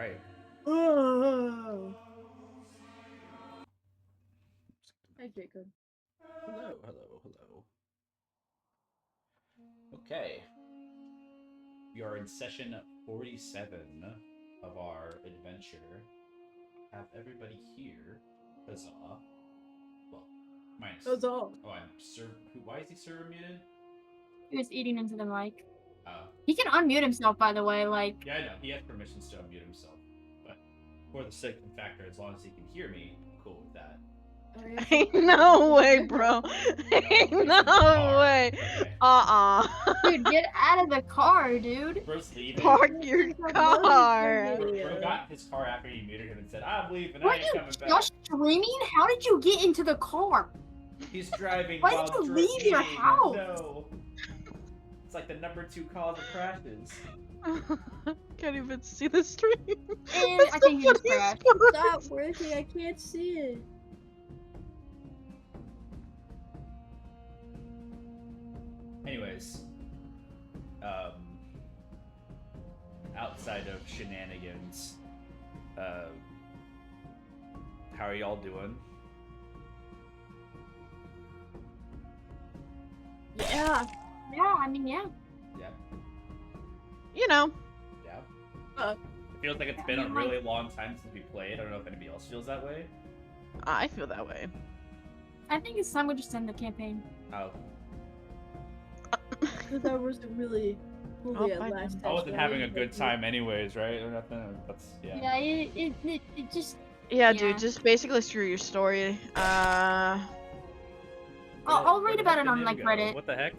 right. Oh. Hi, Jacob. Hello, hello, hello. Okay, we are in session 47 of our adventure. Have everybody here. Huzzah. Well, minus. That's all. Oh, I'm Sir. Who? Why is he Sir muted? He was eating into the mic. Oh, He can unmute himself, by the way. Like, yeah, I know. He has permissions to unmute himself. But for the sake of factor, as long as he can hear me, I'm cool with that. Ain't no way, bro. Ain't He's in the no car. way. Okay. dude, get out of the car, dude. Bro's leaving. Park your car. Bro got in his car after you muted him and said, I'm leaving, I Were ain't you coming back. just streaming? How did you get into the car? He's driving Why while did you leave your eating. house? No. It's like the #2 cause of crashes. Can't even see the stream. And I think he just crashed. Stop working. I can't see it. Anyways, outside of shenanigans, how are y'all doing? Yeah. Yeah, I mean, yeah. Yeah. You know. Yeah. It feels like it's been a really long time since we played. I don't know if anybody else feels that way. I feel that way. I think it's time we just end the campaign. Oh. Because I wasn't really fully at last. I wasn't having a good time anyways, right? Or nothing. That's Yeah, it just. Yeah, dude, just basically screw your story. I'll read about it on like Reddit. What the heck?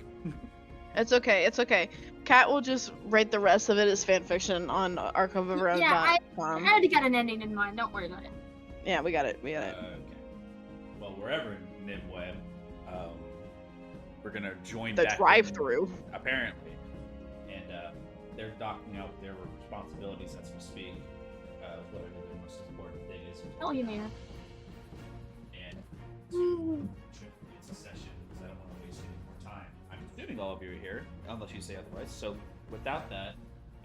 It's okay, it's okay. Kat will just write the rest of it as fanfiction on archive.com. Yeah, I already got an ending in mind. Don't worry about it. Yeah, we got it. We got it. Okay. Well, wherever in Nimweb, we're gonna join the back drive-through. Apparently, and they're docking out their responsibilities as we speak. Whatever the most important thing is. Hell, you man. And to it's a session because I don't want to waste any more time. I'm assuming all of you are here, unless you say otherwise. So without that,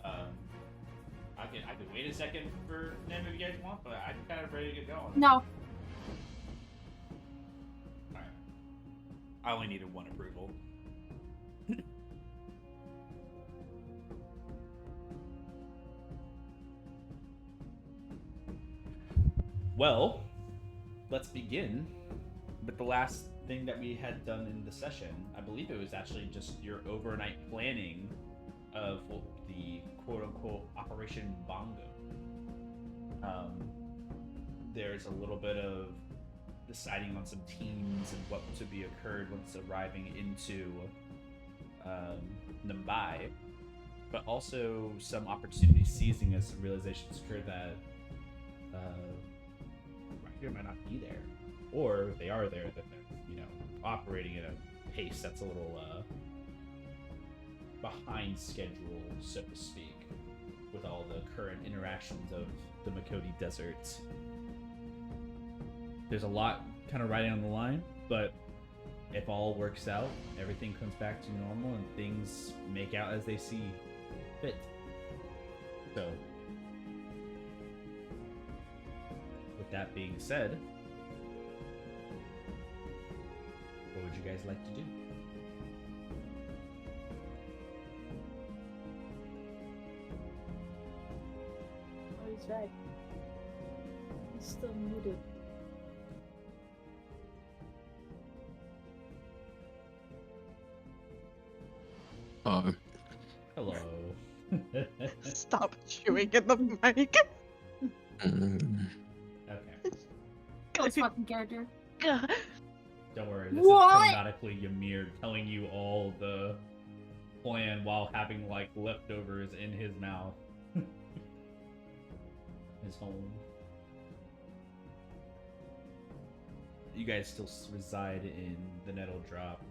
I could wait a second for Nim if you guys want, but I'm kind of ready to get going. No. Alright. I only needed one approval. Well, let's begin with the last thing that we had done in the session. I believe it was actually just your overnight planning of the quote-unquote Operation Bongo. There's a little bit of deciding on some teams and what to be occurred once arriving into Mumbai, but also some opportunity seizing as some realizations occur that Riker might not be there, or if they are there, that they're operating at a pace that's a little behind schedule, so to speak, with all the current interactions of the Makoti Desert. There's a lot kind of riding on the line, but if all works out, everything comes back to normal and things make out as they see fit. So, with that being said, what would you guys like to do? Oh, he's right. He's still muted. Hello. Stop chewing in the mic. Okay. Kill this fucking character. Don't worry, this What? is canonically Ymir telling you all the plan while having like leftovers in his mouth. His home. You guys still reside in the Nettle Drop,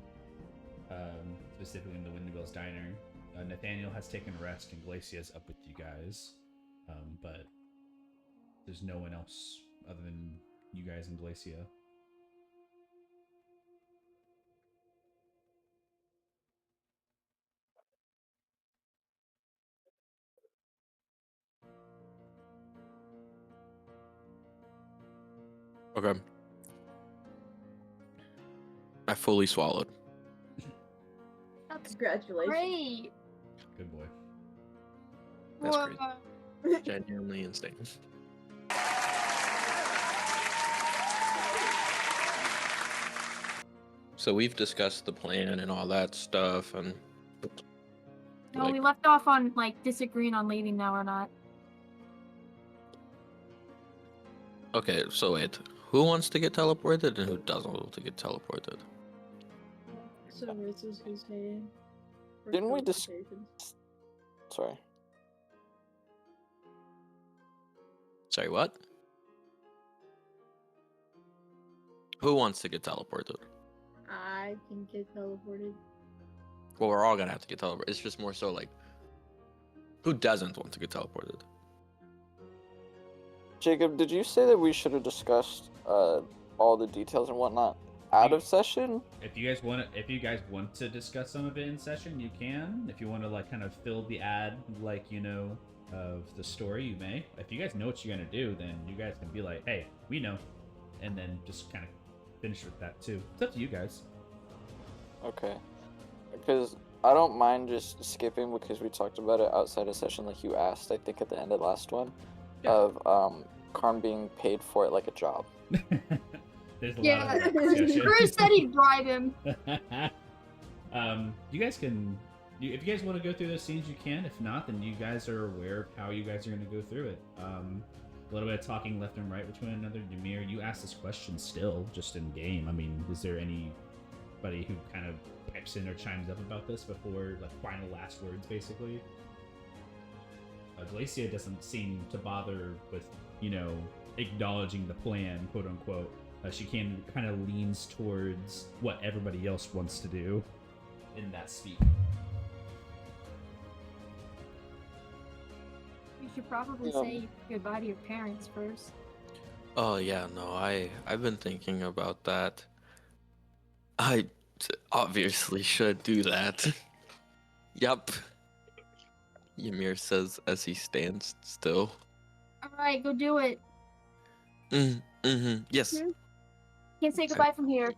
specifically in the Windmill's Diner. Nathaniel has taken rest and Glacia's up with you guys, but there's no one else other than you guys and Glacia. Okay. I fully swallowed. That's Congratulations. great. Good boy. That's great. Whoa. Genuinely insane. So we've discussed the plan and all that stuff, and No, like, we left off on like disagreeing on leaving now or not. okay, so wait, who wants to get teleported and who doesn't want to get teleported? So this is who's saying. for Didn't we dis- teleportations. Sorry. Sorry, what? Who wants to get teleported? I can get teleported. Well, we're all gonna have to get teleported. It's just more so like, who doesn't want to get teleported? Jacob, did you say that we should have discussed all the details and whatnot out of session? If you guys want to discuss some of it in session, you can. If you want to like kind of fill the ad, like of the story, you may. If you guys know what you're gonna do, then you guys can be like, "Hey, we know," and then just kind of finish with that too. It's up to you guys. Okay. Because I don't mind just skipping because we talked about it outside of session like you asked, I think at the end of the last one, Yeah. of Karn being paid for it like a job. There's a Yeah, lot of discussion. Bruce said he'd bribe him. You guys can. If you guys want to go through those scenes, you can. If not, then you guys are aware of how you guys are going to go through it. A little bit of talking left and right between another. Ymir, you asked this question still, just in game. I mean, is there anybody who kind of pipes in or chimes up about this before, like, final last words, basically? Glacia doesn't seem to bother with, acknowledging the plan, quote unquote. She kind of leans towards what everybody else wants to do in that speak. You should probably say goodbye to your parents first. Oh yeah, no, I've been thinking about that. I obviously should do that. Yup. Ymir says as he stands still. Alright, go do it. Yes. Can't say goodbye from here.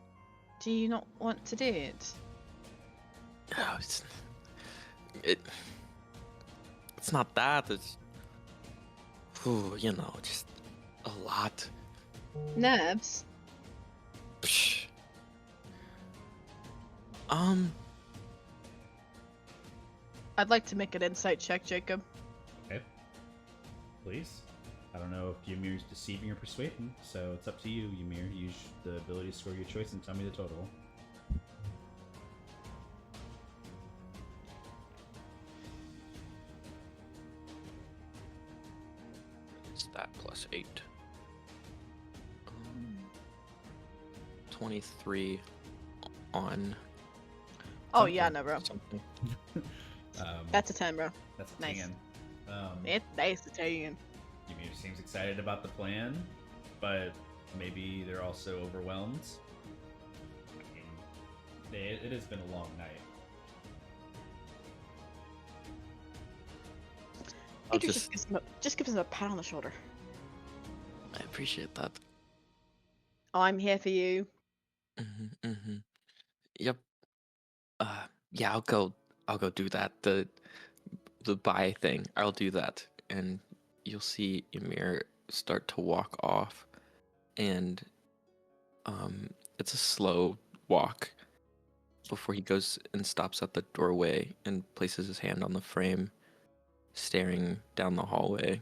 Do you not want to do it? Oh, it's not that. It's, just a lot. Nerves? Psh. I'd like to make an insight check, Jacob. Okay. Please. I don't know if Ymir's deceiving or persuading, so it's up to you, Ymir. Use the ability to score your choice and tell me the total. Stat plus 8. 23 on. Oh yeah, no, bro. Something. That's a 10, bro. That's a Nice. 10. It's nice to tell you. Ymir seems excited about the plan, but maybe they're also overwhelmed. I mean, it has been a long night. I'll Idris just gives him a pat on the shoulder. I appreciate that. I'm here for you. Yep. Yeah, I'll go do that. The buy thing. I'll do that, and you'll see Ymir start to walk off, and it's a slow walk before he goes and stops at the doorway and places his hand on the frame, staring down the hallway.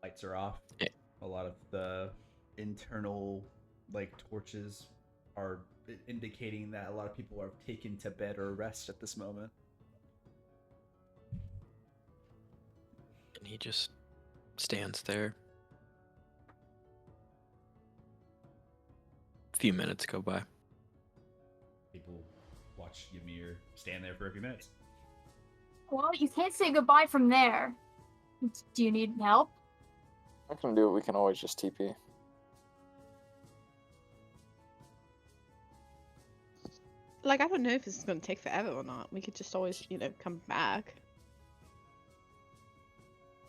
Lights are off. Yeah. A lot of the internal torches are indicating that a lot of people are taken to bed or rest at this moment. And he just stands there. A few minutes go by. People watch Ymir stand there for a few minutes. Well, you can't say goodbye from there. Do you need help? I can do it. We can always just TP. Like, I don't know if this is going to take forever or not. We could just always, come back.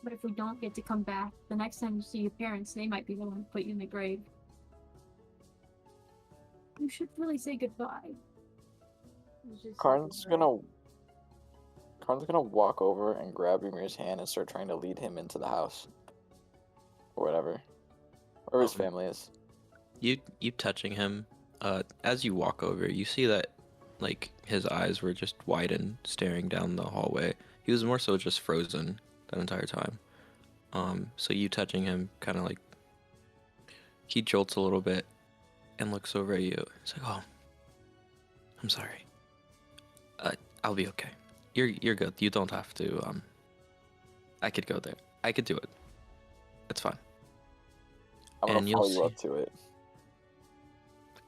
But if we don't get to come back, the next time you see your parents, they might be the one to put you in the grave. You should really say goodbye. It's just Karn's goodbye. gonna walk over and grab Ymir's hand and start trying to lead him into the house. Or whatever. Wherever his family is. You touching him, as you walk over, you see that like his eyes were just wide and staring down the hallway. He was more so just frozen that entire time. So you touching him kind of like he jolts a little bit and looks over at you. He's like, "Oh, I'm sorry. I'll be okay. You're good. You don't have to. I could go there. I could do it. It's fine. I'm gonna And you'll follow you see. up to it.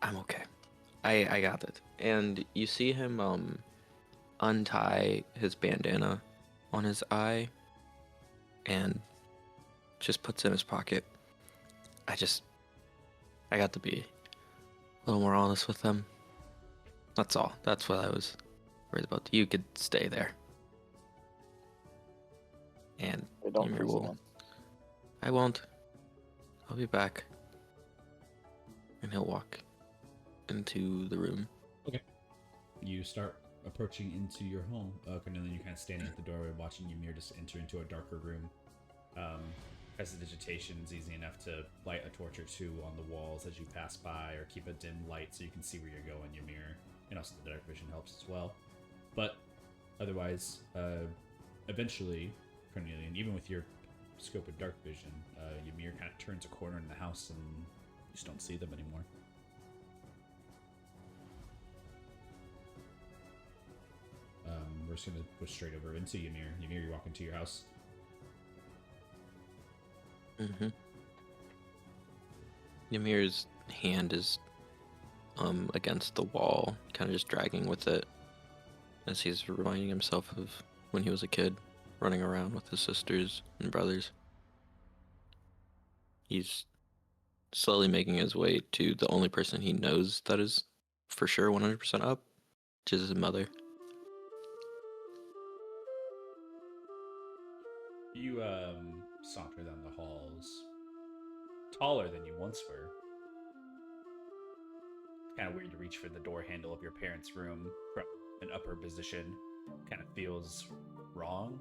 I'm okay. I got it." And you see him untie his bandana on his eye and just puts it in his pocket. I got to be a little more honest with them. That's all. That's what I was worried about. You could stay there. And They don't Ymir freeze will. again. I won't. I'll be back. And he'll walk into the room. You start approaching into your home, Cornelian. You're kind of standing at the doorway, watching Ymir just enter into a darker room. Prestidigitation is easy enough to light a torch or two on the walls as you pass by, or keep a dim light so you can see where you're going, Ymir. And also the dark vision helps as well. But otherwise, eventually, Cornelian, even with your scope of dark vision, Ymir kind of turns a corner in the house and you just don't see them anymore. We're just gonna go straight over into Ymir. Ymir, you walk into your house. Mm-hmm. Ymir's hand is against the wall, kind of just dragging with it as he's reminding himself of when he was a kid, running around with his sisters and brothers. He's slowly making his way to the only person he knows that is for sure 100% up, which is his mother. You saunter down the halls, taller than you once were. It's kind of weird to reach for the door handle of your parents' room from an upper position. Kind of feels wrong.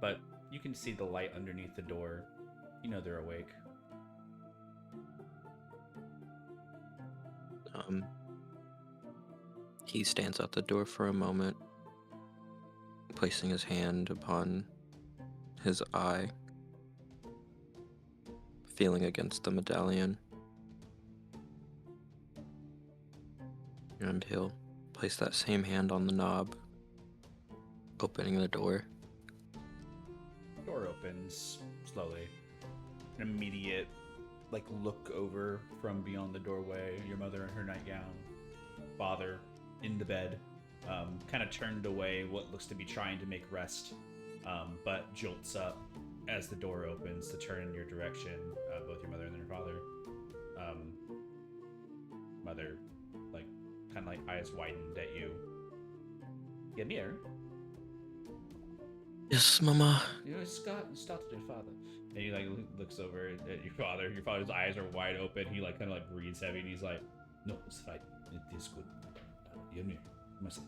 But you can see the light underneath the door. You know they're awake. He stands at the door for a moment, placing his hand upon his eye, feeling against the medallion. And he'll place that same hand on the knob, opening the door. Door opens slowly. An immediate, look over from beyond the doorway. Your mother in her nightgown. Father in the bed, kind of turned away, what looks to be trying to make rest, but jolts up as the door opens to turn in your direction. Both your mother and your father. Mother, kind of eyes widened at you. Ymir? Yes, Mama. You know, started your father. And he looks over at your father. Your father's eyes are wide open. He kind of breathes heavy, and he's like, "No, it's fine. It is good. Ymir, my son,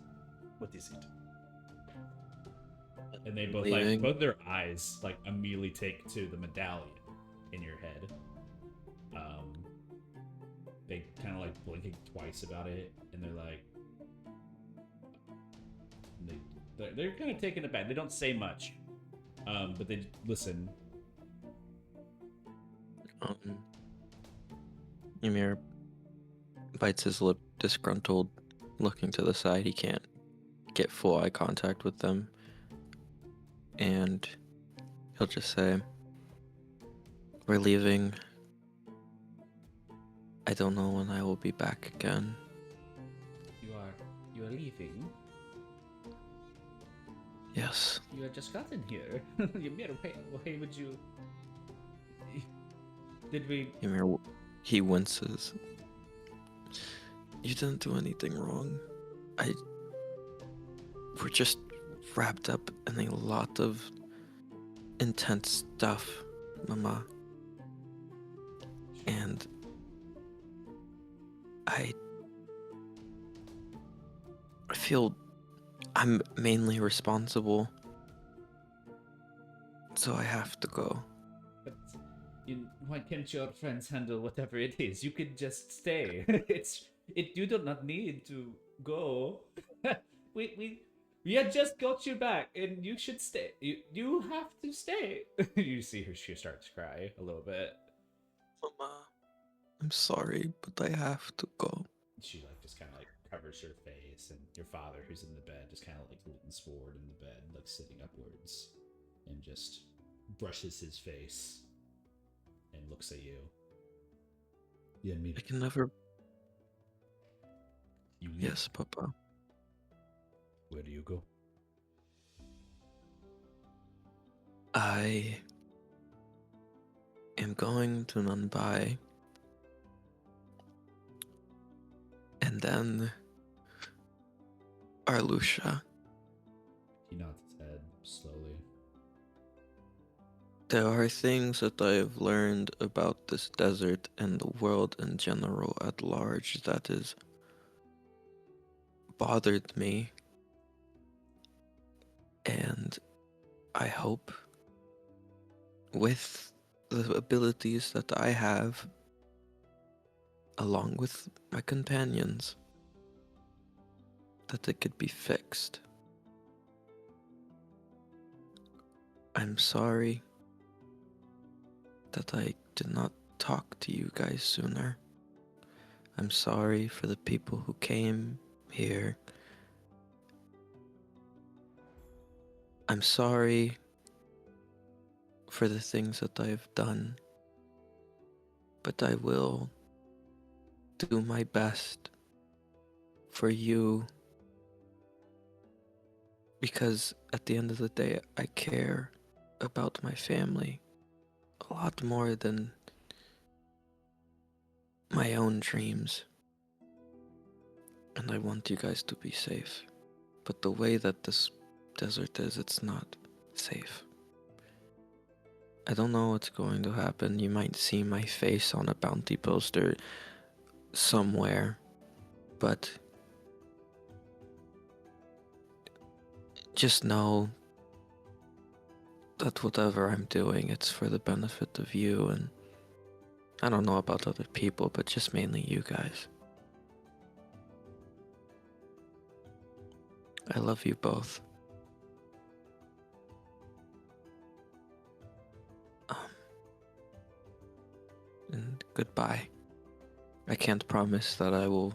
what is it?" And they both Leaving. both their eyes immediately take to the medallion in your head. They kind of blinking twice about it, and they're kind of taken aback. They don't say much, but they listen. Ymir bites his lip, disgruntled, looking to the side. He can't get full eye contact with them. And he'll just say, "We're leaving. I don't know when I will be back again." You are leaving. Yes. You had just gotten here. Ymir, why would you? Did we? Ymir, he winces. "You didn't do anything wrong. We're just wrapped up in a lot of intense stuff, Mama. And I feel I'm mainly responsible, so I have to go. But why can't your friends handle whatever it is? You could just stay. You do not need to go. We had just got you back, and you should stay. You have to stay. You see her; she starts to cry a little bit. Mama, I'm sorry, but I have to go. She like just kind of like covers her face, and your father, who's in the bed, just kind of like leans forward in the bed, like sitting upwards, and just brushes his face and looks at you. Yeah, me. I can never. You leave. Yes, Papa. Where do you go? I am going to Nanbai. And then Arlusha. He nods his head slowly. There are things that I have learned about this desert and the world in general at large that has bothered me. And I hope with the abilities that I have, along with my companions, that it could be fixed. I'm sorry that I did not talk to you guys sooner. I'm sorry for the people who came here. I'm sorry for the things that I have done. But I will do my best for you. Because at the end of the day, I care about my family a lot more than my own dreams. And I want you guys to be safe. But the way that this desert is, it's not safe. I don't know what's going to happen. You might see my face on a bounty poster somewhere. But just know that whatever I'm doing, it's for the benefit of you, and I don't know about other people, but just mainly you guys. I love you both. And goodbye. I can't promise that I will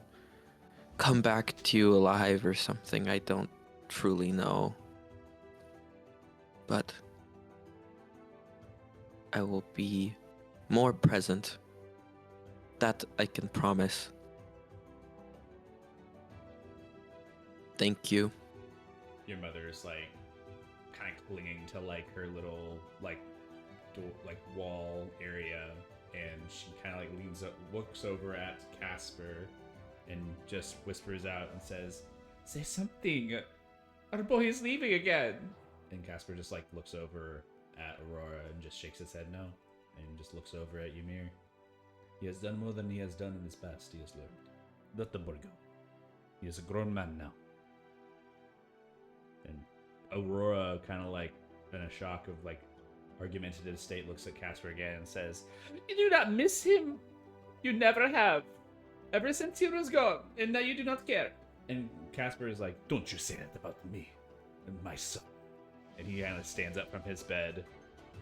come back to you alive or something. I don't truly know. But I will be more present. That I can promise. Thank you. Your mother is like kind of clinging to like her little like door, like wall area, and she kind of like leans up, looks over at Casper, and just whispers out and says, "Say something. Our boy is leaving again." And Casper just like looks over at Aurora and just shakes his head no, and just looks over at Ymir. He has done more than he has done in his past. He has learned. Let the boy go. He is a grown man now. And Aurora, kind of like in a shock of like argumentative state, looks at Casper again and says, "You do not miss him. You never have. Ever since he was gone, and now you do not care." And Casper is like, "Don't you say that about me and my son." And he kind of stands up from his bed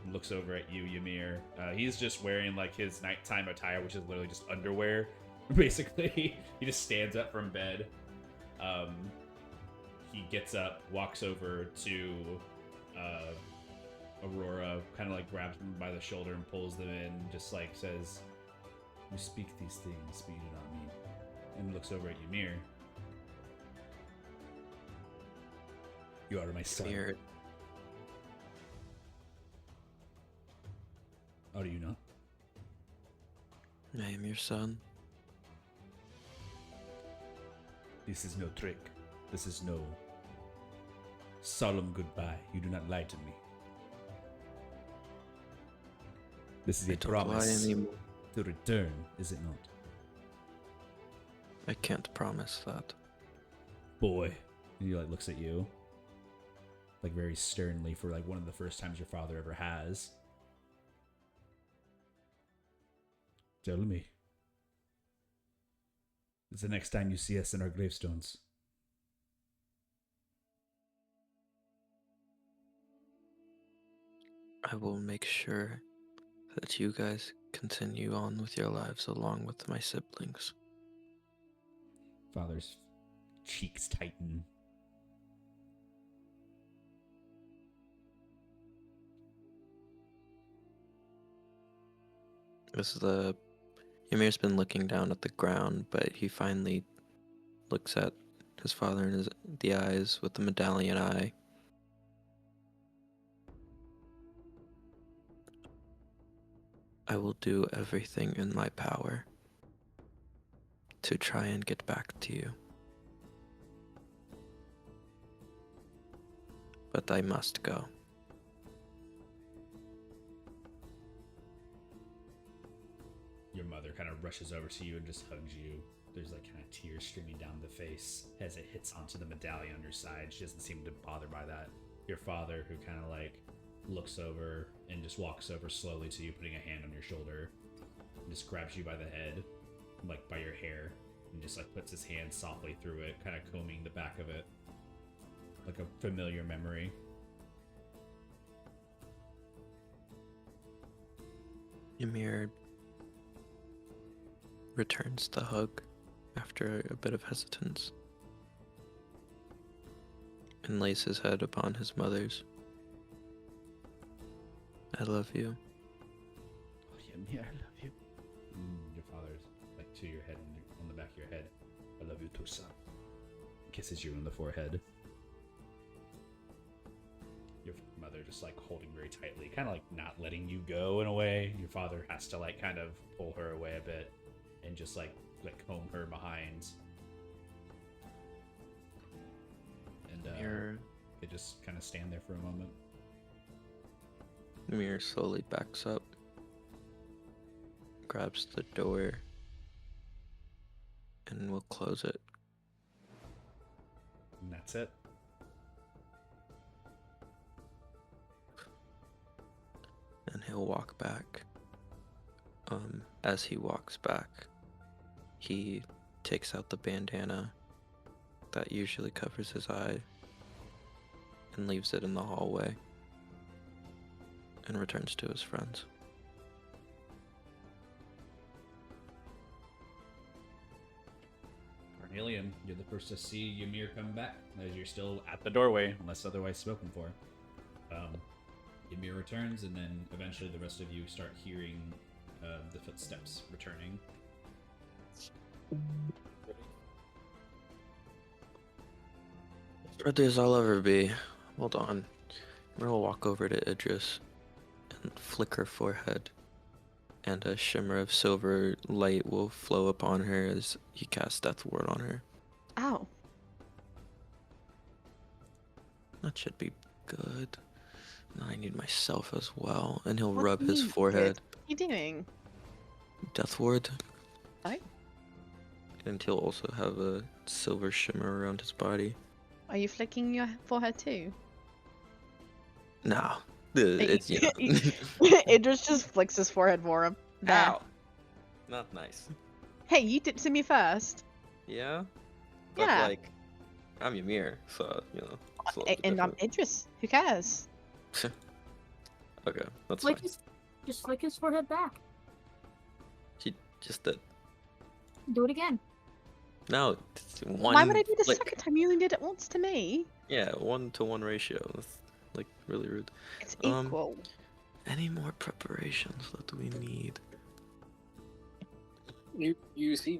and looks over at you, Ymir. He's just wearing like his nighttime attire, which is literally just underwear, basically. He just stands up from bed. He gets up, walks over to Aurora, kind of like grabs them by the shoulder and pulls them in, just like says, "You speak these things, but you do not mean." And looks over at Ymir. "You are my son." Ymir, Are you not? I am your son. This is no trick. This is no solemn goodbye. You do not lie to me. This is I a don't lie promise anymore. to return, is it not? I can't promise that. Boy. And he like looks at you. Like very sternly for like one of the first times your father ever has. Tell me. It's the next time you see us in our gravestones. I will make sure that you guys continue on with your lives along with my siblings. Father's cheeks tighten. Ymir's been looking down at the ground, but he finally looks at his father in the eyes with the medallion eye. I will do everything in my power to try and get back to you. But I must go. Your mother kind of rushes over to you and just hugs you. There's like kind of tears streaming down the face as it hits onto the medallion on your side. She doesn't seem to bother by that. Your father, who kind of like looks over and just walks over slowly to you, putting a hand on your shoulder, and just grabs you by the head, like by your hair, and just like puts his hand softly through it, kind of combing the back of it, like a familiar memory. Ymir returns the hug after a bit of hesitance and lays his head upon his mother's. I love you. Oh, Ymir, I love you. Your father's like to your head, on the back of your head. I love you too, son. Kisses you on the forehead. Your mother just like holding very tightly, kind of like not letting you go in a way. Your father has to like kind of pull her away a bit and just like comb her behind. And they just kind of stand there for a moment. Ymir slowly backs up, grabs the door, and will close it. And that's it. And he'll walk back. As he walks back, he takes out the bandana that usually covers his eye and leaves it in the hallway and returns to his friends. Cornelian, you're the first to see Ymir come back, as you're still at the doorway, unless otherwise spoken for. Ymir returns, and then eventually the rest of you start hearing the footsteps returning. Ready as I'll ever be. Hold on. We'll walk over to Idris and flick her forehead, and a shimmer of silver light will flow upon her as he casts Death Ward on her. Ow. That should be good. Now I need myself as well, and he'll What rub do you his need, forehead. kid? What are you doing? Death Ward. Aye. And he'll also have a silver shimmer around his body. Are you flicking your forehead too? No. It's, you know. Idris just flicks his forehead for him. There. Ow. Not nice. Hey, you did it to me first. Yeah? But Yeah. like, I'm Ymir, so, you know. it's a little bit And I'm different. Idris. Who cares? Okay, that's Flick fine. just flick his forehead back. She just did. Do it again. No, it's one. Why would I do the flick. second time? You only did it once to me. Yeah, 1-to-1 ratio. That's like really rude. It's Um, equal. Any more preparations that we need? You see,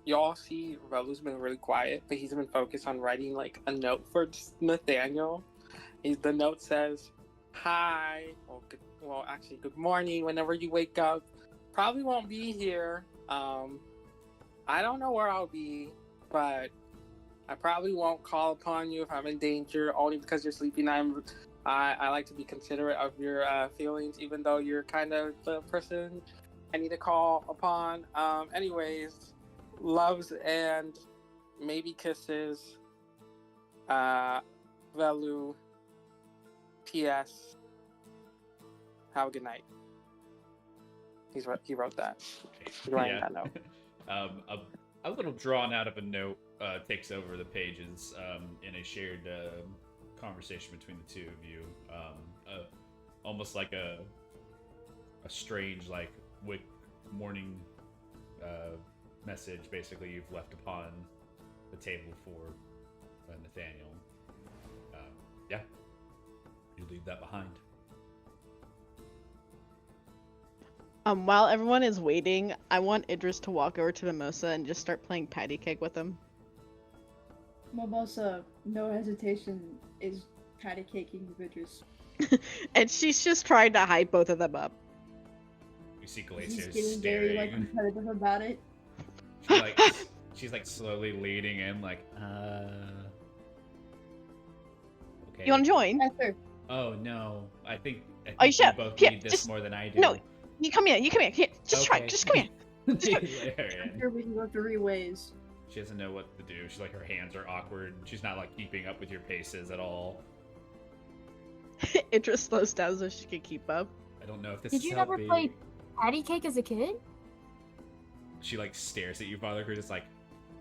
y'all see Relu's been really quiet, but he's been focused on writing like a note for Nathaniel. The note says, "Hi," well, actually, good morning. Whenever you wake up, probably won't be here. I don't know where I'll be, but I probably won't call upon you if I'm in danger. Only because you're sleeping. I like to be considerate of your feelings, even though you're kind of the person I need to call upon. Anyways, loves and maybe kisses. Velu. P.S. Have a good night. He wrote that. He's writing that note. A little drawn out of a note takes over the pages in a shared conversation between the two of you. Almost like a strange like morning message. Basically, you've left upon the table for Nathaniel. Yeah, you leave that behind. While everyone is waiting, I want Idris to walk over to Mimosa and just start playing patty cake with him. Mimosa, no hesitation, is patty caking with Idris. And she's just trying to hype both of them up. You see He's Glacier getting very like staring. competitive about it. She's like slowly leading in, like, okay. You want to join? After. Oh no, I think Oh, you you should. both Here, need this just- more than I do. No, you come here. Here, just try. Okay. Just come here. Let her in. After we can go 3 ways. She doesn't know what to do. She's like, her hands are awkward. She's not like keeping up with your paces at all. Idris slows down so she can keep up. I don't know if this Did is you how never big- play patty cake as a kid? She like stares at you, Father Cruz. It's like,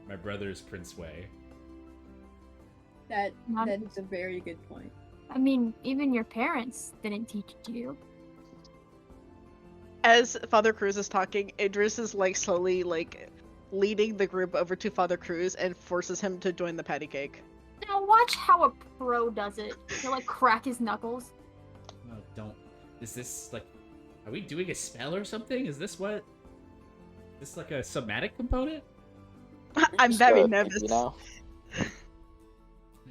my brother's Prince Way. That Not- is a very good point. I mean, even your parents didn't teach it to you. As Father Cruz is talking, Idris is like slowly like leading the group over to Father Cruz and forces him to join the patty cake. Now watch how a pro does it. He'll like crack his knuckles. No, don't. Is this like, are we doing a spell or something? Is this what? This like a somatic component? I'm Just, very you nervous. know, I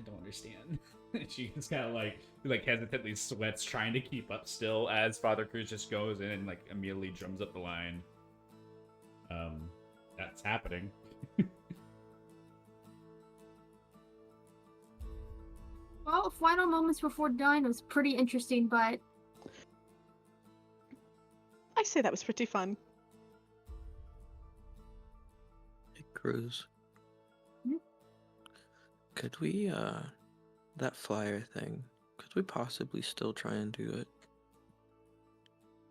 don't understand. She's kind of like hesitantly sweats, trying to keep up still as Father Cruz just goes in and like immediately drums up the line. That's happening. Well, final moments before dying was pretty interesting, but I say that was pretty fun. Hey, Cruz. Hmm? Could we, that flyer thing, could we possibly still try and do it?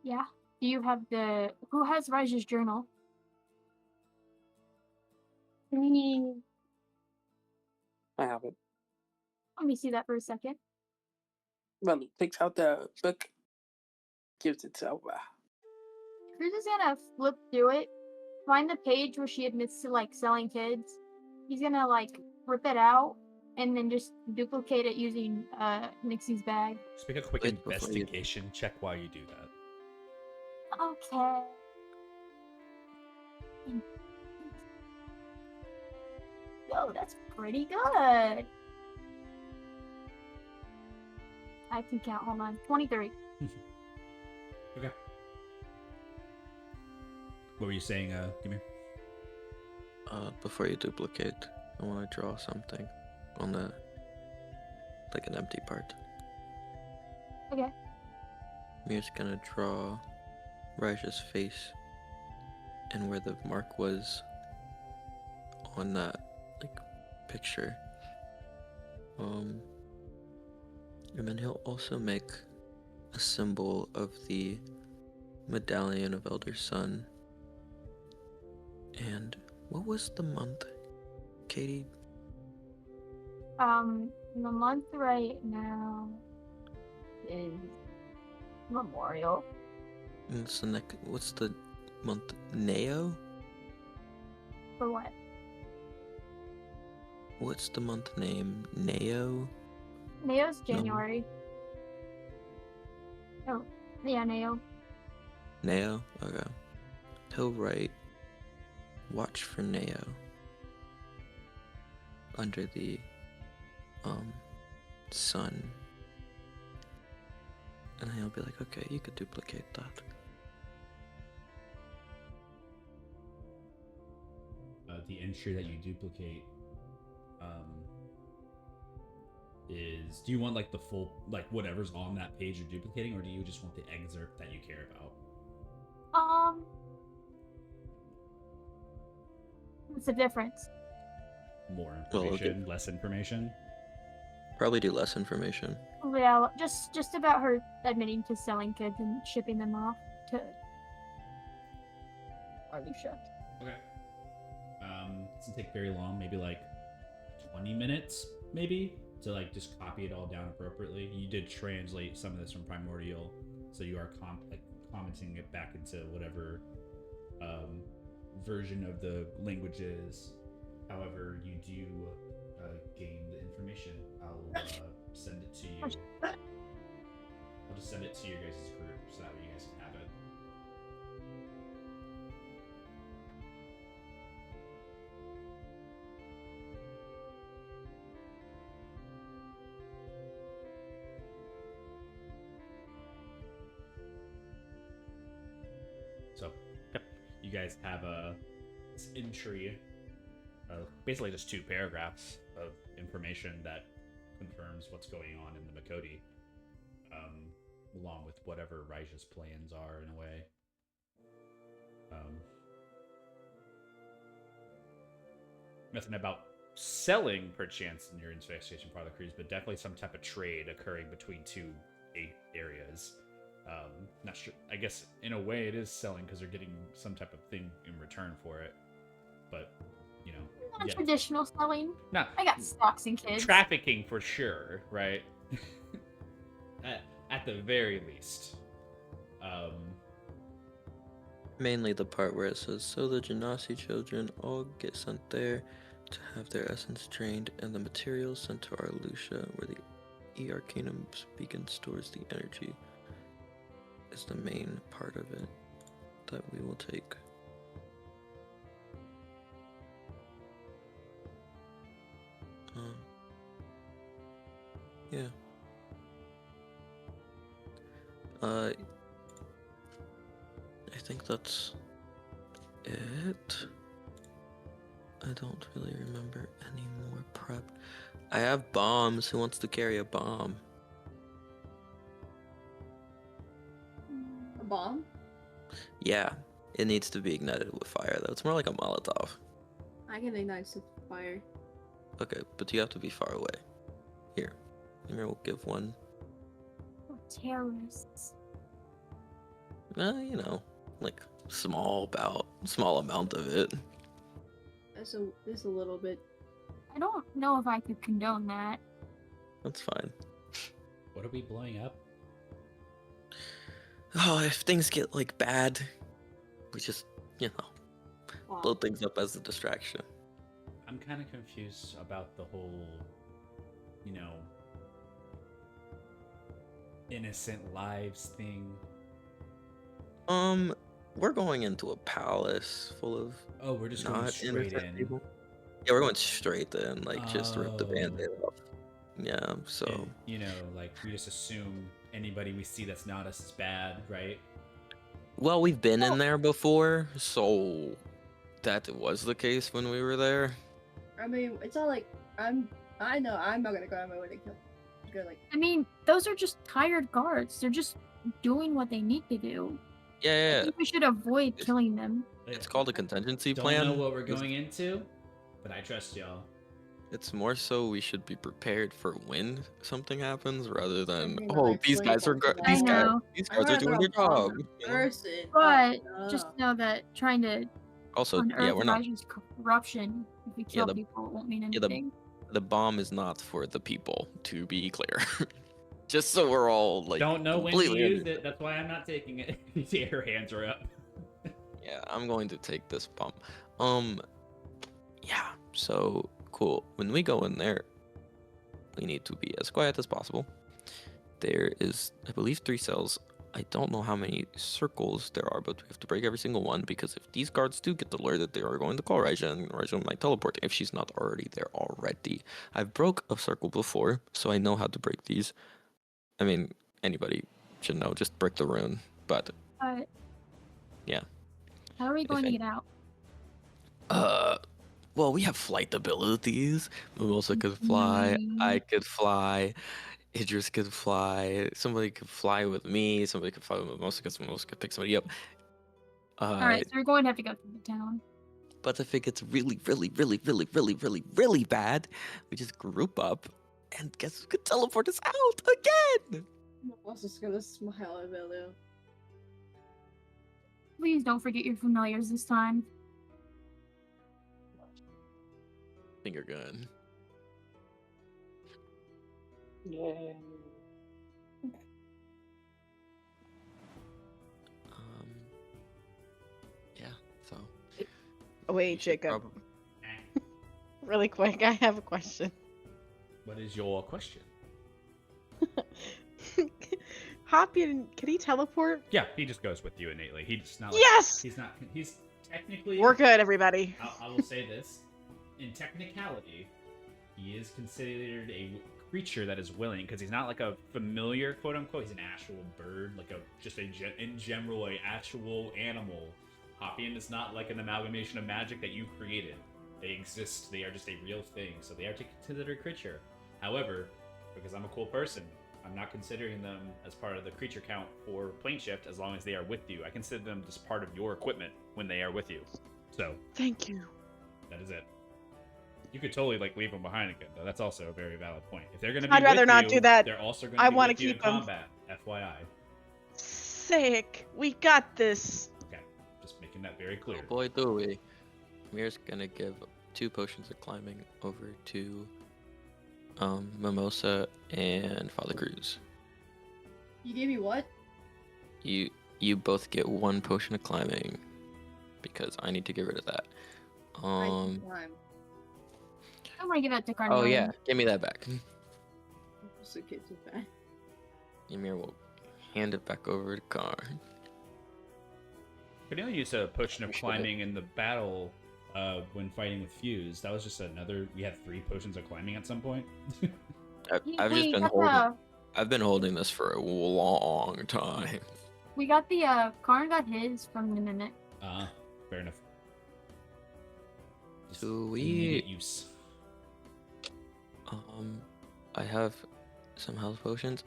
yeah. Do you have who has Raj's journal? Me. I have it. Let me see that for a second. Velu takes out the book, gives it to Elba. Cruz is gonna flip through it, find the page where she admits to like selling kids. He's gonna like rip it out and then just duplicate it using Nixie's bag. Just make a quick Wait, before you- investigation check while you do that. Okay. Yo, that's pretty good. I can count. Hold on. 23. Okay. What were you saying, Gimir? Before you duplicate, I want to draw something on the, like an empty part. Okay. I'm just gonna draw Raja's face and where the mark was on that, like, picture. And then he'll also make a symbol of the medallion of Elder Sun. And what was the month, Katie? The month right now is Memorial. What's the month? Neo? For what? What's the month name? Neo? Neo's January. Oh, yeah, Neo. Neo? Okay. He'll write, watch for Neo under the, sun. And he'll be like, okay, you could duplicate that. The entry that you duplicate is, do you want like the full, like whatever's on that page you're duplicating, or do you just want the excerpt that you care about? What's the difference? More Well, okay. information, less information. Probably do less information. Yeah, just about her admitting to selling kids and shipping them off to Arlusha. Okay. Doesn't take very long. Maybe like 20 minutes, maybe, to like just copy it all down appropriately. You did translate some of this from Primordial, so you are commenting it back into whatever version of the language is. However, you do gain the information. I'll send it to you. I'll just send it to your guys' group so that way you guys can have it. So, yep, you guys have this entry, basically just 2 paragraphs of information that confirms what's going on in the Makoti, along with whatever Raja's plans are in a way. Nothing about selling, perchance, in your investigation for the cruise, but definitely some type of trade occurring between 2 areas. Not sure. I guess in a way it is selling because they're getting some type of thing in return for it. But you know, Not traditional selling. No, I got stocks and kids. Trafficking for sure, right? at the very least. Mainly the part where it says, so the Genasi children all get sent there to have their essence drained, and the materials sent to Arlusha, where the E Arcanum's beacon stores the energy, is the main part of it that we will take. Yeah. I think that's it. I don't really remember any more prep. I have bombs. Who wants to carry a bomb? A bomb? Yeah, it needs to be ignited with fire though. It's more like a Molotov. I can ignite some fire. Okay, but you have to be far away. Here, Ymir will give one. Oh, terrorists. You know, like small amount of it. Just a little bit. I don't know if I could condone that. That's fine. What are we blowing up? Oh, if things get like bad, we just, Wow. blow things up as a distraction. I'm kind of confused about the whole, innocent lives thing. We're going into a palace full of Oh, we're just going not straight innocent in. people. Yeah, we're going straight in, like just rip the Oh. band-aid off. Yeah, so And, like we just assume anybody we see that's not us is bad, right? well, we've been in there before, so that was the case when we were there. I mean, it's not like I know I'm not gonna go out of my way to kill. I mean, those are just tired guards. They're just doing what they need to do. I Yeah. think we should avoid killing them. It's called a contingency Don't plan. know what we're going into, but I trust y'all. It's more so we should be prepared for when something happens, rather than mean, these guys are I these guys know. these guys are doing their job. You know? Person, But just know that trying to Also, unearth we're not. Raja's corruption, if we kill the- people, it won't mean yeah, anything. The bomb is not for the people, to be clear. Just so we're all like. Don't know when to completely use it. That's why I'm not taking it. You see her hands are up. Yeah, I'm going to take this bomb. Yeah. So cool. When we go in there, we need to be as quiet as possible. There is, I believe, 3 cells. I don't know how many circles there are, but we have to break every single one, because if these guards do get alerted, they are going to call Raja, and Raja might teleport if she's not already there already. I've broke a circle before, so I know how to break these. I mean, anybody should know, just break the rune, but yeah. How are we going to get out? Well, we have flight abilities. Mimosa could fly, I could fly, Idris could fly, somebody could fly with me, somebody could fly with Mimosa, because Mimosa could pick somebody up. Alright, so we're going to have to go through the town. But if it gets really, really, really, really, really, really, really bad, we just group up and guess who could teleport us out again? I was just gonna smile at Belu. Please don't forget your familiars this time. Finger gun. Yay. Yeah, so. Oh, wait, you should Jacob. prob- Really quick, I have a question. What is your question? Hoppy, can he teleport? Yeah, he just goes with you innately. He's not. Like, Yes! He's not. He's technically. We're good, everybody. I will say this: in technicality, he is considered a creature that is willing because he's not like a familiar quote unquote. He's an actual bird, like in general a actual animal. Hoppian is not like an amalgamation of magic that you created. They exist. They are just a real thing. So they are considered a creature. However, because I'm a cool person, I'm not considering them as part of the creature count for plane shift as long as they are with you. I consider them just part of your equipment when they are with you. So Thank you. that is it. You could totally like leave them behind again, though. That's also a very valid point. If they're going to be I'd rather with not you, do that. they're also going I to be wanna with you in keep 'em. combat. FYI. Sick. We got this. Okay, just making that very clear. Oh boy, do we. Mir's gonna give 2 potions of climbing over to Mimosa and Father Cruz. You gave me what? You both get 1 potion of climbing because I need to get rid of that. I can climb. I'm gonna give that to Oh Carnelian. yeah, give me that back. So kids with that. Ymir will hand it back over to Karn. Cornelia used a potion of We should. climbing in the battle when fighting with Fuse. That was just another. We had 3 potions of climbing at some point. I've just been holding. I've been holding this for a long time. We got the Karn got his from the mimic. Fair enough. Just Sweet. immediate use. I have some health potions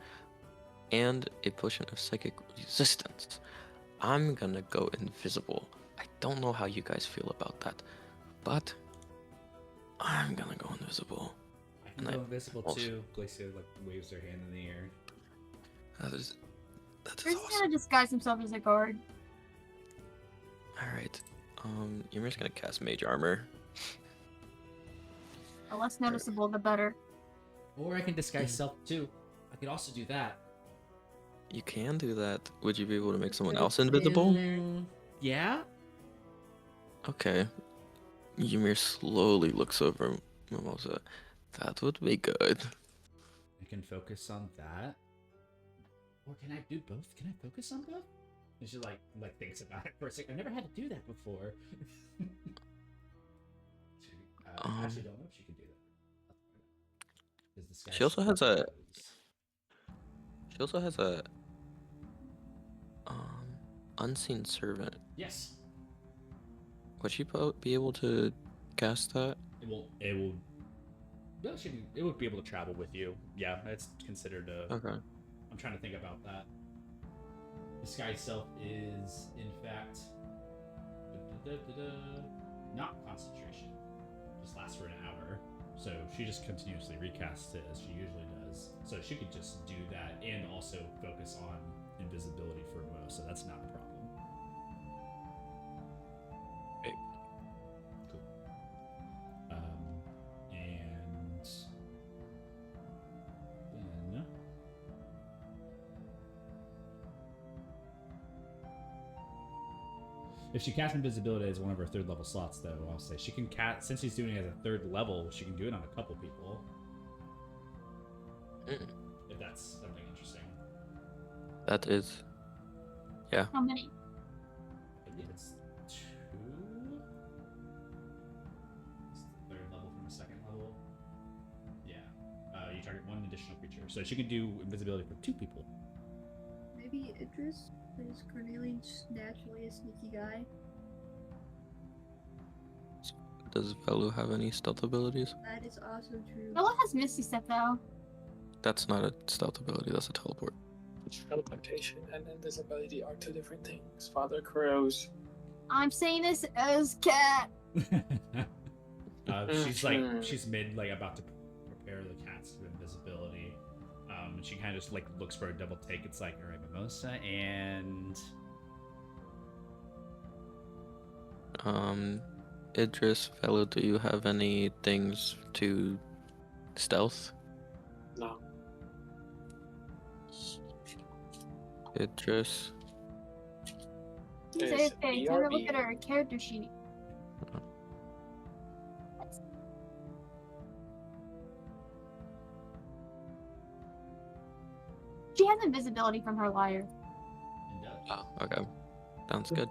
and a potion of psychic resistance. I'm gonna go invisible. I don't know how you guys feel about that, but I'm gonna go invisible. I can And go I invisible also- too. Glacia like waves her hand in the air. That is He's awesome. gonna disguise himself as a guard. Alright. Ymir's gonna cast Mage Armor. The less noticeable, the better. Or I can disguise self too. I could also do that. You can do that. Would you be able to make someone else invisible? Yeah. Okay. Ymir slowly looks over Mimosa. That would be good. I can focus on that. Or can I do both? Can I focus on both? And she like thinks about it for a second. I've never had to do that before. I actually don't know if she can do that. She also has a- She also has a unseen servant. Yes. Would she be able to cast that? It will. No, it would be able to travel with you. Yeah, it's considered a. Okay. I'm trying to think about that. Disguise self is, in fact, not concentration. Just lasts for an hour. So she just continuously recasts it as she usually does. So she could just do that and also focus on invisibility for Mo. So that's not a problem. Okay. Cool. And then. If she casts invisibility as one of her 3rd level slots, though, I'll say she can cast, since she's doing it as a 3rd level, she can do it on a couple people. If that's something interesting. That is. Yeah. How many? I believe it's 2. It's the 3rd level from a 2nd level. Yeah. You target 1 additional creature. So she can do invisibility for 2 people. Maybe Idris? Is Cornelius naturally a sneaky guy? Does Velu have any stealth abilities? That is also true. Bella has Misty Step though. That's not a stealth ability, that's a teleport. Teleportation and invisibility are 2 different things. Father Cruz. I'm saying this as Cat. She's mid like about to prepare the cast of invisibility. And she kind of just like looks for a double take. It's like, all right, Mimosa and Idris, fellow, do you have any things to stealth? No. Idris. It's Is okay. Time to look BRB. at her character sheet. She has invisibility from her lyre. Oh, okay. Sounds good.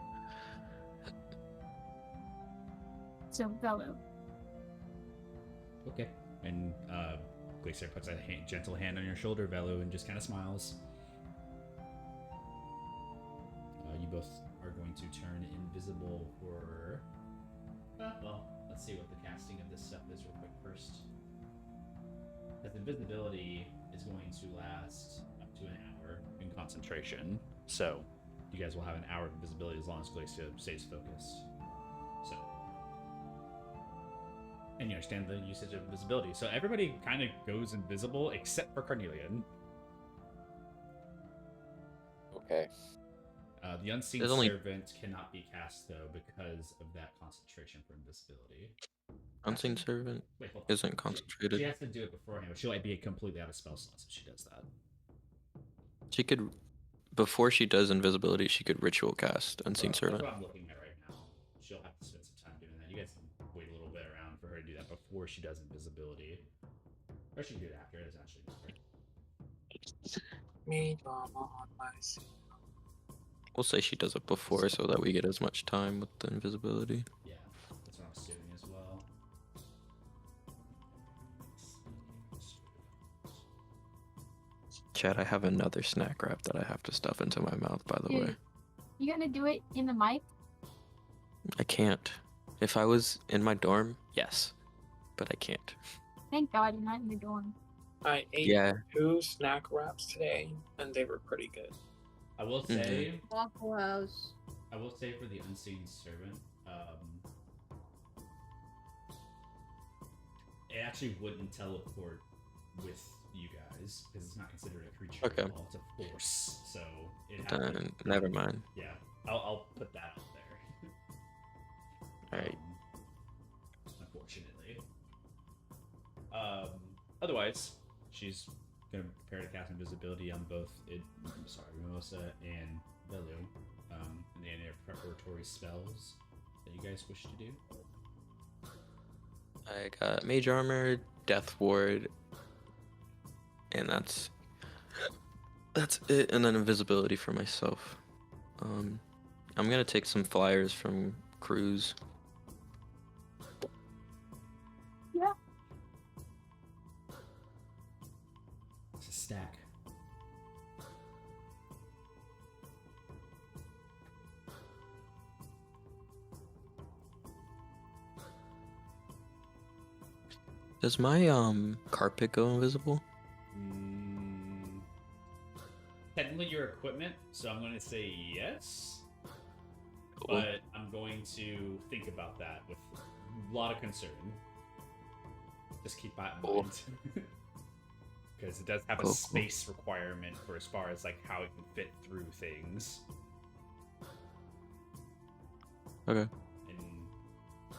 So Velo. okay. And Glacier puts a gentle hand on your shoulder, Velu, and just kind of smiles. You both are going to turn invisible for. Well, let's see what the casting of this stuff is real quick first. Because invisibility is going to last up to an hour in concentration. So you guys will have an hour of invisibility as long as Glacia stays focused. So. And you understand the usage of invisibility. So everybody kind of goes invisible except for Carnelian. Okay. The Unseen There's only- Servant cannot be cast, though, because of that concentration for invisibility. Unseen Servant Wait, hold on. isn't She concentrated. has to do it beforehand, but she'll be completely out of spell slots if she does that. She could, before she does invisibility, she could ritual cast Unseen That's Servant. what I'm looking at right now. She'll have to spend some time doing that. You guys can wait a little bit around for her to do that before she does invisibility. Or she can do it after, it doesn't actually matter. Me drama on my scene. We'll say she does it before so that we get as much time with the invisibility. Yeah, that's what I'm assuming as well. Chad, I have another snack wrap that I have to stuff into my mouth, by the Dude, way. you gonna do it in the mic? I can't. If I was in my dorm, yes. But I can't. Thank God you're not in the dorm. I ate Yeah. 2 snack wraps today, and they were pretty good. I will say, Waffle House. I will say for the Unseen Servant, it actually wouldn't teleport with you guys because it's not considered a creature. Okay. At all. It's a force, so it. Then never mind. Yeah, I'll put that out there. Alright. Unfortunately. Otherwise, she's gonna prepare to cast invisibility on both Mimosa and Velu. And any preparatory spells that you guys wish to do. I got Mage Armor, Death Ward, and that's it. And then invisibility for myself. I'm gonna take some flyers from Cruz. Yeah. It's a stack. Does my carpet go invisible? Technically, your equipment, so I'm going to say yes. Cool. But I'm going to think about that with a lot of concern. Just keep that in Cool. mind. Because it does have a Cool. space requirement for as far as like how it can fit through things. Okay. And I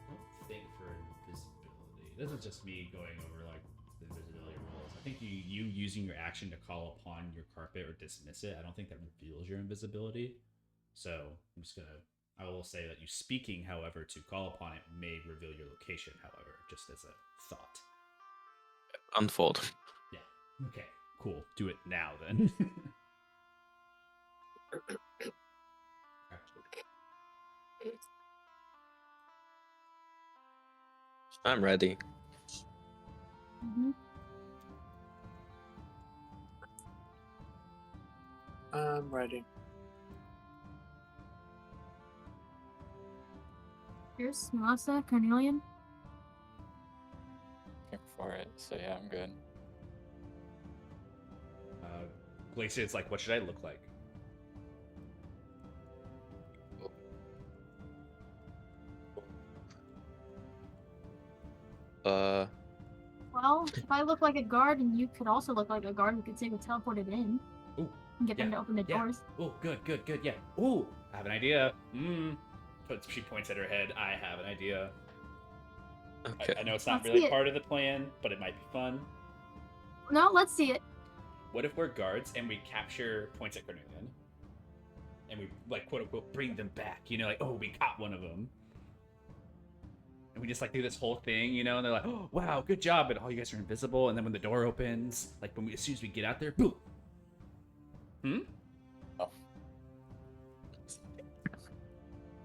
don't think for invisibility. This is just me going over like the invisibility rules. I think you using your action to call upon your carpet or dismiss it, I don't think that reveals your invisibility. So I'm just gonna I will say that you speaking, however, to call upon it may reveal your location, however, just as a thought. Unfold. Yeah. Okay. Cool. Do it now then. I'm ready. Mm-hmm. I'm ready. Here's Masa, Carnelian. Looking for it, so yeah, I'm good. Glacia, it's like, what should I look like? Uh, Well, if I look like a guard and you could also look like a guard, we could say we teleported in Ooh, and get them to yeah, open the yeah. doors. Oh, good, yeah. Ooh, I have an idea. But she points at her head. I have an idea. okay. I know it's not Let's really see it. part of the plan, but it might be fun. No, let's see it. What if we're guards and we capture points at Cornelian? And we, like, quote unquote, bring them back. You know, like, oh, we caught one of them. And we just, like, do this whole thing, you know? And they're like, oh, wow, good job. But all you guys are invisible. And then when the door opens, like, as soon as we get out there, boom.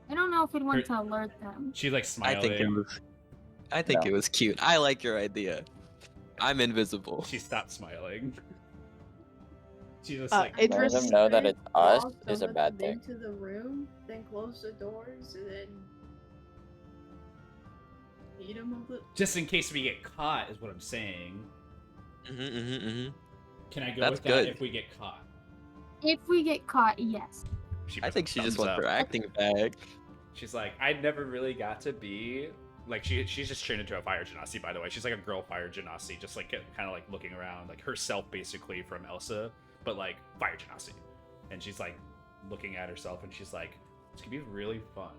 I don't know if we'd want to alert them. She's, like, smiling. I think No. it was cute. I like your idea. I'm invisible. She stopped smiling. She's just Uh, like, it- Letting Idris- them know that it's us Walk is a some of bad them thing. into the room, then close the doors, and then feed them a little. just in case we get caught, is what I'm saying. Can I go That's with that good. if we get caught? If we get caught, yes. She I puts think a she just thumbs wants up. her acting back. She's like, I never really got to be like she's just turned into a fire genasi, by the way. She's like a girl fire genasi, just like kind of like looking around, like herself basically from Elsa, but like fire genasi. And she's like looking at herself, and she's like, this could be really fun.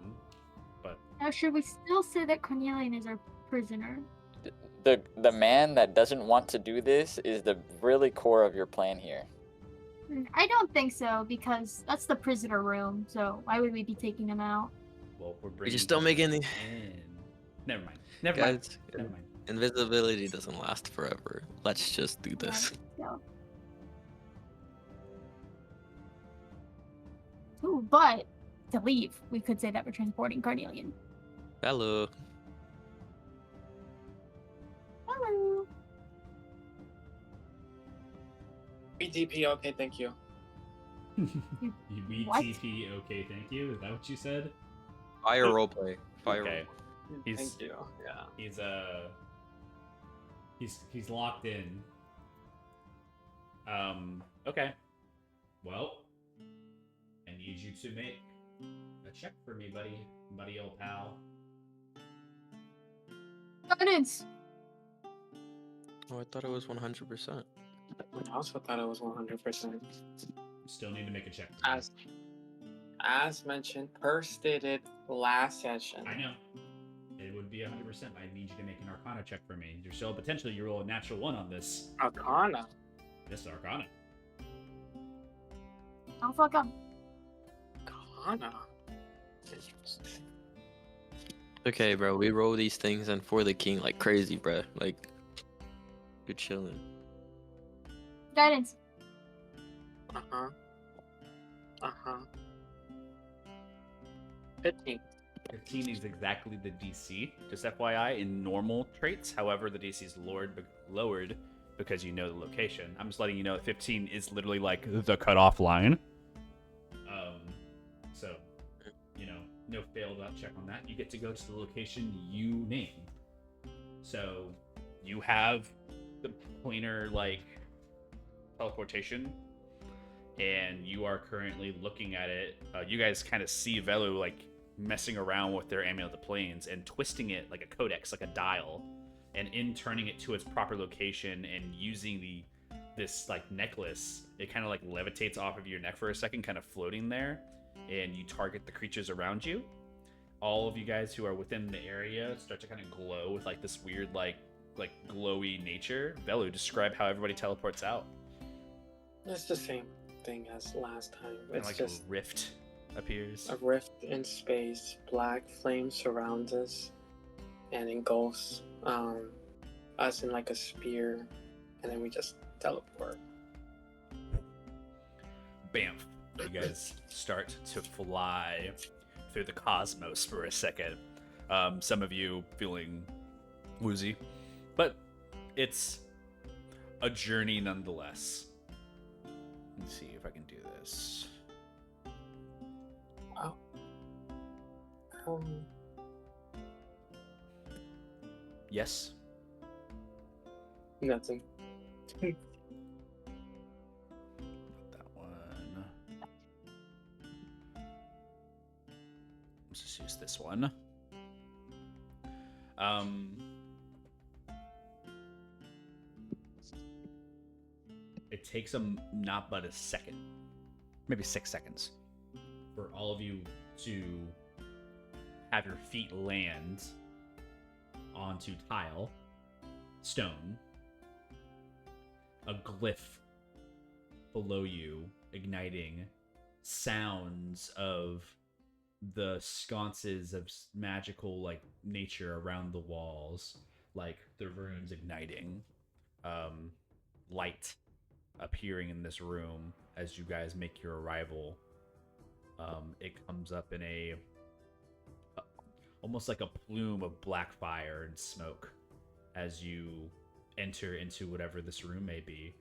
But Now, should we still say that Cornelian is our prisoner? The man that doesn't want to do this is the really core of your plan here. I don't think so, because that's the prisoner room, so why would we be taking them out? well, we're We bringing just don't make them any. in. Never mind. Never mind. Guys, Never mind. invisibility doesn't last forever. Let's just do this. So. Ooh, but to leave, we could say that we're transporting Carnelian. Hello. Hello. BTP, okay, thank you. We What? TP, okay, thank you. Is that what you said? Fire roleplay. Fire. Okay. He's Thank you. Yeah. he's locked in. Okay. Well, I need you to make a check for me, buddy old pal. Guidance. Oh, I thought it was 100%. I also thought it was 100%. Still need to make a check. For me. As mentioned, Per stated last session. I know. It would be 100%. I need you to make an Arcana check for me. There's still potentially you roll a natural 1 on this. Arcana. This Arcana. Don't fuck up. Arcana. Okay, bro. We roll these things and for the king like crazy, bro. Like, you're chilling. Guidance. Uh-huh. Uh-huh. 15. 15 is exactly the DC. Just FYI, in normal traits. However, the DC is lowered because you know the location. I'm just letting you know that 15 is literally like the cutoff line. So, you know, no failed check on that. You get to go to the location you name. So, you have the pointer like teleportation, and you are currently looking at it. You guys kind of see Velu like messing around with their amulet of the planes and twisting it like a codex, like a dial, and in turning it to its proper location and using this like necklace, it kind of like levitates off of your neck for a second, kind of floating there, and you target the creatures around you. All of you guys who are within the area start to kind of glow with like this weird like glowy nature. Velu, describe how everybody teleports out. It's the same thing as last time. And It's like just a rift appears. a rift in space. Black flame surrounds us and engulfs us in like a spear, and then we just teleport. Bam. You guys start to fly through the cosmos for a second. Some of you feeling woozy, but it's a journey nonetheless. Let's see if I can do this. Wow. Yes. Nothing. That one. Let's just use this one. it takes them not but a second, maybe 6 seconds, for all of you to have your feet land onto tile, stone, a glyph below you igniting, sounds of the sconces of magical like nature around the walls, like the runes igniting, light appearing in this room as you guys make your arrival. It comes up in a almost like a plume of black fire and smoke as you enter into whatever this room may be.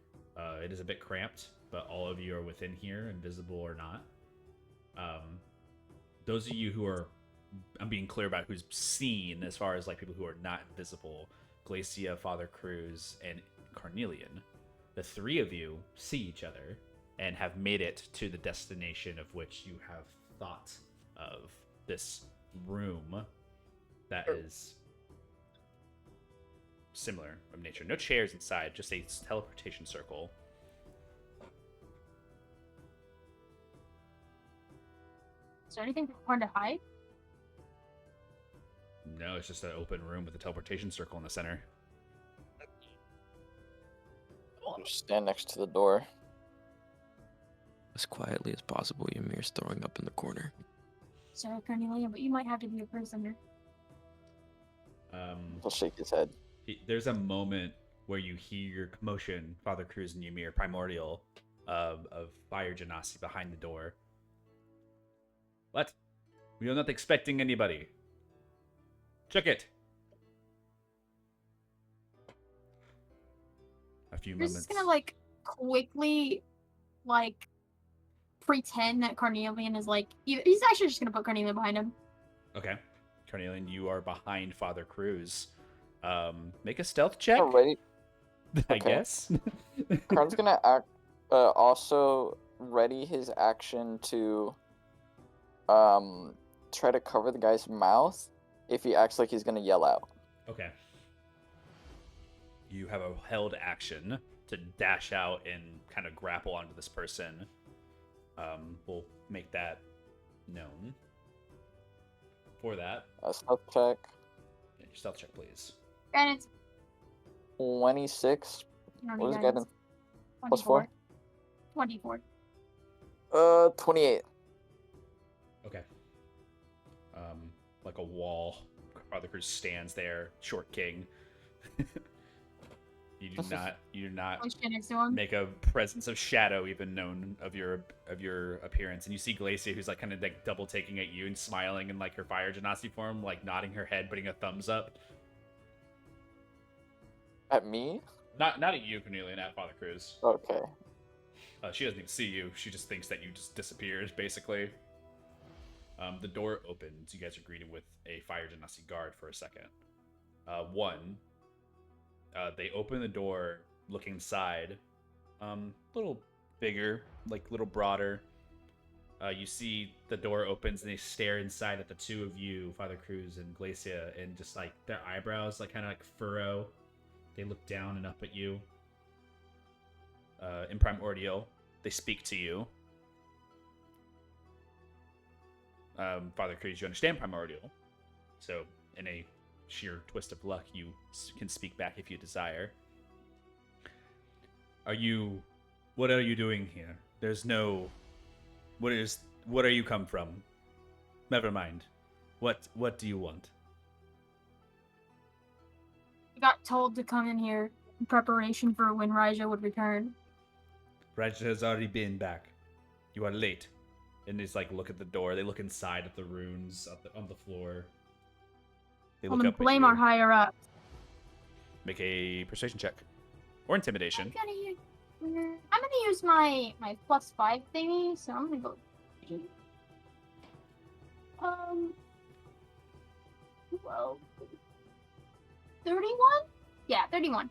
It is a bit cramped, but all of you are within here, invisible or not. Those of you who are, I'm being clear about who's seen as far as like people who are not invisible, Glacia, Father Cruz, and Carnelian. The three of you see each other and have made it to the destination of which you have thought of, this room that is similar of nature. No chairs inside, just a teleportation circle. Is there anything hard to hide? No, it's just an open room with a teleportation circle in the center. Just stand next to the door. As quietly as possible, Ymir's throwing up in the corner. Sorry, Cornelia, but you might have to be a prisoner. He'll shake his head. There's a moment where you hear commotion, Father Cruz and Ymir, primordial, of fire genasi behind the door. What? We are not expecting anybody. Check it. A few We're moments. just gonna like quickly like pretend that Carnelian is like he's actually just gonna put Carnelian behind him. Okay. Carnelian, you are behind Father Cruz. Make a stealth check. Alrighty. I Okay. guess. Karn's gonna also ready his action to try to cover the guy's mouth if he acts like he's gonna yell out. Okay. You have a held action to dash out and kind of grapple onto this person. We'll make that known. For that, A stealth check. yeah, your stealth check, please. Guidance. 26. You don't What need is guidance? Plus 24. 24. 28. Okay. Like a wall, Father Cruz stands there, short king. You do not Push in next to him. make a presence of shadow even known of your appearance, and you see Glacia, who's like kind of like double taking at you and smiling in like her fire genasi form, like nodding her head, putting a thumbs up. At me? Not at you, Cornelian, at Father Cruz. Okay. She doesn't even see you. She just thinks that you just disappeared, basically. The door opens. You guys are greeted with a fire genasi guard for a second. They open the door, look inside. Little bigger, like little broader. You see the door opens and they stare inside at the two of you, Father Cruz and Glacia, and just like their eyebrows like kind of like furrow. They look down and up at you. In primordial, they speak to you. Father Cruz, you understand primordial, so in a sheer twist of luck, you can speak back if you desire. What are you doing here? There's no, what are you come from? Never mind. What do you want? We got told to come in here in preparation for when Raja would return. Raja has already been back. You are late. And they just like look at the door. They look inside at the runes on the floor. They I'm look gonna up blame at our you. higher up. Make a persuasion check. Or intimidation. I'm gonna use my +5 thingy, so I'm gonna go. 12. 31? Yeah, 31.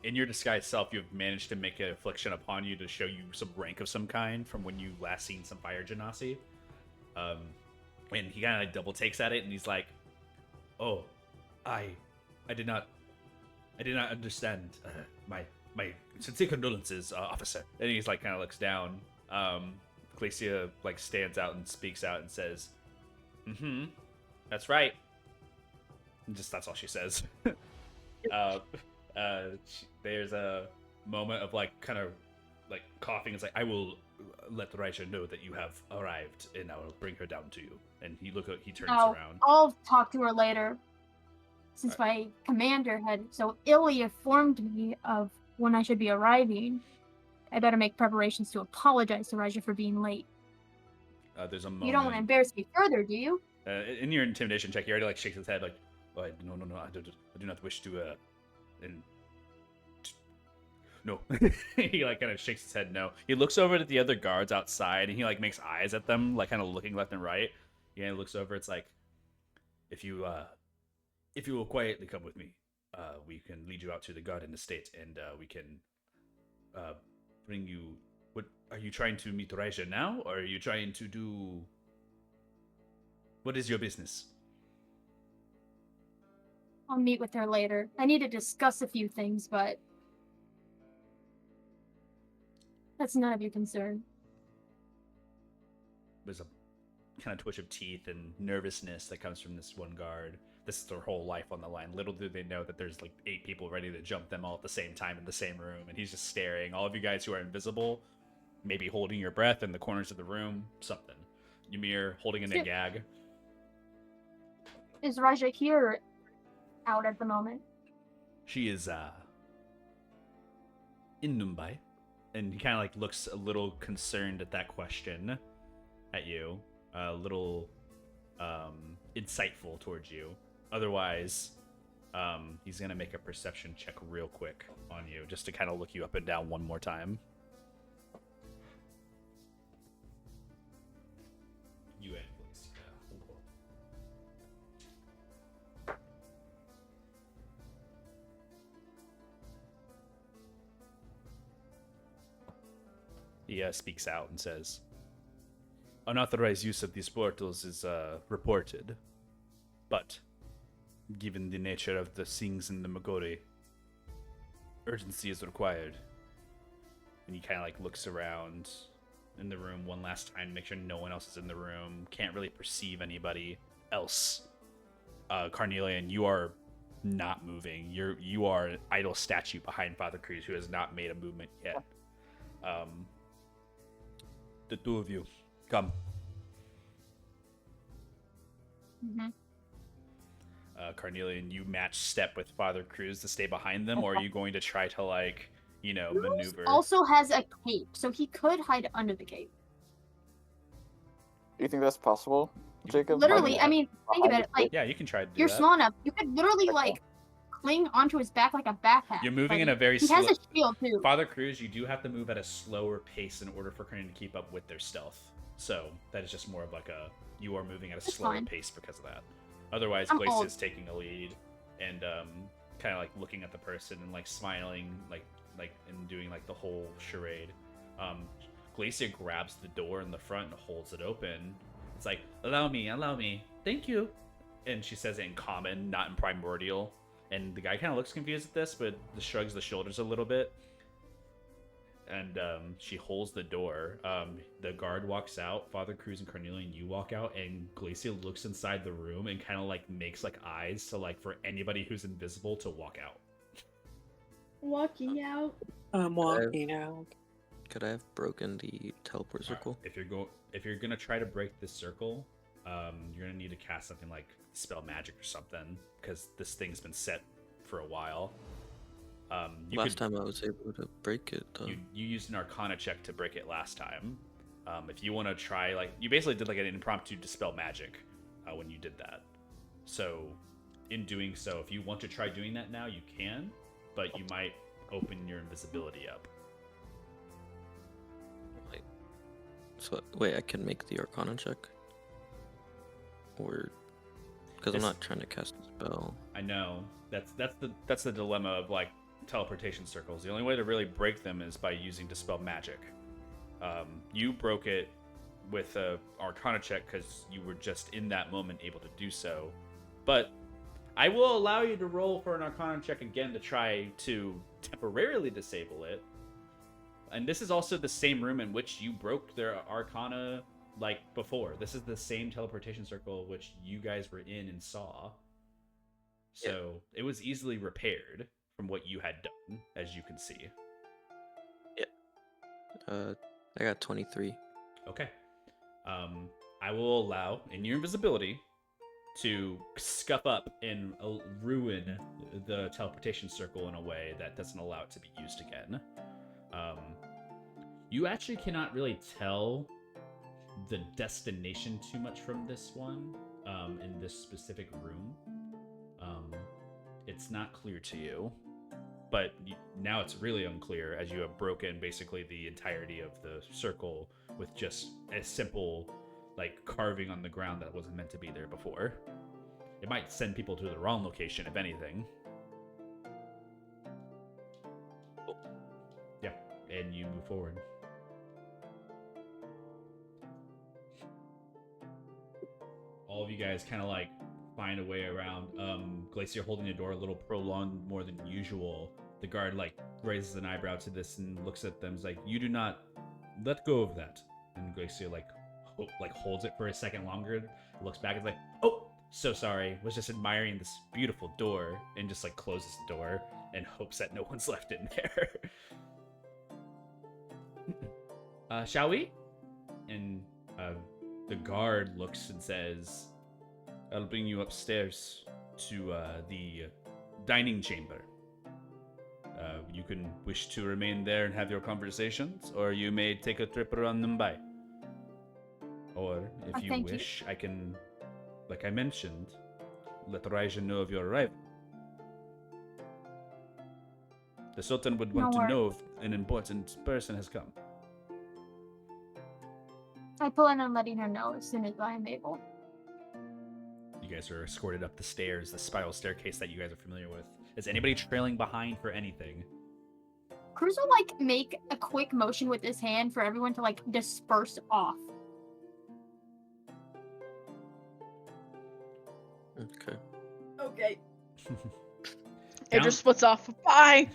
In your disguised self, you've managed to make an affliction upon you to show you some rank of some kind from when you last seen some fire genasi. And he kind of like double takes at it, and he's like, "Oh, I did not understand. My sincere condolences, officer. And he's like, kind of looks down. Glacia like stands out and speaks out and says, "Mm-hmm, that's right." And just that's all she says. There's a moment of like kind of like coughing. It's like, I will let Raisha know that you have arrived, and I will bring her down to you. And he turns around. I'll talk to her later. Since my commander had so illy informed me of when I should be arriving, I better make preparations to apologize to Raja for being late. There's a moment. You don't want to embarrass me further, do you? In your intimidation check, he already like shakes his head like, oh, no, I do not wish to, no. He like kind of shakes his head no. He looks over at the other guards outside and he like makes eyes at them, like kind of looking left and right. Yeah, he looks over. It's like, if you will quietly come with me, we can lead you out to the garden estate, and we can bring you. What are you trying to meet Raja now, or are you trying to do? What is your business? I'll meet with her later. I need to discuss a few things, but that's none of your concern. There's a kind of twitch of teeth and nervousness that comes from this one guard. This is their whole life on the line. Little do they know that there's like 8 people ready to jump them all at the same time in the same room, and he's just staring. All of you guys who are invisible, maybe holding your breath in the corners of the room, something. Ymir holding in a gag. Is Raja here or out at the moment? She is in Mumbai, and he kind of like looks a little concerned at that question at you, a little insightful towards you. Otherwise, he's gonna make a perception check real quick on you, just to kind of look you up and down one more time. You and please. He speaks out and says, unauthorized use of these portals is reported, but given the nature of the things in the Magori, urgency is required. And he kind of like looks around in the room one last time to make sure no one else is in the room. Can't really perceive anybody else. Carnelian, you are not moving. You are an idle statue behind Father Cruz, who has not made a movement yet. The two of you, come. Mm-hmm. Carnelian, you match step with Father Cruz to stay behind them, or are you going to try to, like, you know, maneuver? Also has a cape, so he could hide under the cape. Do you think that's possible, Jacob? Literally, I mean, think about it. Like, yeah, you can try to do you're that. small enough. You could literally, like, cling onto his back like a backpack. You're moving like, in a very He slow... has a shield, too. Father Cruz, you do have to move at a slower pace in order for Carnelian to keep up with their stealth. So, that is just more of like a... You are moving at a slower pace because of that. Otherwise, Glace is taking a lead and kind of like looking at the person and like smiling, like and doing like the whole charade. Glacia grabs the door in the front and holds it open. It's like, allow me, thank you. And she says it in common, not in primordial. And the guy kind of looks confused at this, but shrugs the shoulders a little bit. And she holds the door. The guard walks out. Father Cruz and Carnelian, you walk out, and Glacia looks inside the room and kind of like makes like eyes to like for anybody who's invisible to walk out. Walking out. I'm walking out. Could I have broken the teleport circle? If you're gonna try to break this circle, you're gonna need to cast something like spell magic or something, because this thing's been set for a while. Last time I was able to break it, though. You used an Arcana check to break it last time. If you want to try, like, you basically did like an impromptu dispel magic when you did that. So, in doing so, if you want to try doing that now, you can, but you might open your invisibility up. Wait, I can make the Arcana check? Or... Because I'm not trying to cast a spell. I know. That's the dilemma of, like, teleportation circles. The only way to really break them is by using dispel magic. You broke it with a Arcana check because you were just in that moment able to do so. But I will allow you to roll for an Arcana check again to try to temporarily disable it. And this is also the same room in which you broke their Arcana like before. This is the same teleportation circle which you guys were in and saw. So it was easily repaired from what you had done, as you can see. I got 23. Okay. I will allow, in your invisibility, to scuff up and ruin the teleportation circle in a way that doesn't allow it to be used again. You actually cannot really tell the destination too much from this one, in this specific room. It's not clear to you, but now it's really unclear as you have broken basically the entirety of the circle with just a simple like carving on the ground that wasn't meant to be there before. It might send people to the wrong location, if anything. Yeah, and you move forward. All of you guys kind of like find a way around. Glacier holding the door a little prolonged more than usual. The guard like raises an eyebrow to this and looks at them. Is like, "You do not let go of that." And Glacier like holds it for a second longer. Looks back and is like, "Oh, so sorry. Was just admiring this beautiful door," and just like closes the door and hopes that no one's left in there. Shall we? And the guard looks and says, "I'll bring you upstairs to the dining chamber. You can wish to remain there and have your conversations, or you may take a trip around them by. Or, if you wish, I can, like I mentioned, let Raija know of your arrival. The Sultan would want to know if an important person has come." I plan on letting her know as soon as I am able. You guys are escorted up the stairs, the spiral staircase that you guys are familiar with. Is anybody trailing behind for anything? Cruz will like make a quick motion with his hand for everyone to like disperse off. Okay. Okay. Idris splits off. Bye.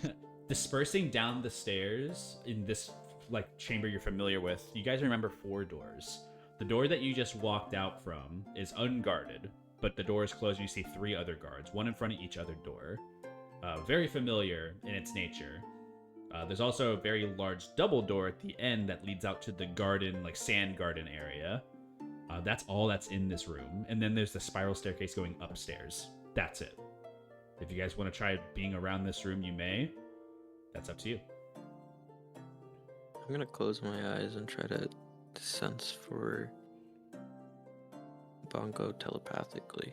Dispersing down the stairs in this like chamber you're familiar with, you guys remember 4 doors. The door that you just walked out from is unguarded, but the door is closed and you see 3 other guards, one in front of each other door. Very familiar in its nature. There's also a very large double door at the end that leads out to the garden, like sand garden area. That's all that's in this room. And then there's the spiral staircase going upstairs. That's it. If you guys want to try being around this room, you may. That's up to you. I'm gonna close my eyes and try to sense for Bongo telepathically.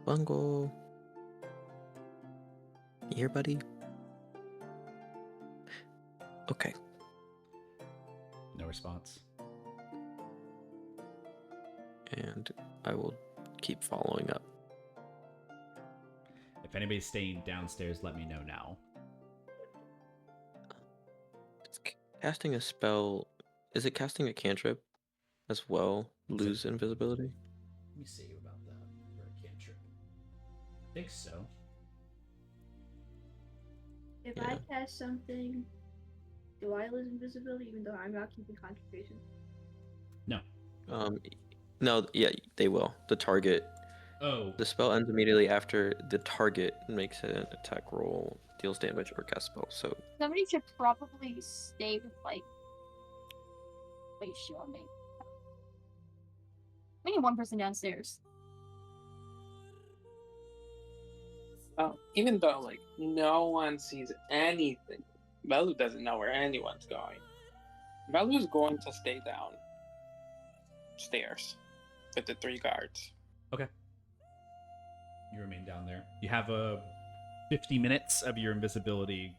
Bongo. You here, buddy? Okay. No response. And I will keep following up. If anybody's staying downstairs, let me know now. Casting a spell. Is it casting a cantrip as well? Lose invisibility? Let me see about that for a cantrip. I think so. If I cast something, do I lose invisibility even though I'm not keeping concentration? No. No, yeah, they will. The target. Oh. The spell ends immediately after the target makes an attack roll, deals damage, or casts spell. So somebody should probably stay with like. Wait, show me. We need one person downstairs. Even though like no one sees anything, Belu doesn't know where anyone's going. Belu's going to stay downstairs with the 3 guards. Okay. You remain down there. You have 50 minutes of your invisibility.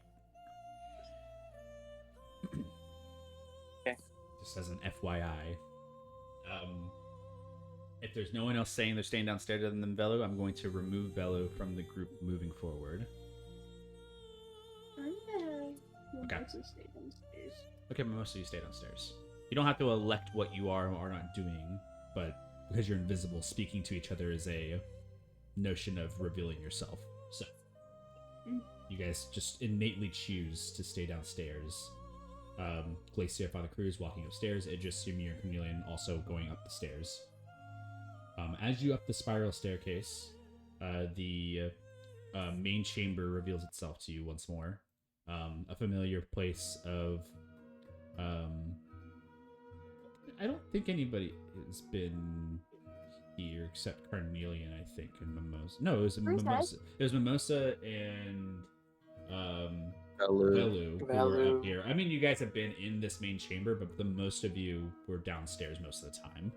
Okay. Just as an FYI. If there's no one else saying they're staying downstairs other than Velu, I'm going to remove Velu from the group moving forward. Okay. Stay downstairs. Okay, but most of you stay downstairs. You don't have to elect what you are or not doing, but because you're invisible, speaking to each other is a notion of revealing yourself. So you guys just innately choose to stay downstairs. Glacier, Father Cruz walking upstairs, Idris, Ymir, and Cornelian also going up the stairs. As you up the spiral staircase, the main chamber reveals itself to you once more. A familiar place of... I don't think anybody has been here except Carnelian, I think, and Mimosa. No, it was Where's Mimosa. It was Mimosa and Velu. Velu who were Velu. up here. I mean, you guys have been in this main chamber, but the most of you were downstairs most of the time.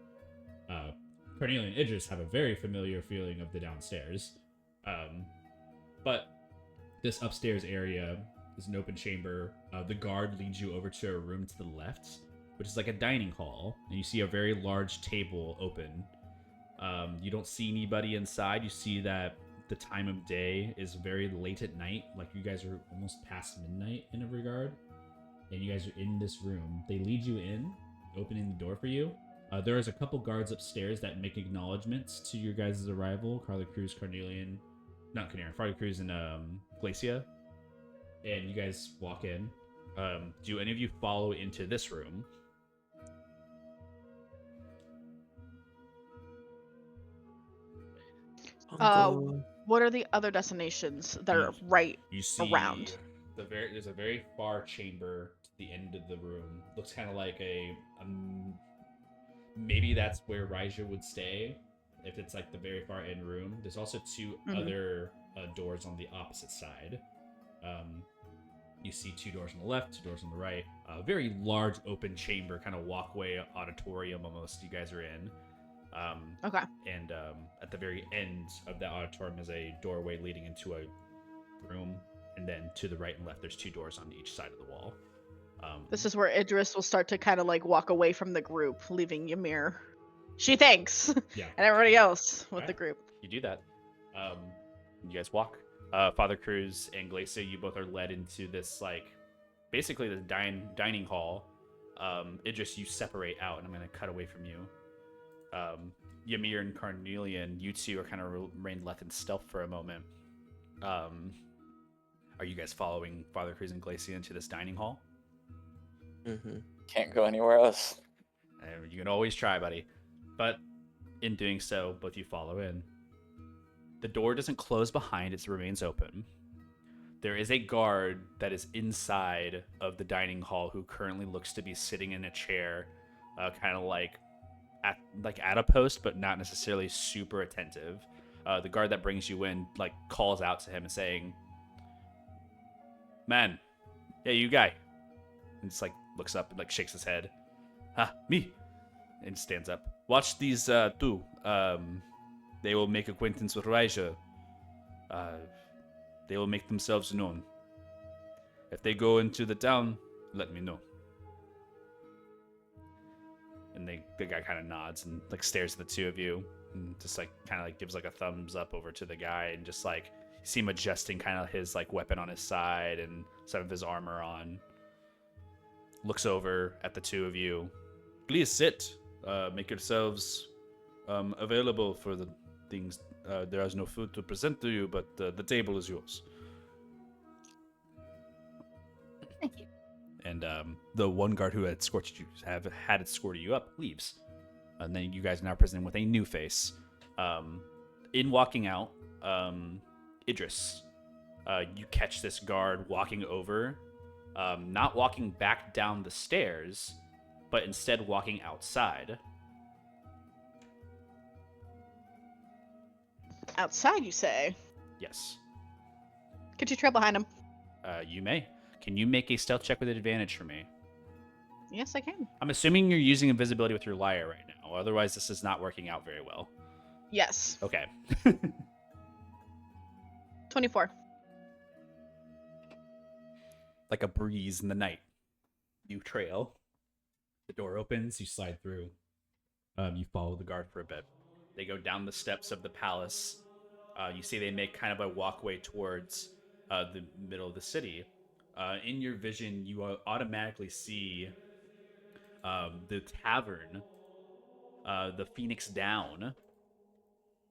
Cornelia and Idris have a very familiar feeling of the downstairs. But this upstairs area is an open chamber. The guard leads you over to a room to the left, which is like a dining hall, and you see a very large table open. You don't see anybody inside. You see that the time of day is very late at night, like you guys are almost past midnight in a regard, and you guys are in this room. They lead you in, opening the door for you. There is a couple guards upstairs that make acknowledgments to your guys' arrival. Father Cruz, Father Cruz and Glacia. And you guys walk in. Do any of you follow into this room? What are the other destinations that are right You see around? There's a very far chamber to the end of the room. Looks kind of like maybe that's where Raija would stay if it's like the very far end room. There's also two other doors on the opposite side. You see two doors on the left, two doors on the right. A very large open chamber, kind of walkway auditorium almost. You guys are in. Okay. And at the very end of that auditorium is a doorway leading into a room, and then to the right and left, there's two doors on each side of the wall. This is where Idris will start to kind of like walk away from the group, leaving Ymir. She thinks. Yeah. And everybody else with All the right. group. You do that. You guys walk. Father Cruz and Glacia, you both are led into this, like, basically the dining hall. Idris, you separate out, and I'm going to cut away from you. Ymir and Carnelian, you two are kind of remained left in stealth for a moment. Are you guys following Father Cruz and Glacia into this dining hall? Mm-hmm. Can't go anywhere else. You can always try, buddy. But in doing so, both you follow in. The door doesn't close behind, it remains open. There is a guard that is inside of the dining hall who currently looks to be sitting in a chair, kind of like at a post, but not necessarily super attentive. The guard that brings you in like calls out to him and saying, "Man, yeah, you guy." And just like looks up and like shakes his head. Me. And stands up. Watch these two. They will make acquaintance with Raija. They will make themselves known. If they go into the town, let me know. And the guy kind of nods and like stares at the two of you and just like kind of like gives like a thumbs up over to the guy, and just like you see him adjusting kind of his like weapon on his side and some of his armor on. Looks over at the two of you. Please sit. Make yourselves available for the things. There is no food to present to you, but the table is yours. Thank you. And the one guard who had escorted you up leaves, and then you guys are now presented with a new face. In walking out, Idris, you catch this guard walking over, not walking back down the stairs, but instead walking outside. Outside, you say? Yes. Could you trail behind him? You may. Can you make a stealth check with advantage for me? Yes, I can. I'm assuming you're using invisibility with your lyre right now. Otherwise, this is not working out very well. Yes. Okay. 24. Like a breeze in the night, you trail. The door opens. You slide through. You follow the guard for a bit. They go down the steps of the palace. You see they make kind of a walkway towards the middle of the city. In your vision, you automatically see the tavern the Phoenix Down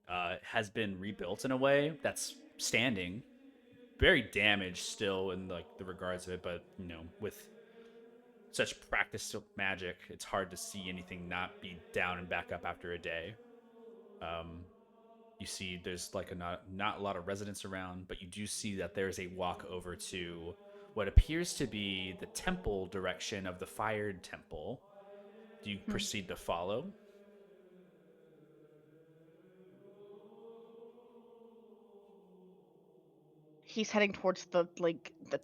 has been rebuilt in a way that's standing, very damaged still in like the regards of it, but with such practiced magic, it's hard to see anything not be down and back up after a day. You see there's like not a lot of residents around, but you do see that there's a walk over to what appears to be the temple direction of the fired temple. Do you proceed to follow? He's heading towards the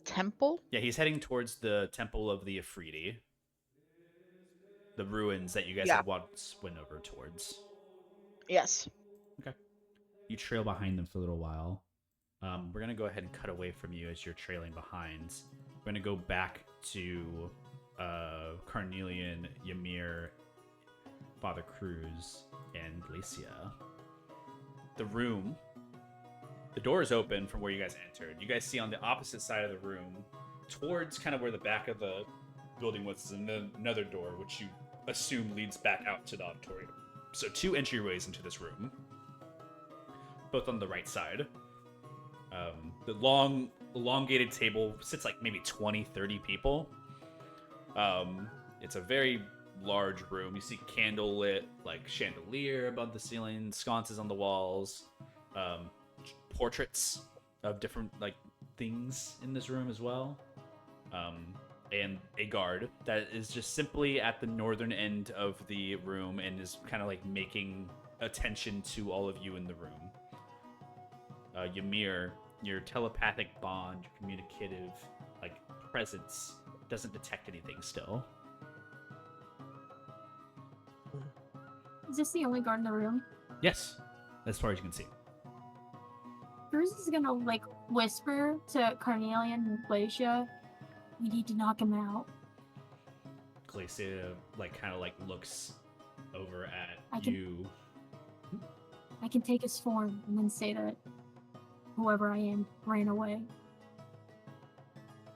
temple. Yeah, he's heading towards the temple of the Afridi, the ruins that you guys Yeah. had once went over towards. Yes. Okay. You trail behind them for a little while. We're gonna go ahead and cut away from you as you're trailing behind. We're gonna go back to Carnelian, Ymir, Father Cruz, and Glacia. The door is open from where you guys entered. You guys see on the opposite side of the room, towards kind of where the back of the building was, is another door, which you assume leads back out to the auditorium. So 2 entryways into this room, both on the right side. The long, elongated table sits like maybe 20, 30 people. It's a very large room. You see candlelit, like chandelier above the ceiling, sconces on the walls, portraits of different like things in this room as well, and a guard that is just simply at the northern end of the room and is kind of like making attention to all of you in the room. Ymir, your telepathic bond, your communicative like presence doesn't detect anything still. Is this the only guard in the room? Yes, as far as you can see. Cruz is gonna like whisper to Carnelian and Glacia, "We need to knock him out." Glacia like kind of like looks over at can- you. I can take his form and then say that whoever I am ran away.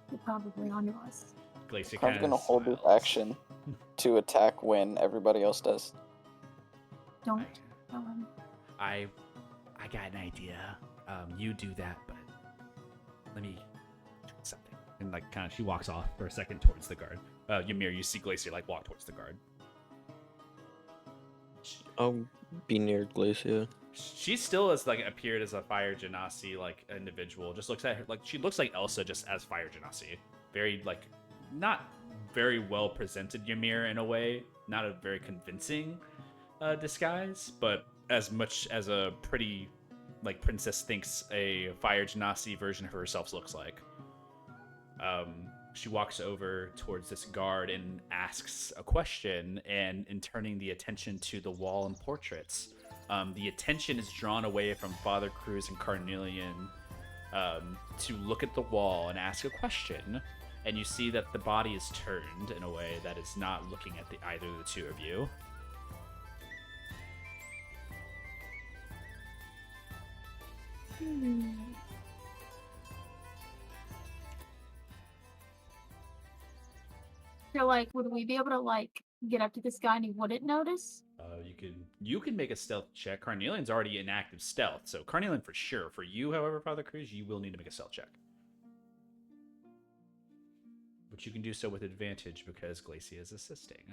They're probably onto us. Glacia I'm kind of gonna hold this smiles. action to attack when everybody else does. Don't tell him. I got an idea. You do that, but let me do something. And like kind of she walks off for a second towards the guard. Ymir, you see Glacia like walk towards the guard. I'll be near Glacia. She still has like appeared as a Fire Genasi like individual. Just looks at her like she looks like Elsa just as Fire Genasi. Very like not very well presented Ymir in a way. Not a very convincing disguise, but as much as a pretty like princess thinks a Fire Genasi version of herself looks like. She walks over towards this guard and asks a question, and in turning the attention to the wall and portraits, the attention is drawn away from Father Cruz and Carnelian to look at the wall and ask a question, and you see that the body is turned in a way that is not looking at either of the two of you. So, like, would we be able to, like, get up to this guy and he wouldn't notice? You can make a stealth check. Carnelian's already in active stealth, so Carnelian for sure. For you, however, Father Cruz, you will need to make a stealth check. But you can do so with advantage because Glacia is assisting.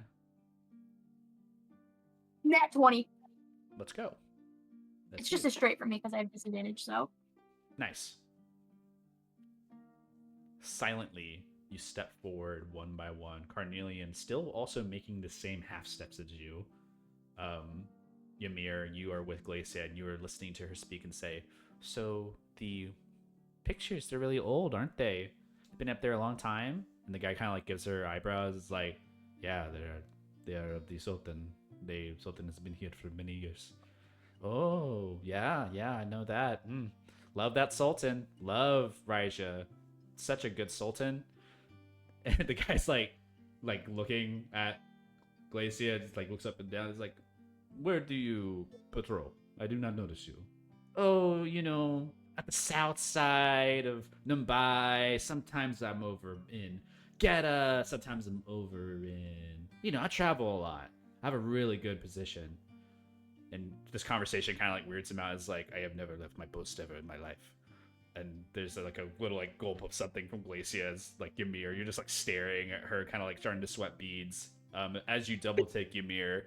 Nat 20. Let's go. It's just a straight for me because I have disadvantage, so. Nice. Silently, you step forward one by one. Carnelian still also making the same half steps as you. Ymir, you are with Glacia and you are listening to her speak and say, "So the pictures, they're really old, aren't they? Been up there a long time?" And the guy kind of like gives her eyebrows. It's like, "Yeah, they are of the Sultan. The Sultan has been here for many years." "Oh, yeah, I know that. Love that Sultan. Love Raija. Such a good Sultan." And the guy's like looking at Glacia, just like looks up and down. He's like, "Where do you patrol? I do not notice you." "Oh, at the south side of Mumbai. Sometimes I'm over in Geta. Sometimes I'm over in, I travel a lot." I have a really good position. And this conversation kind of like weirds him out. Is like, I have never left my post ever in my life. And there's like a little like gulp of something from Glacia as like Ymir, you're just like staring at her, kind of like starting to sweat beads. As you double take Ymir,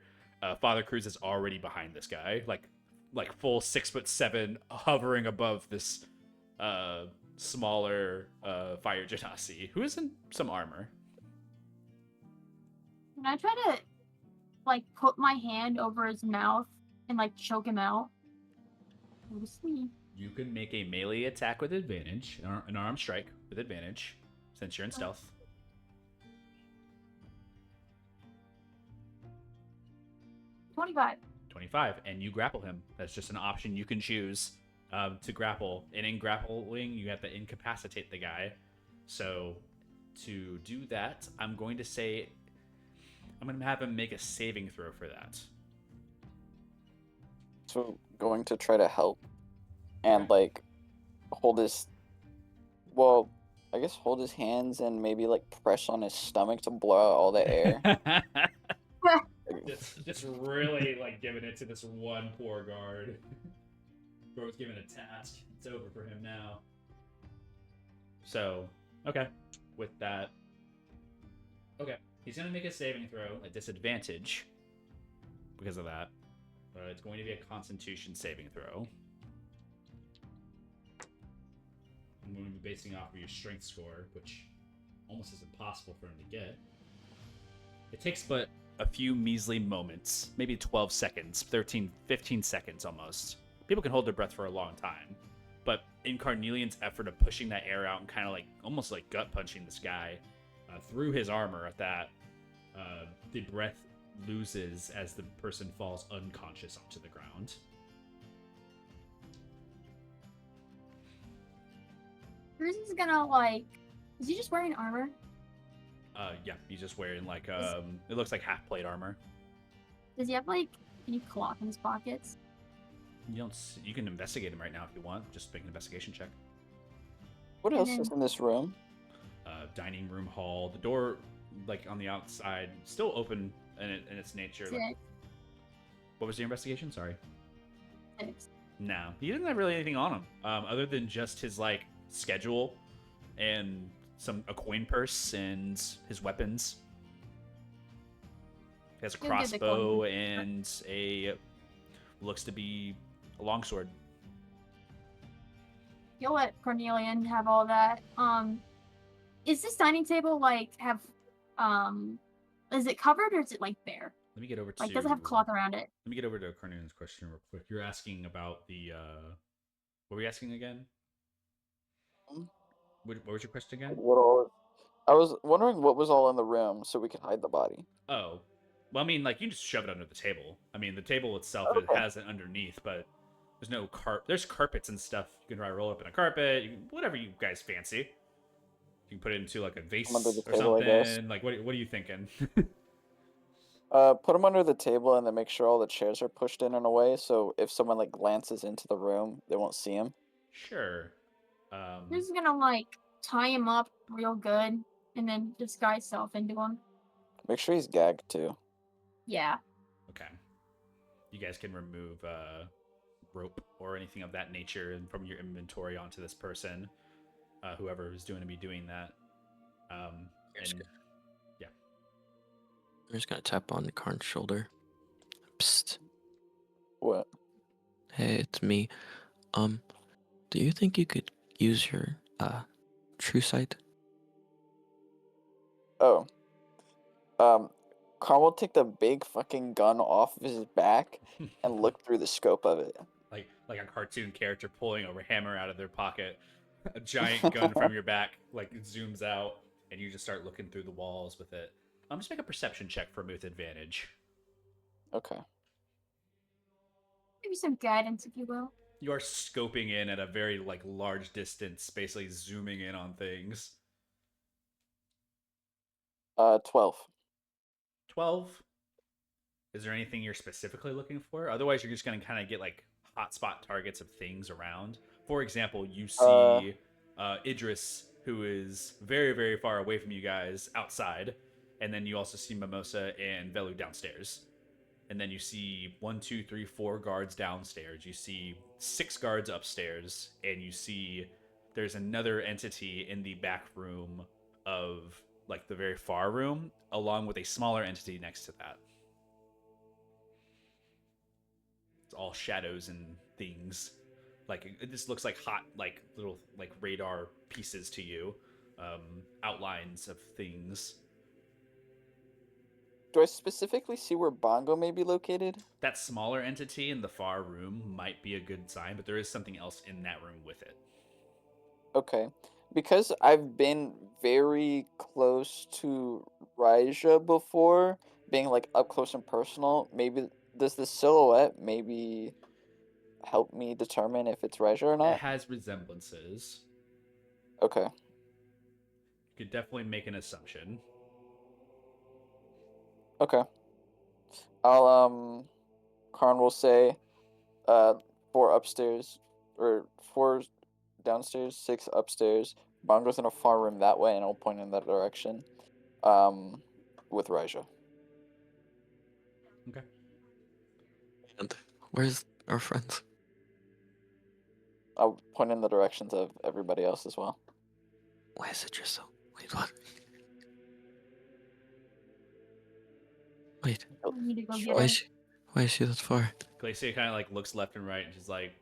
Father Cruz is already behind this guy, like full 6'7", hovering above this smaller fire genasi who is in some armor. Can I try to like put my hand over his mouth and like choke him out? Obviously. You can make a melee attack with advantage, an arm strike with advantage, since you're in stealth. 25. 25, and you grapple him. That's just an option you can choose to grapple. And in grappling, you have to incapacitate the guy. So to do that, I'm going to say I'm going to have him make a saving throw for that. So going to try to help and like hold his, well, I guess hold his hands and maybe like press on his stomach to blow out all the air. just really like giving it to this one poor guard. Bro's given a task. It's over for him now. So, okay. With that, okay, he's gonna make a saving throw at disadvantage because of that. It's going to be a Constitution saving throw. I'm going to be basing off of your strength score, which almost is impossible for him to get. It takes but a few measly moments, maybe 12 seconds, 13, 15 seconds almost. People can hold their breath for a long time. But in Carnelian's effort of pushing that air out and kind of like, almost like gut punching this guy through his armor at that, the breath loses as the person falls unconscious onto the ground. Cruz is gonna like. Is he just wearing armor? Yeah, he's just wearing like it looks like half plate armor. Does he have like any cloth in his pockets? You can investigate him right now if you want. Just make an investigation check. What And else then- is in this room? Dining room hall. The door, like on the outside, still open in its nature. Like, 6. what was your investigation? Sorry. 6. No, he didn't have really anything on him, other than just his like schedule and a coin purse and his weapons. He has a He'll get the crossbow coin. and a looks to be a longsword. You'll let Cornelian have all that. Is this dining table like have is it covered or is it like bare? Let me get over to Like does it have cloth around it? Let me get over to Cornelian's question real quick. You're asking about the what were you asking again? What was your question again? What all? I was wondering what was all in the room so we could hide the body. Oh, well, I mean, like you can just shove it under the table. I mean, the table itself it Okay. has it underneath, but there's no There's carpets and stuff. You can try to roll up in a carpet. Whatever you guys fancy. You can put it into like a vase Under the or table, I guess. something. Like, what are you thinking? Put them under the table and then make sure all the chairs are pushed in a way so if someone like glances into the room, they won't see him. Sure. Cruz is gonna like tie him up real good and then disguise self into him. Make sure he's gagged too. Yeah. Okay. You guys can remove rope or anything of that nature from your inventory onto this person, whoever is going to be doing that. Here's And good. yeah, I'm just gonna tap on Karn's shoulder. Psst. What? Hey, it's me. Do you think you could use your true sight? Oh. Carl will take the big fucking gun off of his back and look through the scope of it. like a cartoon character pulling a hammer out of their pocket, a giant gun from your back, like it zooms out, and you just start looking through the walls with it. Just make a perception check for me with advantage. Okay. Maybe some guidance, if you will. You are scoping in at a very like large distance, basically zooming in on things. 12. 12. Is there anything you're specifically looking for? Otherwise, you're just going to kind of get like hotspot targets of things around. For example, you see Idris, who is very, very far away from you guys outside. And then you also see Mimosa and Velu downstairs. and then you see 1, 2, 3, 4 guards downstairs. You see 6 guards upstairs, and you see there's another entity in the back room of like the very far room, along with a smaller entity next to that. It's all shadows and things. Like it just looks like hot, like little like radar pieces to you, outlines of things. Do I specifically see where Bongo may be located? That smaller entity in the far room might be a good sign, but there is something else in that room with it. Okay. Because I've been very close to Raija before, being like up close and personal, maybe does the silhouette maybe help me determine if it's Raija or It not? has resemblances. Okay. You could definitely make an assumption. Okay. I'll Karn will say 4 upstairs or 4 downstairs, 6 upstairs. Bongo's in a far room that way, and I'll point in that direction. With Raija. Okay. And where's our friends? I'll point in the directions of everybody else as well. Why is it just so? Wait, what? Wait, I need to go Sure. get why her. is she? Why is she that far? Glacia kind of like looks left and right, and she's like,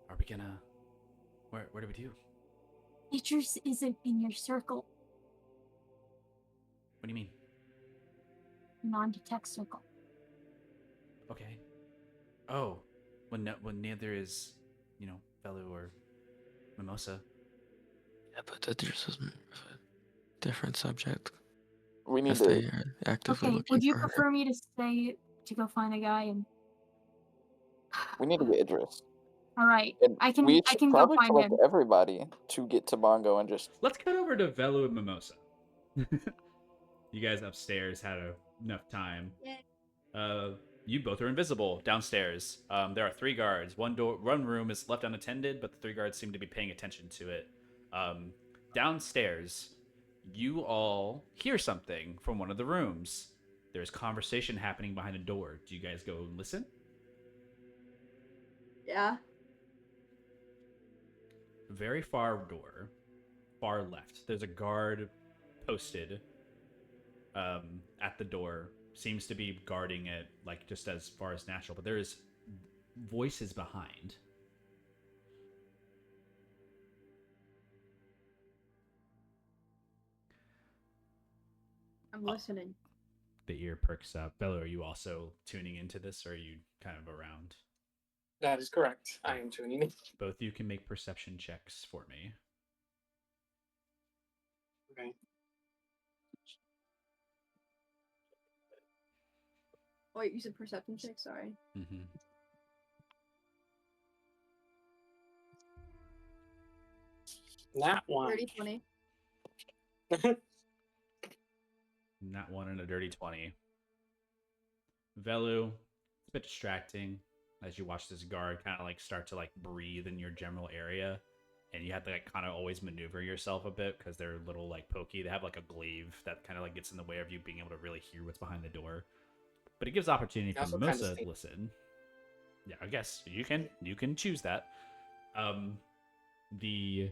"Are we gonna? Where do we do? Idris isn't in your circle, What do you mean? non-detect circle. Okay. Oh, when neither is, Velu or Mimosa. Yeah, but that just is more of a different subject. We need If to. they are actively Okay, looking would you for her. prefer me to stay to go find a guy and? We need to get Idris. All right, And I can we I should can go probably find collect him. everybody to get to Bongo and just. Let's cut over to Velu and Mimosa. You guys upstairs had enough time. Yeah. You both are invisible downstairs. There are 3 guards. One room is left unattended, but the 3 guards seem to be paying attention to it. Downstairs, you all hear something from one of the rooms. There's conversation happening behind a door. Do you guys go and listen? Yeah. Very far door, far left. There's a guard posted at the door. Seems to be guarding it, like just as far as natural. But there is voices behind. I'm listening. The ear perks up. Bella, are you also tuning into this, or are you kind of around? That is correct. I am tuning in. Both of you can make perception checks for me. Okay. Wait, you said perception check? Sorry. Mm-hmm. That one. 30, 20. Not one and a dirty 20. Velu, it's a bit distracting as you watch this guard kind of like start to like breathe in your general area. And you have to like kind of always maneuver yourself a bit because they're a little like pokey. They have like a glaive that kind of like gets in the way of you being able to really hear what's behind the door. But it gives opportunity for Also Mimosa kinda to listen. Yeah, I guess you can choose that. The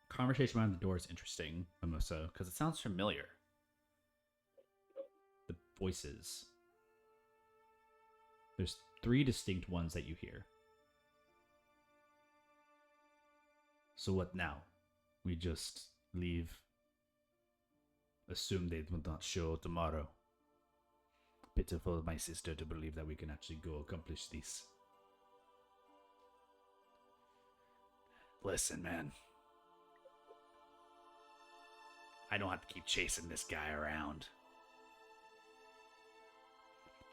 conversation behind the door is interesting, Mimosa, because it sounds familiar. The voices. There's 3 distinct ones that you hear. So what now? We just leave. Assume they will not show tomorrow. Pitiful of my sister to believe that we can actually go accomplish this. Listen, man. I don't have to keep chasing this guy around.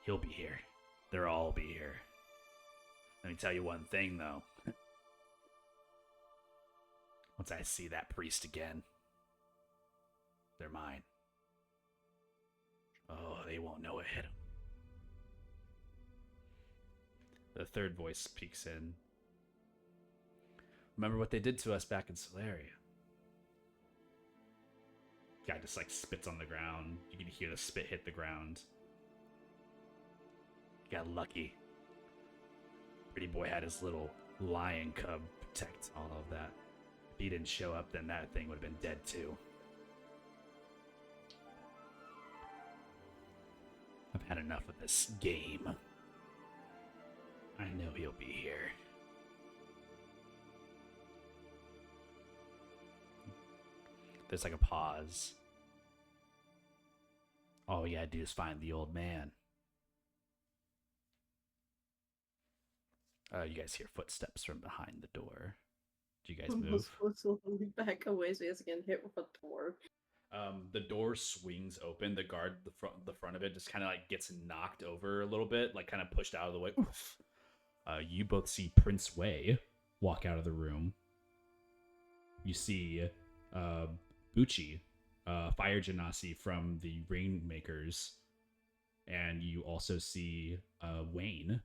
He'll be here. They'll all be here. Let me tell you one thing, though. Once I see that priest again, they're mine. Oh, they won't know it hit them. The third voice peeks in. Remember what they did to us back in Solaria? Guy just like spits on the ground. You can hear the spit hit the ground. Got lucky. Pretty boy had his little lion cub protect all of that. If he didn't show up, then that thing would have been dead too. I've had enough of this game. I know he'll be here. There's like a pause. All you gotta do is find the old man. You guys hear footsteps from behind the door. Do you guys move? Back away so he doesn't get hit with a door. The door swings open. The guard, the front of it, just kind of like gets knocked over a little bit, like kind of pushed out of the way. Oof. You both see Prince Wei walk out of the room. You see Bucci, fire genasi from the Rainmakers, and you also see Wayne.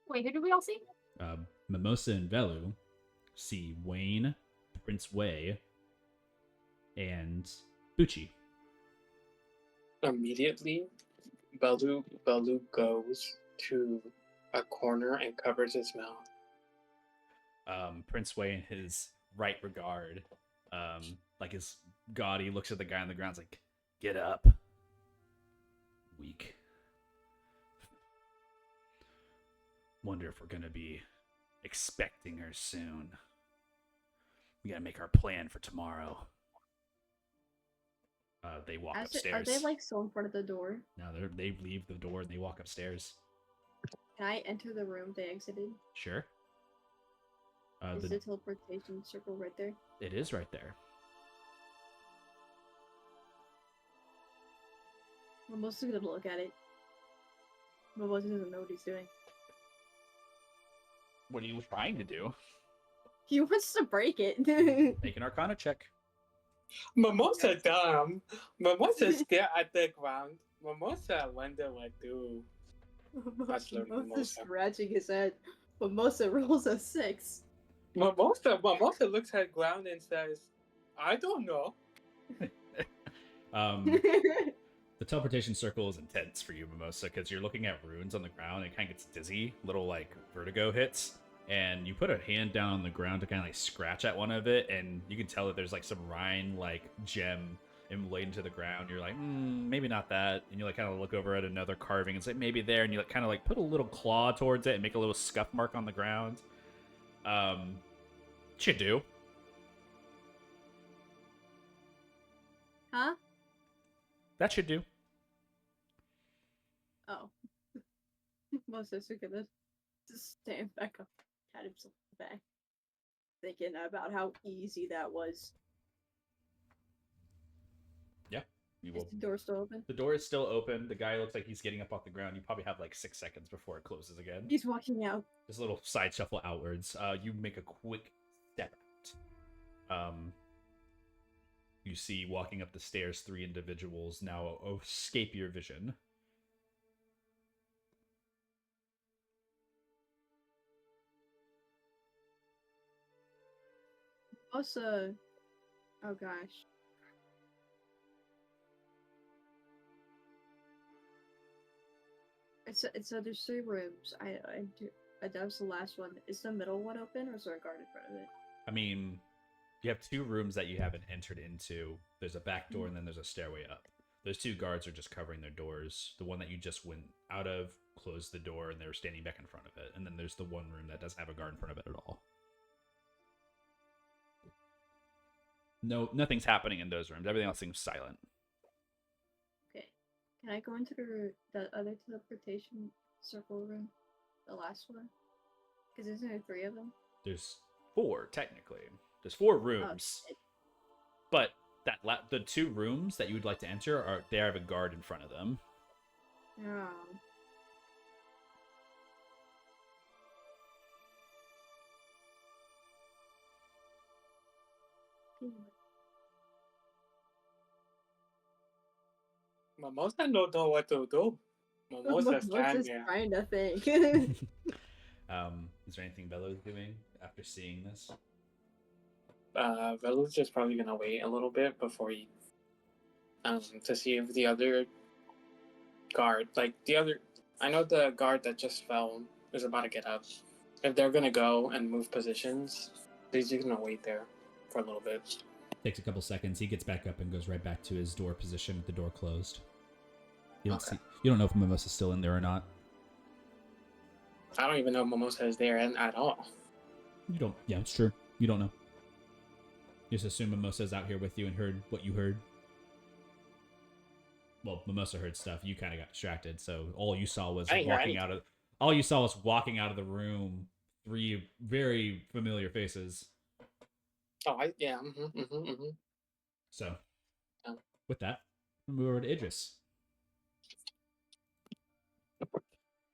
Wait, who did we all see? Mimosa and Velu see Wayne, Prince Wei, and Bucci. Immediately, Belu goes to a corner and covers his mouth. Prince Wei, in his right regard, like his gaudy, looks at the guy on the ground, like, "Get up, weak." Wonder if we're gonna be expecting her soon. We gotta make our plan for tomorrow. They walk upstairs. Are they like still in front of the door? No, they leave the door and they walk upstairs. Can I enter the room they exited? Sure. Is the teleportation circle right there? It is right there. We're mostly gonna look at it. Mimosa doesn't know what he's doing. What are you trying to do? He wants to break it. Make an Arcana check. Mimosa dumb. Mimosa stare at the ground. Mimosa wonder what do. Mimosa's scratching his head. Mimosa rolls a 6. Mimosa looks at ground and says, "I don't know." The teleportation circle is intense for you, Mimosa, because you're looking at runes on the ground and it kind of gets dizzy, little like vertigo hits, and you put a hand down on the ground to kind of like scratch at one of it, and you can tell that there's like some Rhine like gem inlaid into the ground. You're like, maybe not that, and you like kind of look over at another carving and say maybe there, and you like kind of like put a little claw towards it and make a little scuff mark on the ground. Should do. Huh? That should do. Oh. Mimosa's gonna just stand back up, pat himself back, thinking about how easy that was. Yeah. You will. Is the door still open? The door is still open. The guy looks like he's getting up off the ground. You probably have like 6 seconds before it closes again. He's walking out. Just a little side shuffle outwards. You make a quick step out. You see walking up the stairs 3 individuals now escape your vision. Also, oh gosh. So there's 3 rooms. That was the last one. Is the middle one open, or is there a guard in front of it? I mean, you have 2 rooms that you haven't entered into. There's a back door and then there's a stairway up. Those 2 guards are just covering their doors. The one that you just went out of closed the door and they were standing back in front of it. And then there's the one room that doesn't have a guard in front of it at all. No, nothing's happening in those rooms. Everything else seems silent. Okay. Can I go into the other teleportation circle room? The last one? Because isn't there 3 of them? There's 4, technically. There's 4 rooms. Oh, but the 2 rooms that you would like to enter they have a guard in front of them. Oh. Mimosa don't know what to do. Mimosa's standing there. Trying to think. Is there anything Bella's doing after seeing this? Velu's just probably gonna wait a little bit before he, to see if the other guard. Like the other, I know the guard that just fell is about to get up. If they're gonna go and move positions, he's just gonna wait there for a little bit. Takes a couple seconds. He gets back up and goes right back to his door position with the door closed. You don't Okay. see. You don't know if Mimosa's still in there or not. I don't even know if Mimosa is there at all. You don't. Yeah, it's true. You don't know. You just assume Mimosa's out here with you and heard what you heard. Well, Mimosa heard stuff. You kind of got distracted, so all you saw was I didn't hear walking out of. All you saw was walking out of the room. 3 very familiar faces. Oh, yeah. Mm-hmm. So, Oh. with that, we'll move over to Idris.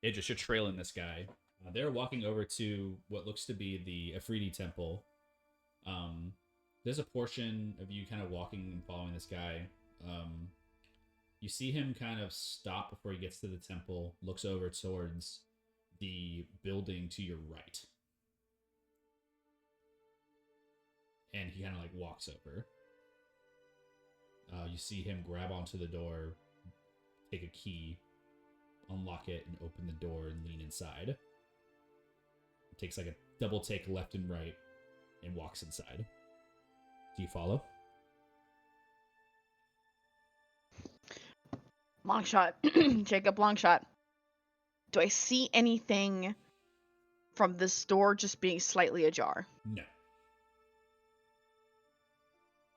Idris, you're trailing this guy. They're walking over to what looks to be the Afridi temple. There's a portion of you kind of walking and following this guy. You see him kind of stop before he gets to the temple, looks over towards the building to your right. And he kind of like walks over. You see him grab onto the door, take a key, unlock it, and open the door and lean inside. It takes like a double take left and right and walks inside. Do you follow? Long shot. Jacob, long shot. Do I see anything from this door just being slightly ajar? No.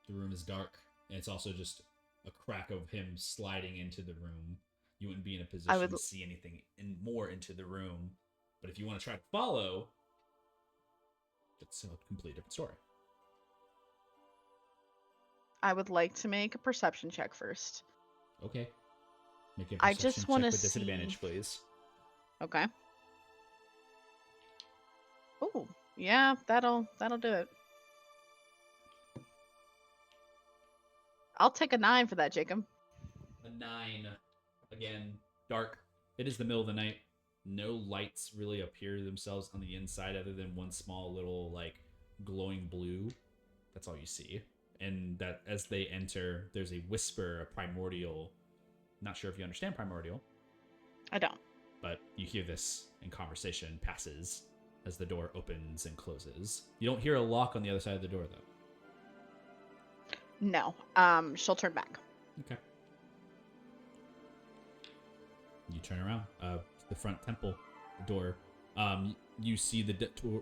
The room is dark, and it's also just a crack of him sliding into the room. You wouldn't be in a position to see anything more into the room. But if you want to try to follow, it's a completely different story. I would like to make a perception check first. Okay. Make a I perception just check want to with see. disadvantage, please. Okay. Oh, yeah, that'll do it. I'll take a 9 for that, Jacob. A 9. Again, dark. It is the middle of the night. No lights really appear themselves on the inside other than one small little, like, glowing blue. That's all you see. And that as they enter, there's a whisper, a primordial. Not sure if you understand primordial. I don't. But you hear this in conversation passes as the door opens and closes. You don't hear a lock on the other side of the door, though. No. She'll turn back. Okay. You turn around. The front temple door. You see the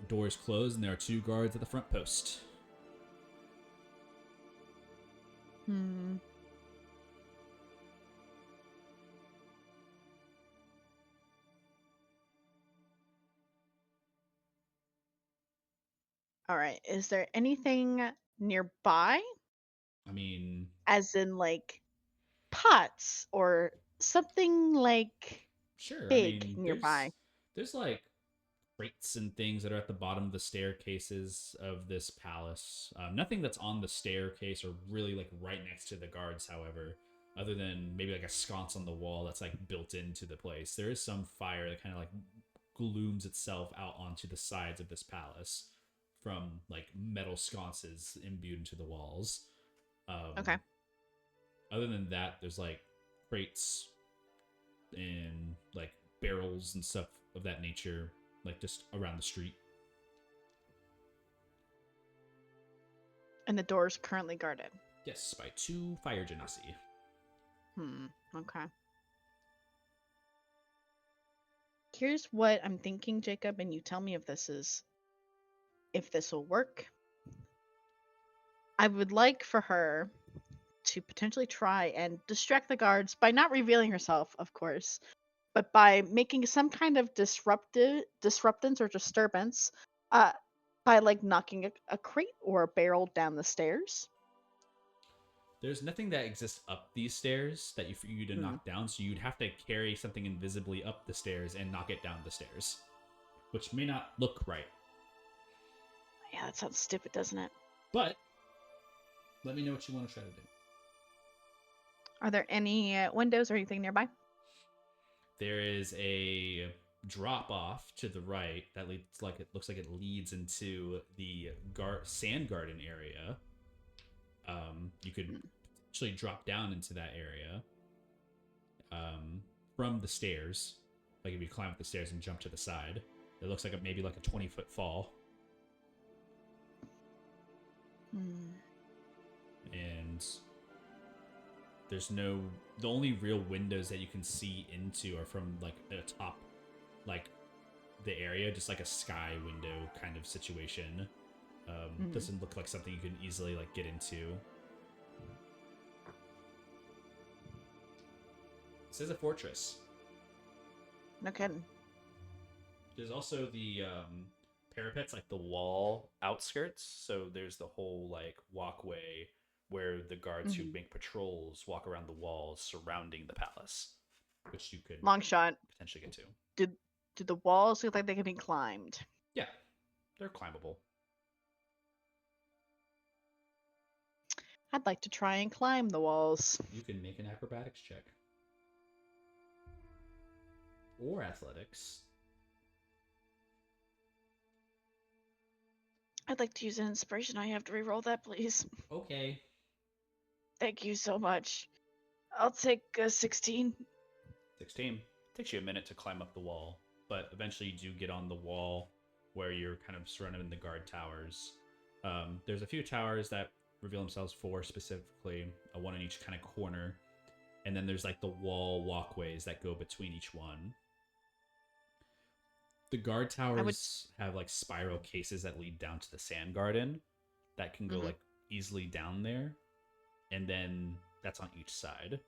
door is closed, and there are 2 guards at the front post. All right. Is there anything nearby? I mean, as in like pots or something like sure. big I mean, nearby? There's like crates and things that are at the bottom of the staircases of this palace. Nothing that's on the staircase or really like right next to the guards, however, other than maybe like a sconce on the wall that's like built into the place. There is some fire that kind of like glooms itself out onto the sides of this palace from like metal sconces imbued into the walls. Okay. Other than that, there's like crates and like barrels and stuff of that nature, like just around the street. And the door is currently guarded. Yes, by 2 fire genasi. Okay. Here's what I'm thinking, Jacob, and you tell me if this will work. I would like for her to potentially try and distract the guards by not revealing herself, of course, but by making some kind of disruptance or disturbance, by like knocking a crate or a barrel down the stairs. There's nothing that exists up these stairs that for you to knock down, so you'd have to carry something invisibly up the stairs and knock it down the stairs, which may not look right. Yeah, that sounds stupid, doesn't it? But let me know what you want to try to do. Are there any windows or anything nearby? There is a drop off to the right that looks like it leads into the sand garden area. You could potentially drop down into that area. from the stairs. Like if you climb up the stairs and jump to the side, it looks like maybe like a 20-foot fall. And there's no, the only real windows that you can see into are from like the top, like the area, just like a sky window kind of situation. Doesn't look like something you can easily like get into. This is a fortress. No kidding. There's also the parapets, like the wall outskirts. So there's the whole like walkway where the guards who make patrols walk around the walls surrounding the palace, which you could Long shot. potentially get to. Do the walls look like they can be climbed? Yeah, they're climbable. I'd like to try and climb the walls. You can make an acrobatics check. Or athletics. I'd like to use an inspiration. I have to re-roll that, please. Okay. Thank you so much. I'll take a 16. 16. Takes you a minute to climb up the wall, but eventually you do get on the wall where you're kind of surrounded in the guard towers. There's a few towers that reveal themselves for specifically, one in each kind of corner, and then there's like the wall walkways that go between each one. The guard towers have like spiral cases that lead down to the sand garden that can go like easily down there, and then that's on each side.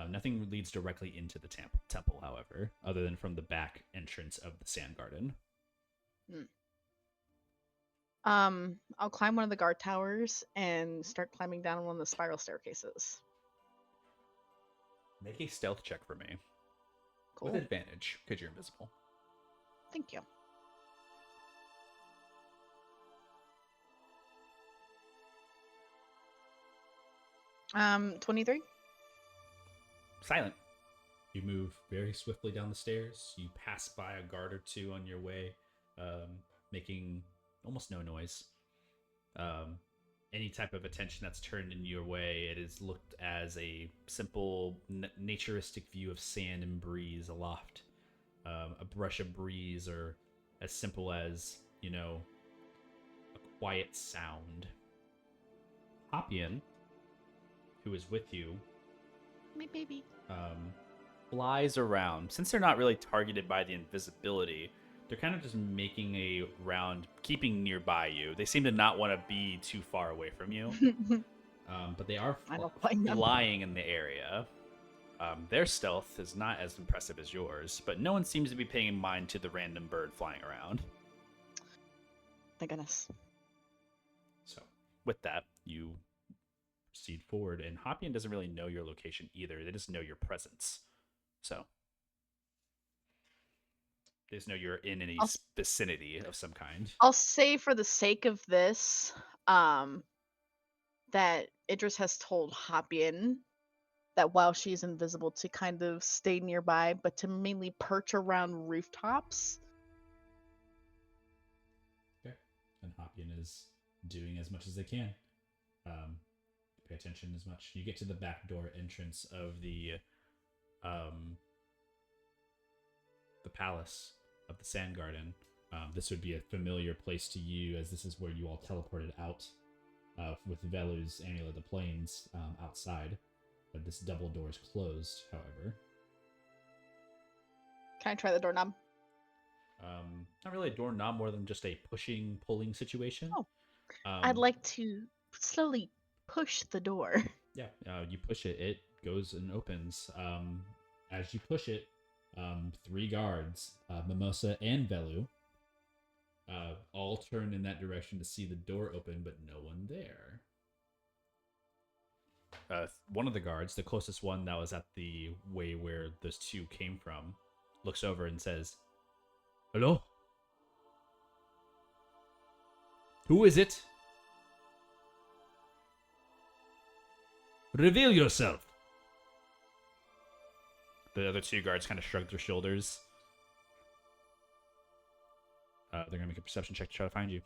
Nothing leads directly into the temple, however, other than from the back entrance of the sand garden. I'll climb one of the guard towers and start climbing down one of the spiral staircases. Make a stealth check for me. Cool. With advantage, because you're invisible. Thank you. Um, 23. Silent. You move very swiftly down the stairs. You pass by a guard or two on your way, making almost no noise. Any type of attention that's turned in your way, it is looked as a simple naturistic view of sand and breeze aloft. A brush of breeze, or as simple as, you know, a quiet sound. Hopian, who is with you, My baby. Flies around. Since they're not really targeted by the invisibility, they're kind of just making a round, keeping nearby you. They seem to not want to be too far away from you. But they are I don't find them. Flying in the area. Their stealth is not as impressive as yours, but no one seems to be paying mind to the random bird flying around. Thank goodness. So, with that, you proceed forward, and Hopian doesn't really know your location either. They just know your presence. So, they just know you're in any vicinity of some kind. I'll say for the sake of this, that Idris has told Hopian that while she's invisible to kind of stay nearby, but to mainly perch around rooftops. Okay. And Hopian is doing as much as they can. Pay attention as much. You get to the back door entrance of the palace of the Sand Garden. This would be a familiar place to you, as this is where you all teleported out with Velu's Amulet of the Plains outside. But this double door is closed, however. Can I try the doorknob? Not really a doorknob, more than just a pushing, pulling situation. Oh. I'd like to slowly push the door. Yeah, you push it, it goes and opens. As you push it, 3 guards, Mimosa and Velu, all turn in that direction to see the door open, but no one there. One of the guards, the closest one that was at the way where those 2 came from, looks over and says, "Hello? Who is it? Reveal yourself." The other 2 guards kind of shrug their shoulders. They're going to make a perception check to try to find you.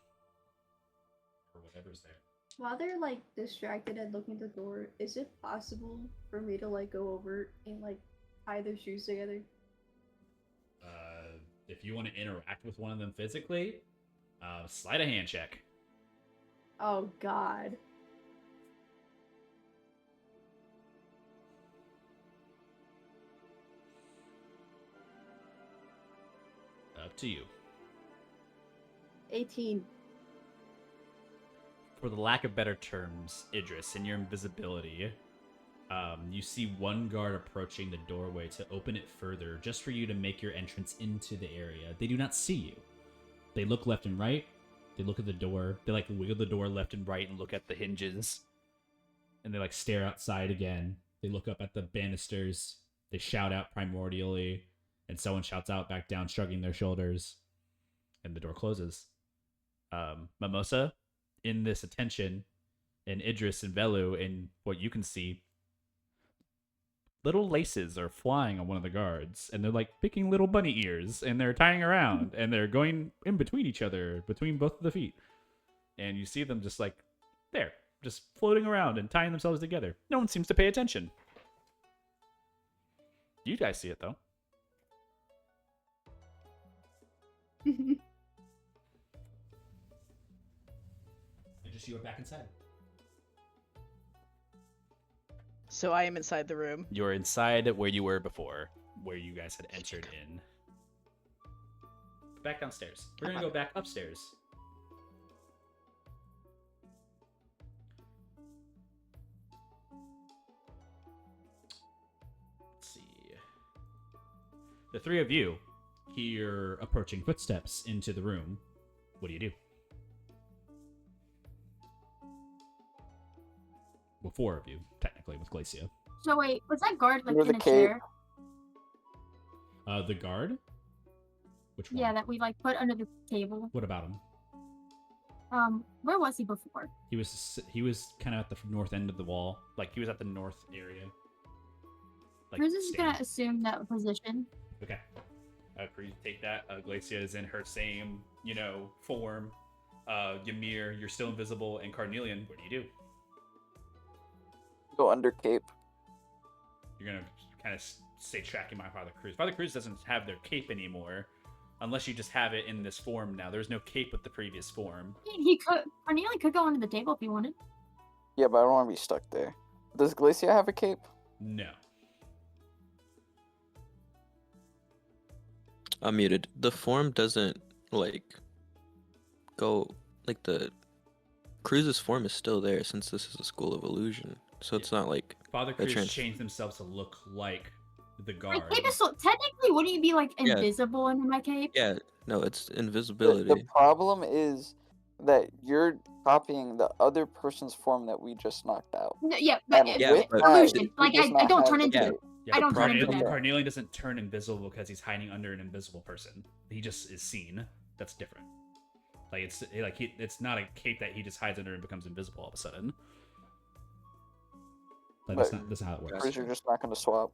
Or whatever's there. While they're like distracted and looking at the door, is it possible for me to like go over and like tie their shoes together? If you want to interact with one of them physically, slide a hand check. Oh God. Up to you. 18. For the lack of better terms, Idris, in your invisibility, you see one guard approaching the doorway to open it further, just for you to make your entrance into the area. They do not see you. They look left and right. They look at the door. They like wiggle the door left and right and look at the hinges. And they like stare outside again. They look up at the banisters. They shout out primordially, and someone shouts out back down, shrugging their shoulders, and the door closes. Mimosa, in this attention, and Idris and Velu, and what you can see, little laces are flying on one of the guards, and they're like picking little bunny ears, and they're tying around, and they're going in between each other, between both of the feet. And you see them just like there, just floating around and tying themselves together. No one seems to pay attention. You guys see it though. You are back inside. So I am inside the room. You're inside where you were before, where you guys had entered in. Back downstairs. We're gonna go back upstairs. Let's see. The three of you hear approaching footsteps into the room. What do you do? Well, four of you, technically, with Glacia. So wait, was that guard like You're in the a cape. chair? The guard? Which one? Yeah, that we like put under the table. What about him? Where was he before? He was kind of at the north end of the wall. Like, he was at the north area. Like, Cruz is gonna standing. assume that position. Okay. Cruz, take that. Glacia is in her same, form. Ymir, you're still invisible. And Carnelian, what do you do? Go under cape. You're going to kind of stay tracking my Father Cruz. Father Cruz doesn't have their cape anymore. Unless you just have it in this form now. There's no cape with the previous form. He could. Cornelia could go under the table if he wanted. Yeah, but I don't want to be stuck there. Does Glacia have a cape? No. I'm muted. The form doesn't, go, the Cruz's form is still there since this is a school of illusion. So it's not like Father Cruz changed themselves to look like the guard. My cape is so technically, wouldn't you be like invisible under my cape? Yeah, no, it's invisibility. The problem is that you're copying the other person's form that we just knocked out. No, yeah, but And yeah, with but- that, illusion. he Like does I not don't have turn the into. cape. Yeah, I don't turn into that. Carnelian doesn't turn invisible because he's hiding under an invisible person. He just is seen. That's different. It's not a cape that he just hides under and becomes invisible all of a sudden. Like, that's not how it works. Or you're just not going to swap.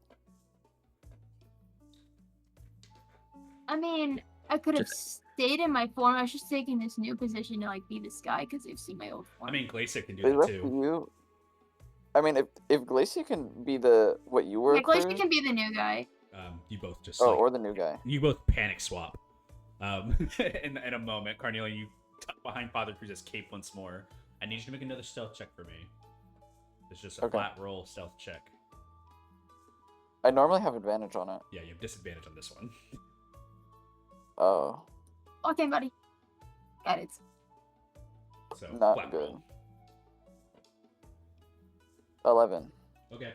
I mean, I could have stayed in my form. I was just taking this new position to be this guy because they've seen my old form. I mean, Glacia can do They that left too. you. I mean, if Glacia can be what you were, yeah, Glacier Cruz- can be the new guy. You both just or the new guy. you both panic swap. In a moment, Carnelian, you tuck behind Father Cruz's cape once more. I need you to make another stealth check for me. It's just a Okay. flat roll stealth check. I normally have advantage on it. Yeah, you have disadvantage on this one. Oh, Okay, buddy. Got it. So not flat good. roll. 11. Okay.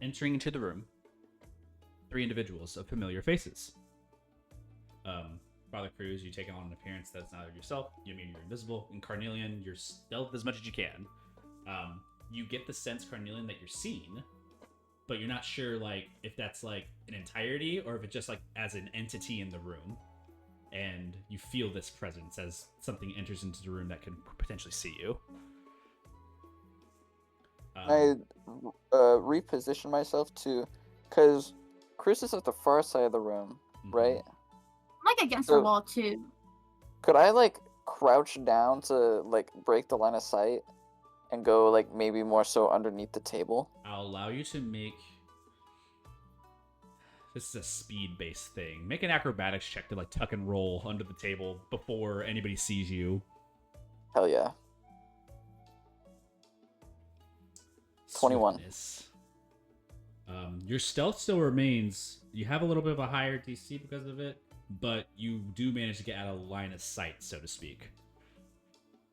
Entering into the room, three individuals of familiar faces. Father Cruz, you take on an appearance that's not yourself. You mean you're invisible. And Carnelian, you're stealth as much as you can. You get the sense, Carnelian, that you're seen, but you're not sure if that's an entirety or if it's just as an entity in the room. And you feel this presence as something enters into the room that can potentially see you. I reposition myself to, because Chris is at the far side of the room, Mhm. right? I'm against So- the wall too. Could I crouch down to break the line of sight and go maybe more so underneath the table? I'll allow you to make This is a speed-based thing. Make an acrobatics check to like tuck and roll under the table before anybody sees you. Hell yeah. 21. Swiftness. Your stealth still remains. You have a little bit of a higher DC because of it, but you do manage to get out of line of sight, so to speak.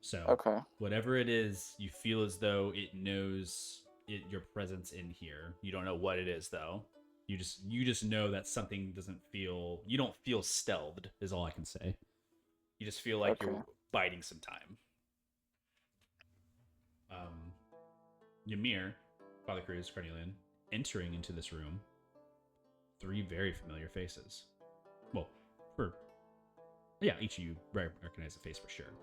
So, Okay. whatever it is, you feel as though it knows your presence in here. You don't know what it is, though. You just know that something doesn't feel. You don't feel stealthed, is all I can say. You just feel like Okay. you're biding some time. Ymir, Father Cruz, Carnelian, entering into this room. 3 very familiar faces. Well, each of you recognize a face for sure.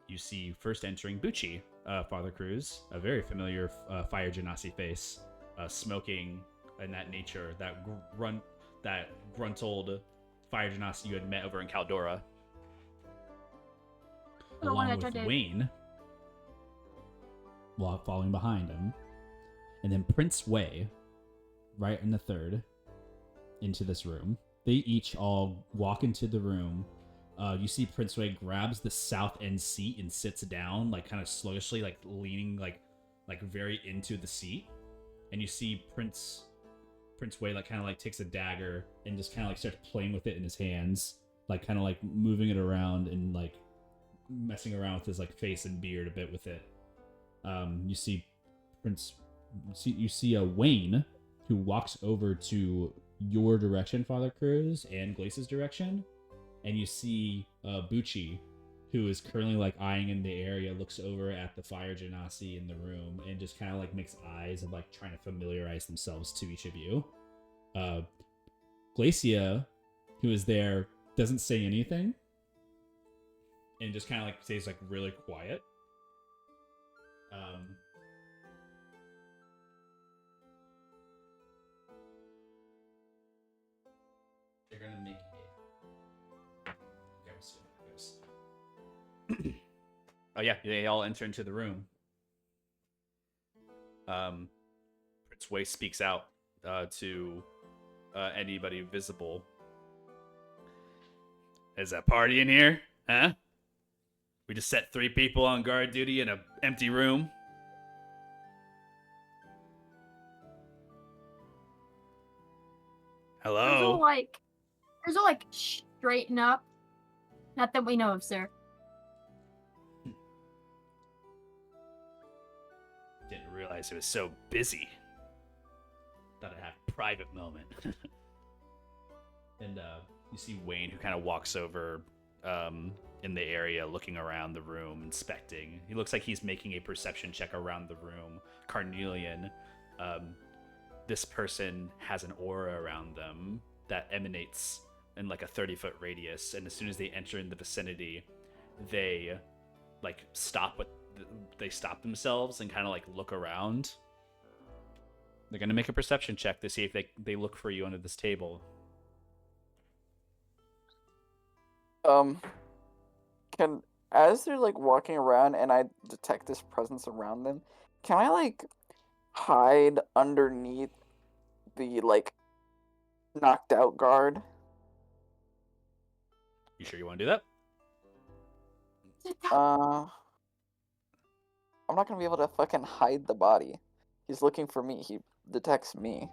You see first entering Bucci, Father Cruz, a very familiar Fire Genasi face, smoking in that nature, that gruntled Fire Genasi you had met over in Caldora. The one Along that with did. Wayne, following behind him, and then Prince Wei, right in the third, into this room. They each all walk into the room. You see Prince Wei grabs the south end seat and sits down, like kind of sluggishly, like leaning, like very into the seat. And you see Prince Wei like kind of like takes a dagger and just kind of like starts playing with it in his hands, like kind of like moving it around and like messing around with his like face and beard a bit with it. You see a Wayne who walks over to your direction, Father Cruz, and Glace's direction, and you see Bucci, who is currently like eyeing in the area, looks over at the Fire Genasi in the room and just kind of like makes eyes and like trying to familiarize themselves to each of you. Glacia, who is there, doesn't say anything and just kind of like stays like really quiet. They're gonna make it. Okay, we'll see how it goes. Oh yeah, they all enter into the room. Prince Wei speaks out to anybody visible. Is a party in here? Huh? We just set 3 people on guard duty in an empty room. Hello? There's a straighten up. Not that we know of, sir. Didn't realize it was so busy. Thought I'd have a private moment. And you see Wayne, who kind of walks over in the area, looking around the room, inspecting. He looks like he's making a perception check around the room. Carnelian, this person has an aura around them that emanates in like a 30-foot radius, and as soon as they enter in the vicinity, they like stop themselves and kind of like look around. They're gonna make a perception check to see if they look for you under this table. As they're like walking around and I detect this presence around them, can I like hide underneath the like knocked out guard? You sure you want to do that? I'm not gonna be able to fucking hide the body. He's looking for me. He detects me.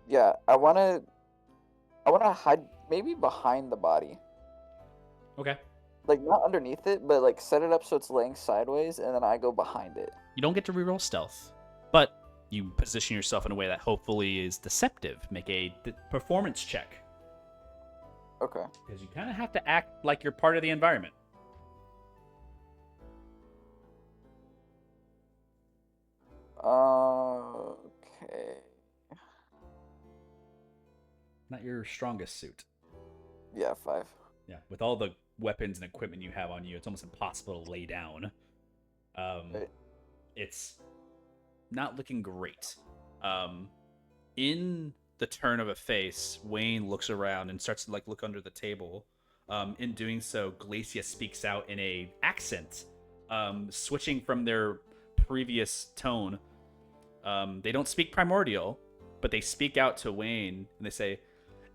Yeah, I wanna hide maybe behind the body. Okay. Like not underneath it, but like set it up so it's laying sideways, and then I go behind it. You don't get to reroll stealth, but you position yourself in a way that hopefully is deceptive. Make a performance check. Okay. Because you kind of have to act like you're part of the environment. Okay. Not your strongest suit. Yeah, 5. Yeah, with all the weapons and equipment you have on you, it's almost impossible to lay down. Right. It's not looking great. In the turn of a face, Wayne looks around and starts to like look under the table. In doing so, Glacia speaks out in a accent, switching from their previous tone. They don't speak primordial, but they speak out to Wayne and they say,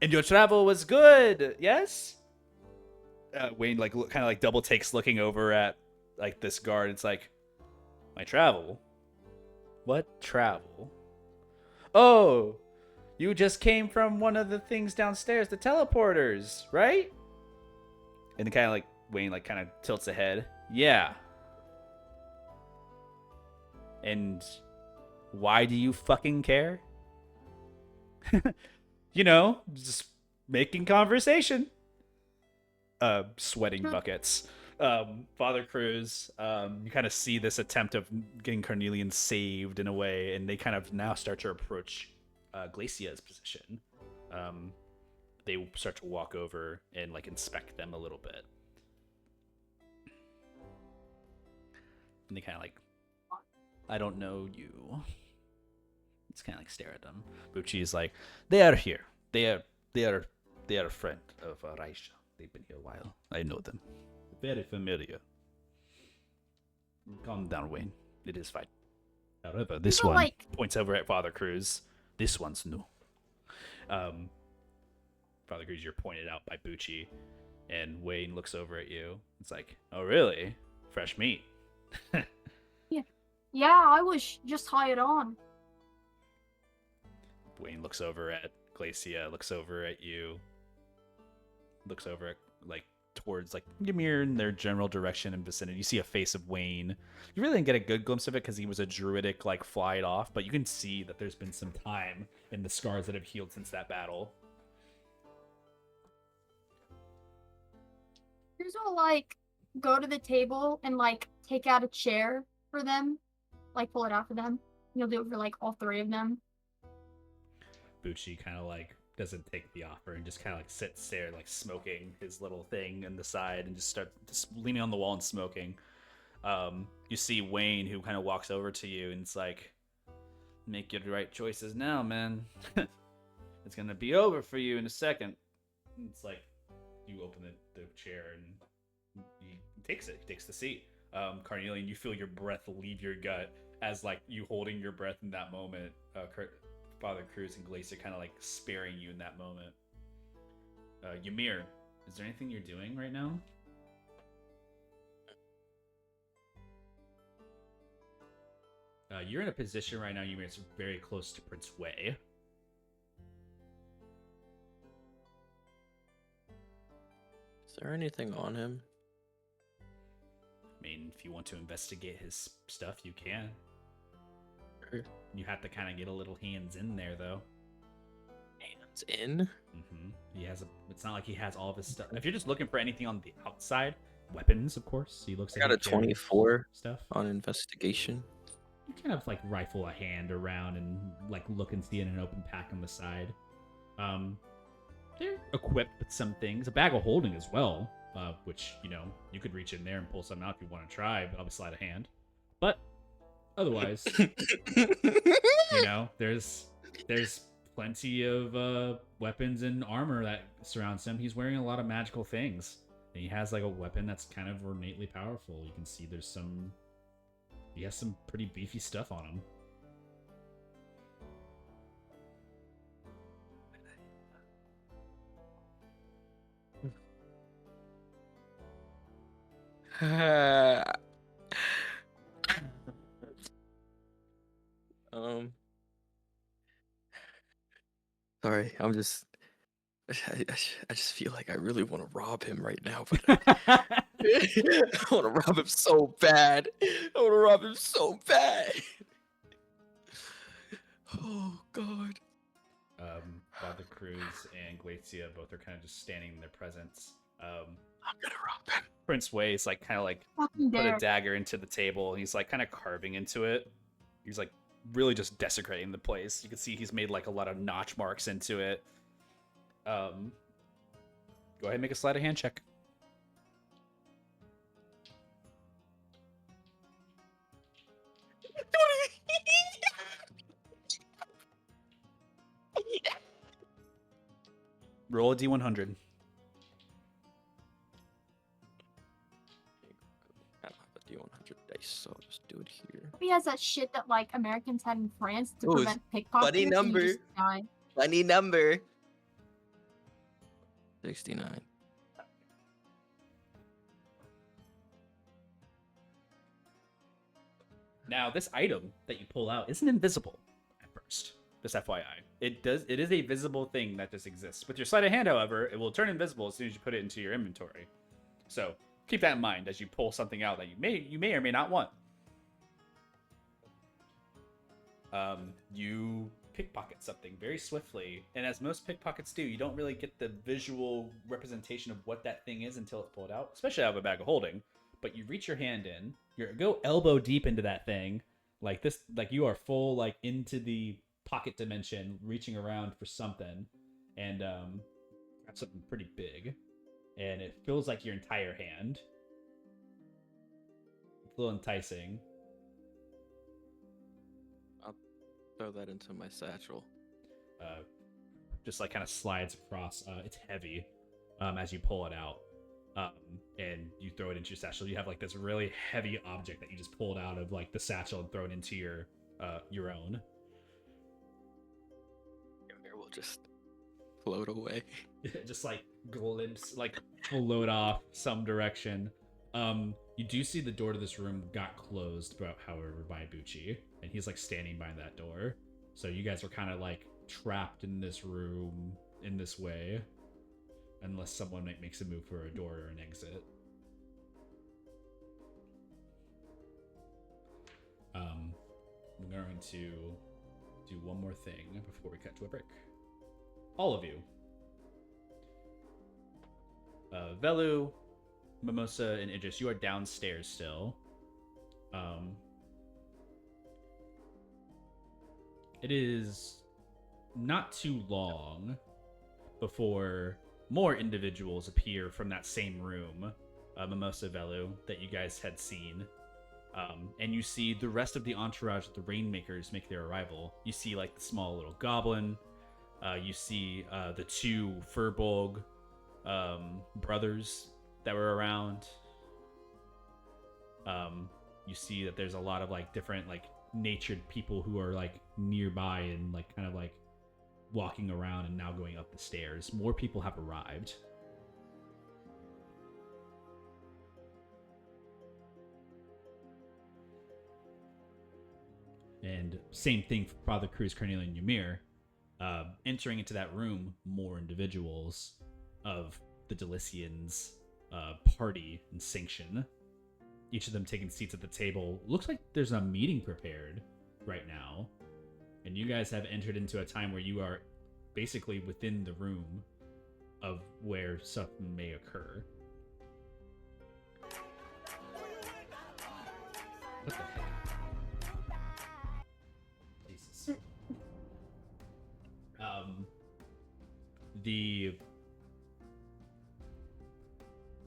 "And your travel was good, yes?" Wayne like kind of like double takes, looking over at like this guard. It's like, "My travel? What travel? Oh, you just came from one of the things downstairs, the teleporters, right?" And kind of like Wayne like kind of tilts ahead. "Yeah." "And why do you fucking care?" "You know, just making conversation." Sweating buckets. Father Cruz, you kind of see this attempt of getting Carnelian saved in a way, and they kind of now start to approach Glacier's position. They start to walk over and like inspect them a little bit. And they kind of like, "I don't know you." It's kind of like stare at them. Bucci is like, "They are here. They are a friend of Raisha. They've been here a while. I know them. Very familiar." "Calm down, Wayne. It is fine. However, this People one," like- points over at Father Cruz. "This one's new." Father Cruz, you're pointed out by Bucci, and Wayne looks over at you. It's like, "Oh, really? Fresh meat." Yeah, I was just hired on. Wayne looks over at Glacia, looks over at you, looks over at like towards like Ymir in their general direction and vicinity. You see a face of Wayne. You really didn't get a good glimpse of it because he was a druidic like fly it off, but you can see that there's been some time in the scars that have healed since that battle. Cruz will like go to the table and like take out a chair for them, like pull it out for them. He'll do it for like all three of them. Bucci kind of like doesn't take the offer and just kind of like sits there like smoking his little thing in the side and just leaning on the wall and smoking. You see Wayne, who kind of walks over to you and it's like, "Make your right choices now, man. It's gonna be over for you in a second." And it's like you open the chair and he takes it. He takes the seat. Carnelian, you feel your breath leave your gut as like you holding your breath in that moment. Father Cruz and Glacier kind of like sparing you in that moment. Ymir, is there anything you're doing right now? You're in a position right now, Ymir, it's very close to Prince Wei. Is there anything on him? I mean, if you want to investigate his stuff, you can. Sure. You have to kind of get a little hands in there, though. Hands in? He has it's not like he has all of his stuff. If you're just looking for anything on the outside, weapons, of course. He looks I like got he a carries 24 stuff. on investigation. You kind of like rifle a hand around and like look and see in an open pack on the side. They're equipped with some things. A bag of holding as well, which, you know, you could reach in there and pull some out if you want to try, but I'll be sleight of hand. But otherwise, you know, there's plenty of weapons and armor that surrounds him. He's wearing a lot of magical things. And he has like a weapon that's kind of innately powerful. You can see he has some pretty beefy stuff on him. Sorry, I just feel like I really want to rob him right now, but I want to rob him so bad. I want to rob him so bad. Oh God. Father Cruz and Glacia both are kind of just standing in their presence. I'm gonna rob him. Prince Wei is like kind of like Fucking put a dare. dagger into the table. He's like kind of carving into it. He's like really just desecrating the place. You can see he's made like a lot of notch marks into it. Go ahead and make a sleight of hand check. Roll a d100. I don't have a D100 dice, so I'll just do it here. he has that shit that like Americans had in France to Ooh, prevent pickpockets. funny and number. You just die. Funny number. 69. Now, this item that you pull out isn't invisible at first. Just FYI, it is a visible thing that just exists. With your sleight of hand, however, it will turn invisible as soon as you put it into your inventory. So keep that in mind as you pull something out that you may or may not want. You pickpocket something very swiftly, and as most pickpockets do, you don't really get the visual representation of what that thing is until it's pulled out, especially out of a bag of holding. But you reach your hand in, you go elbow deep into that thing, like this, like you are full like into the pocket dimension, reaching around for something, and grab something pretty big, and it feels like your entire hand. It's a little enticing. I'll throw that into my satchel. Just like kind of slides across. It's heavy as you pull it out. And you throw it into your satchel. You have like this really heavy object that you just pulled out of like the satchel and throw it into your own. Ymir will just float away. Just like glimpse, like float off some direction. You do see the door to this room got closed, however, by Bucci, and he's like standing by that door. So you guys are kind of like trapped in this room in this way. Unless someone makes a move for a door or an exit. I'm going to do one more thing before we cut to a break. All of you. Velu, Mimosa, and Idris, you are downstairs still. It is not too long before more individuals appear from that same room, Mimosa, Velu, that you guys had seen. And you see the rest of the entourage of the Rainmakers make their arrival. You see like the small little goblin. You see the two Furbolg brothers that were around. You see that there's a lot of like different like natured people who are like nearby and like kind of like walking around and now going up the stairs. More people have arrived. And same thing for Father Cruz, Carnelian, and Ymir. Entering into that room, more individuals of the Delicians party and sanction. Each of them taking seats at the table. Looks like there's a meeting prepared right now. And you guys have entered into a time where you are basically within the room of where stuff may occur. What the heck? Jesus.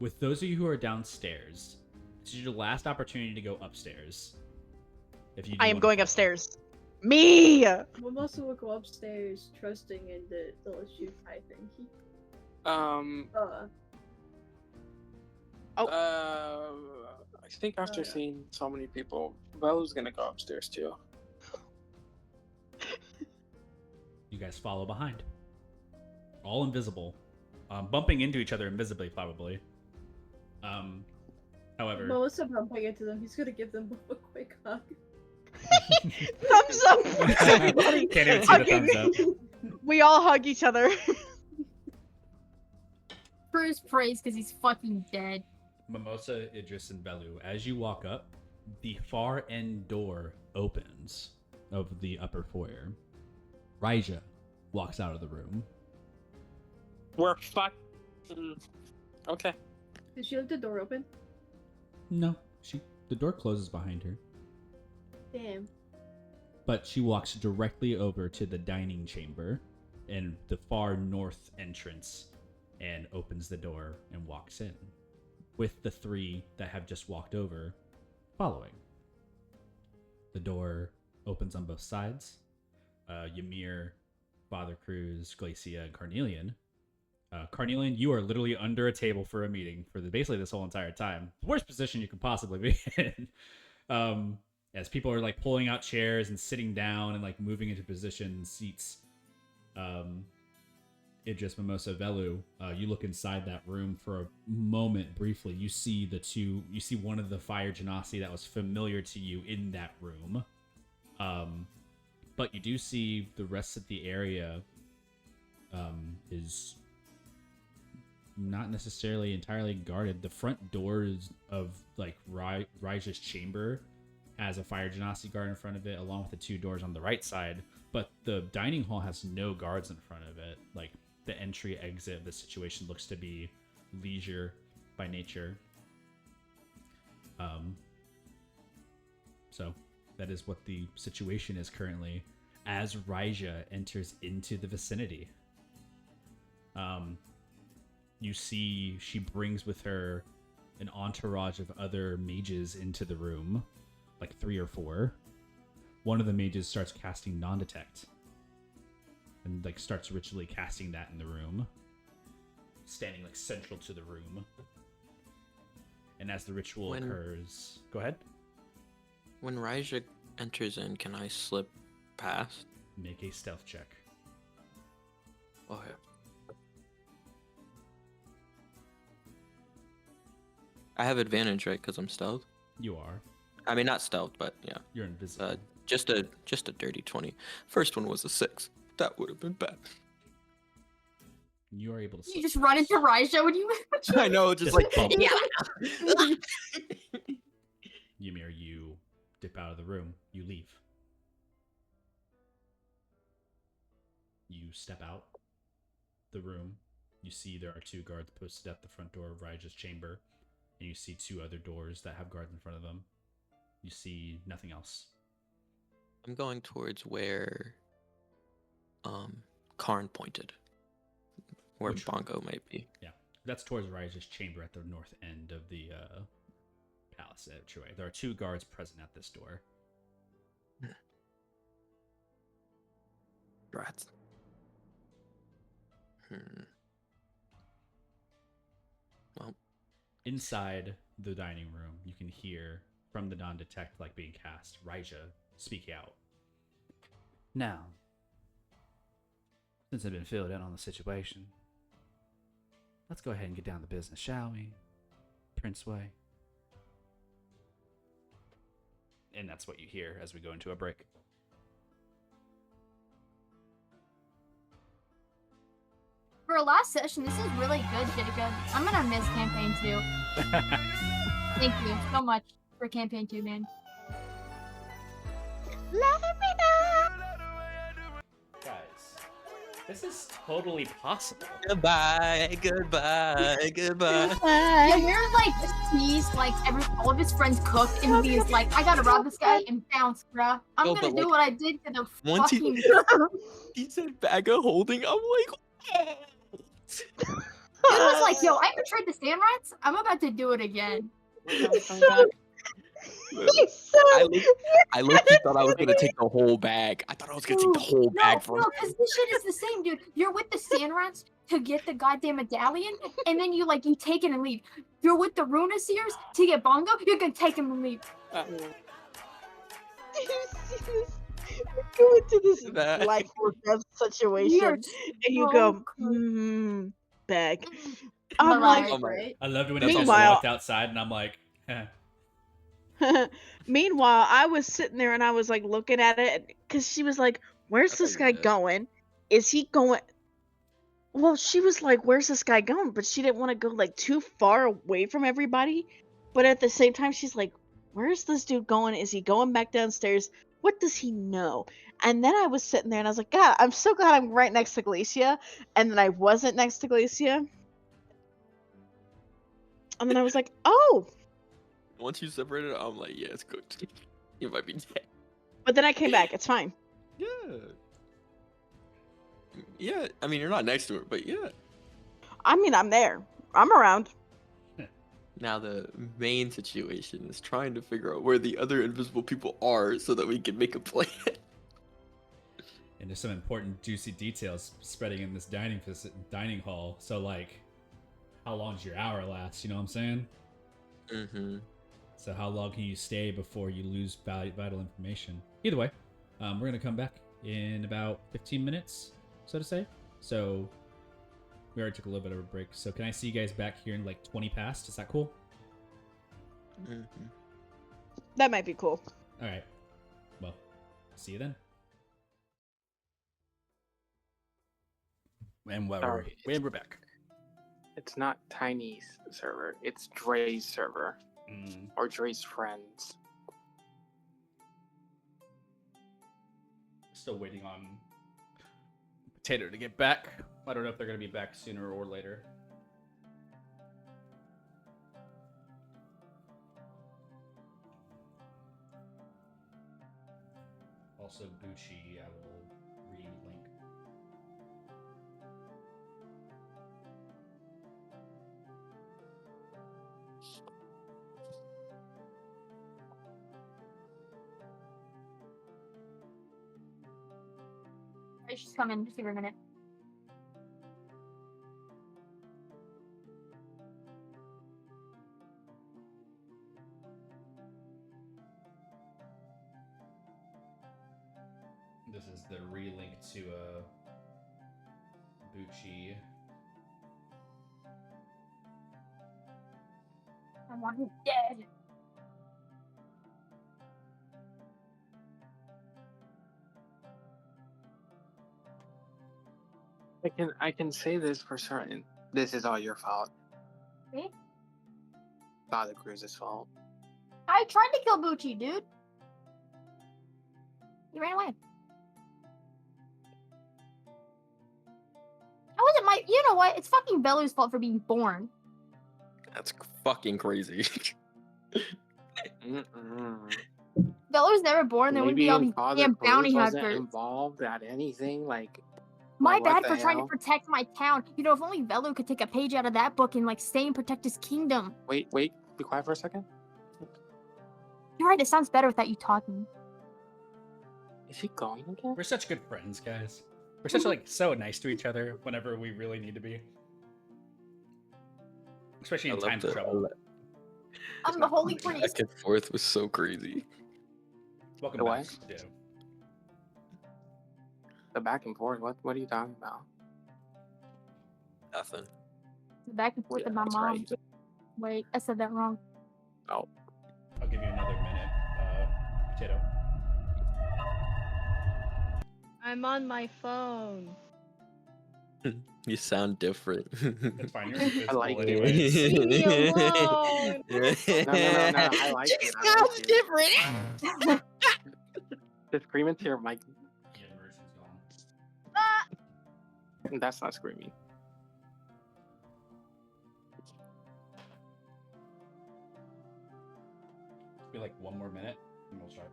With those of you who are downstairs, this is your last opportunity to go upstairs. If you do I am wanna going follow. upstairs. Me! Mimosa will go upstairs, trusting in the shoot, I think. I think after yeah. seeing so many people, Velu's gonna go upstairs too. You guys follow behind. All invisible. Bumping into each other invisibly, probably. However... Melissa bumping into them, he's gonna give them both a quick hug. Thumbs up! Everybody. Can't even see the Okay. thumbs up. We all hug each other. Cruz prays because he's fucking dead. Mimosa, Idris, and Velu, as you walk up, the far end door opens of the upper foyer. Raija walks out of the room. We're fucked. Okay. Did she leave the door open? No, the door closes behind her. Damn. But she walks directly over to the dining chamber and the far north entrance and opens the door and walks in, with the three that have just walked over following. The door opens on both sides. Ymir, Father Cruz, Glacia, and Carnelian. Carnelian, you are literally under a table for a meeting for basically this whole entire time. Worst position you could possibly be in. As people are like pulling out chairs and sitting down and like moving into position seats, Idris, Mimosa, Velu, you look inside that room for a moment briefly. You see one of the fire genasi that was familiar to you in that room. But you do see the rest of the area is not necessarily entirely guarded. The front doors of like Raja's chamber has a fire genasi guard in front of it, along with the two doors on the right side. But the dining hall has no guards in front of it. Like the entry exit of the situation looks to be leisure by nature. So that is what the situation is currently as Raja enters into the vicinity. You see she brings with her an entourage of other mages into the room, like 3 or 4. One of the mages starts casting non-detect and like starts ritually casting that in the room, standing like central to the room. And as the ritual occurs, go ahead. When Raja enters in, can I slip past? Make a stealth check. Okay. I have advantage, right? Because I'm stealth. You are. I mean, not stealth, but yeah. You're invisible. Just a dirty 20. First one was a 6. That would have been bad. You are able to. You just run into Raja when you. I know, just like bump. yeah. Ymir, you dip out of the room. You leave. You step out the room. You see there are 2 guards posted at the front door of Raja's chamber, and you see 2 other doors that have guards in front of them. You see nothing else. I'm going towards where Karn pointed. Where Which Bongo might be. Yeah. That's towards Raja's chamber at the north end of the palace entryway. There are 2 guards present at this door. Rats. Well, inside the dining room, you can hear from the non-detect like being cast, Raja speak out. Now, since I've been filled in on the situation, let's go ahead and get down to business, shall we? Prince Way. And that's what you hear as we go into a break. For a last session, this is really good, Jacob. I'm gonna miss campaign 2. Thank you so much for campaign 2, man. Let me know. Guys, this is totally possible. goodbye. Yeah, you're like teased like all of his friends cook, and he's like, I gotta rob this guy and bounce, bruh. I'm No, gonna but, do like, what I did to the once he- fucking. He said bag of holding. I'm like, Dude was like, yo, I betrayed the sand rats. I'm about to do it again. I low-key thought I was gonna take the whole bag. I thought I was gonna take the whole bag for No, because this shit is the same, dude. You're with the sand rats to get the goddamn medallion, and then you take it and leave. You're with the Runiseers to get Bongo. You're gonna take him and leave. Go into this That- life or death situation, You're and you so go, good. bag. But I'm like, Oh my- right? I loved when he just Meanwhile- walked outside and I'm like, eh. meanwhile, I was sitting there and I was like looking at it because she was like, "Where's I this thought guy you did. going? Is he going?" Well, she was like, "Where's this guy going?" But she didn't want to go like too far away from everybody. But at the same time, she's like, "Where's this dude going? Is he going back downstairs? What does he know?" And then I was sitting there and I was like, "God, I'm so glad I'm right next to Glacia." And then I wasn't next to Glacia. And then I was like, "Oh." Once you separated, I'm like, yeah, it's good. You might be dead. But then I came back. It's fine. Yeah. Yeah, I mean, you're not next to her, but yeah. I mean, I'm there. I'm around. Now the main situation is trying to figure out where the other invisible people are so that we can make a plan. And there's some important juicy details spreading in this dining hall. So like, how long's your hour last? You know what I'm saying? Mm-hmm. So how long can you stay before you lose vital information? Either way, we're going to come back in about 15 minutes, so to say. So we already took a little bit of a break. So can I see you guys back here in like 20 past? Is that cool? Mhm. That might be cool. All right. Well, see you then. And Sorry, we're back. It's not Tiny's server. It's Dre's server. Or Dre's friends. Still waiting on Potato to get back. I don't know if they're going to be back sooner or later. Also, Gucci, I will re-link. Alright, she's coming. Just give her a minute. This is the re-link to Bucci. I want him dead. I can say this for certain. This is all your fault. Me? Father Cruz's fault. I tried to kill Bucci, dude. He ran away. That wasn't my. You know what? It's fucking Bellu's fault for being born. That's fucking crazy. Bellu's never born. There wouldn't Maybe be all these Father damn bounty Cruz wasn't hunters. involved at anything. My what bad the for trying to hell? protect my town. You know, if only Velu could take a page out of that book and like stay and protect his kingdom. Wait. Be quiet for a second. You're right. It sounds better without you talking. Is he going again? We're such good friends, guys. We're such like so nice to each other whenever we really need to be. Especially in times of trouble. I'm the holy priest. Back and forth was so crazy. Welcome The back. what? Yeah. The back and forth. What are you talking about? Nothing. Back and forth Yeah, with my that's mom. right. Wait, I said that wrong. Oh, I'll give you another minute, Potato. I'm on my phone. You sound different. It's fine. You're invisible like it. anyways. Leave me alone. no. I like it. I like it. different. Just scream into your mic. Yeah, version's gone. That's not screaming. Be like one more minute, and we'll start.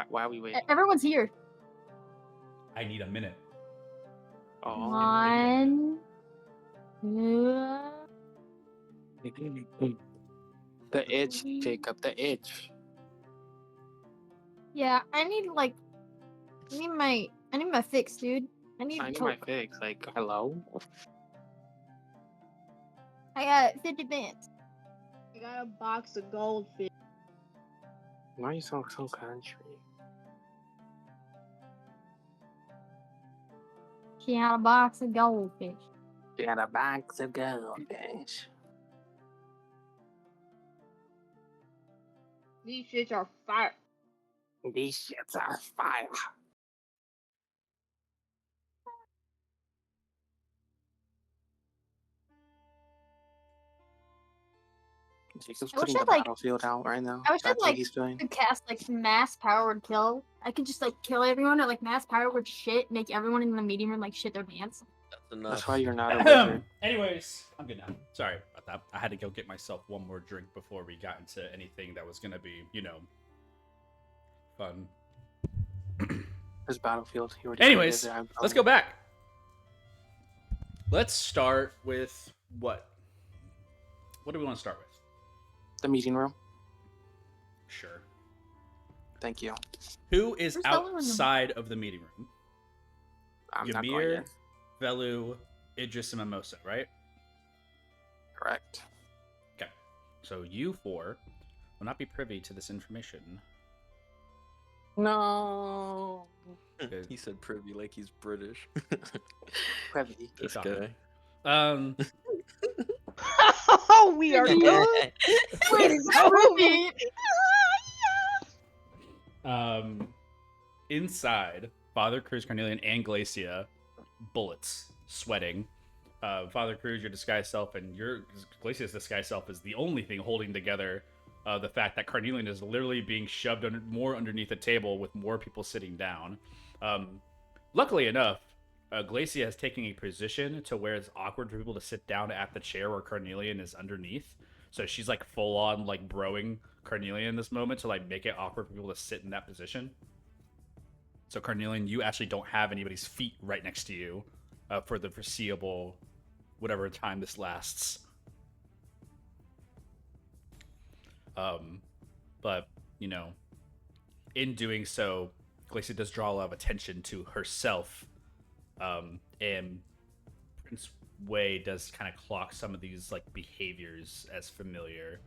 Why are we waiting? Everyone's here. I need a minute. Oh. 1, 2. The itch, Jacob. The itch. Yeah, I need my fix, dude. I need my fix. Hello. I got 50 bands. I got a box of goldfish. Why are you so country? She had a box of goldfish. You got a box of goldfish. These shits are fire. These shits are fire. Jacob's I wish putting the I'd, like- battlefield out right now. I wish I'd, That's what like, he's doing. Could cast like mass powered kill. I could just like kill everyone at like mass powered shit, make everyone in the meeting room like shit their pants. That's enough. That's why you're not a wizard. Anyways, I'm good now. Sorry about that. I had to go get myself one more drink before we got into anything that was gonna be, fun. His battlefield. He already Anyways, created it. let's go back. Let's start with what? What do we want to start with? The meeting room. Sure. Thank you. Who is Where's the other one? outside of the meeting room? I'm not going Ymir, in. Velu, Idris, and Mimosa, right? Correct. Okay. So you four will not be privy to this information. No. Good. He said privy like he's British. Privy. Keep This talking. guy. Oh, we are good. Wait, privy. Inside, Father Cruz, Carnelian, and Glacia, bullets, sweating. Father Cruz, your disguised self, and your Glacia's disguised self is the only thing holding together the fact that Carnelian is literally being shoved more underneath the table with more people sitting down. Luckily enough, Glacia has taken a position to where it's awkward for people to sit down at the chair where Carnelian is underneath. So she's like full on like broing Carnelian in this moment to like make it awkward for people to sit in that position. So Carnelian, you actually don't have anybody's feet right next to you for the foreseeable whatever time this lasts. But, you know, in doing so, Glacia does draw a lot of attention to herself. And Prince Wei does kind of clock some of these like behaviors as familiar.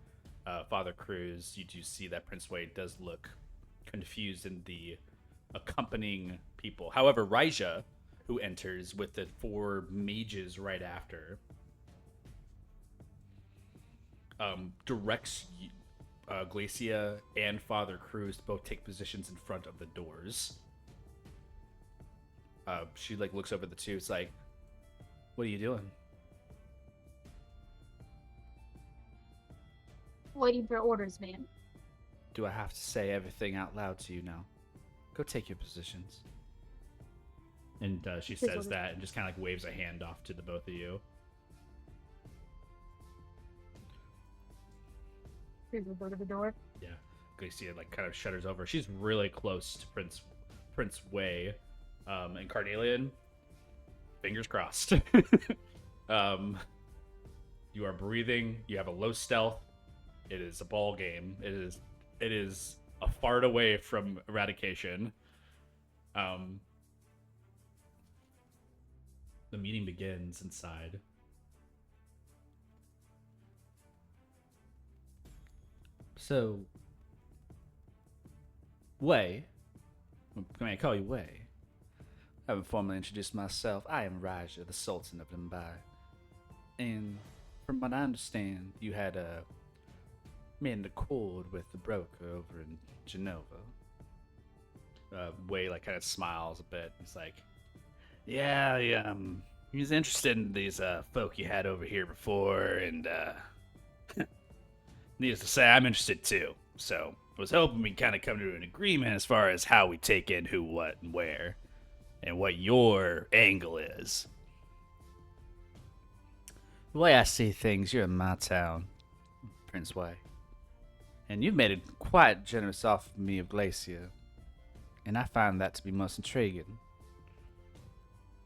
Father Cruz, you do see that Prince Wei does look confused in the accompanying people. However, Raija, who enters with the 4 mages right after, directs Glacia and Father Cruz to both take positions in front of the doors. She like looks over the two. It's like, what are you doing? Waiting for orders, man. Do I have to say everything out loud to you now? Go take your positions. And she says that and just kind of like waves a hand off to the both of you. People go to the door. Yeah, Glacia like kind of shudders over. She's really close to Prince Wei, and Carnelian. Fingers crossed. You are breathing. You have a low stealth. It is a ball game. It is a fart away from eradication. The meeting begins inside. So, Wei, can I call you Wei? I haven't formally introduced myself. I am Raija, the Sultan of Mumbai. And from what I understand, you had made an accord with the broker over in Genova. Wei like kind of smiles a bit. He's like, "Yeah, he was interested in these folk you had over here before, and needless to say, I'm interested too. So I was hoping we kind of come to an agreement as far as how we take in who, what, and where, and what your angle is. The way I see things, you're in my town, Prince Wei, and you've made a quite generous offer for me of Glacia, and I find that to be most intriguing.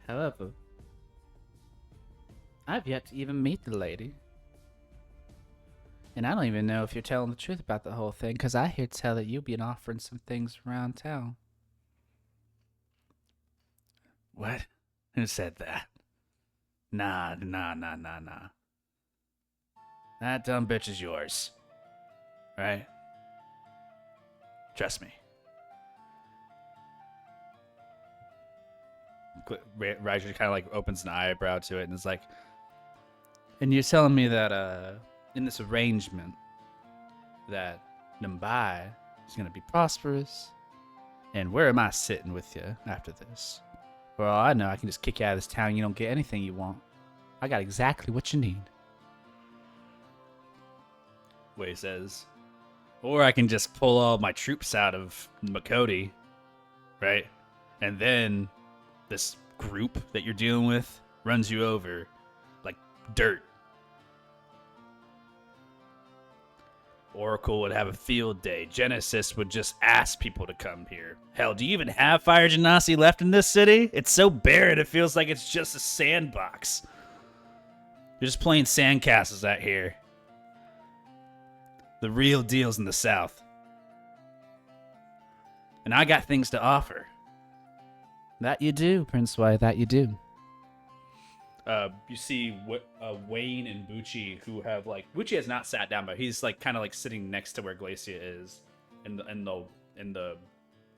However, I've yet to even meet the lady. And I don't even know if you're telling the truth about the whole thing, because I hear tell that you've been offering some things around town." What? Who said that? Nah. That dumb bitch is yours. Right? Trust me. Raja kind of like opens an eyebrow to it and is like, "And you're telling me that, in this arrangement, that Mumbai is going to be prosperous, and where am I sitting with you after this? For all I know, I can just kick you out of this town and you don't get anything you want. I got exactly what you need." Wei says, "Or I can just pull all my troops out of Makoti, right? And then this group that you're dealing with runs you over like dirt. Oracle would have a field day. Genesis would just ask people to come here. Hell, do you even have Fire Genasi left in this city? It's so barren it feels like it's just a sandbox. You're just playing sandcastles out here. The real deal's in the south. And I got things to offer." "That you do, Prince Wei, that you do. You see Wayne and Bucci, who have like Bucci has not sat down, but he's like kind of like sitting next to where Glacia is in the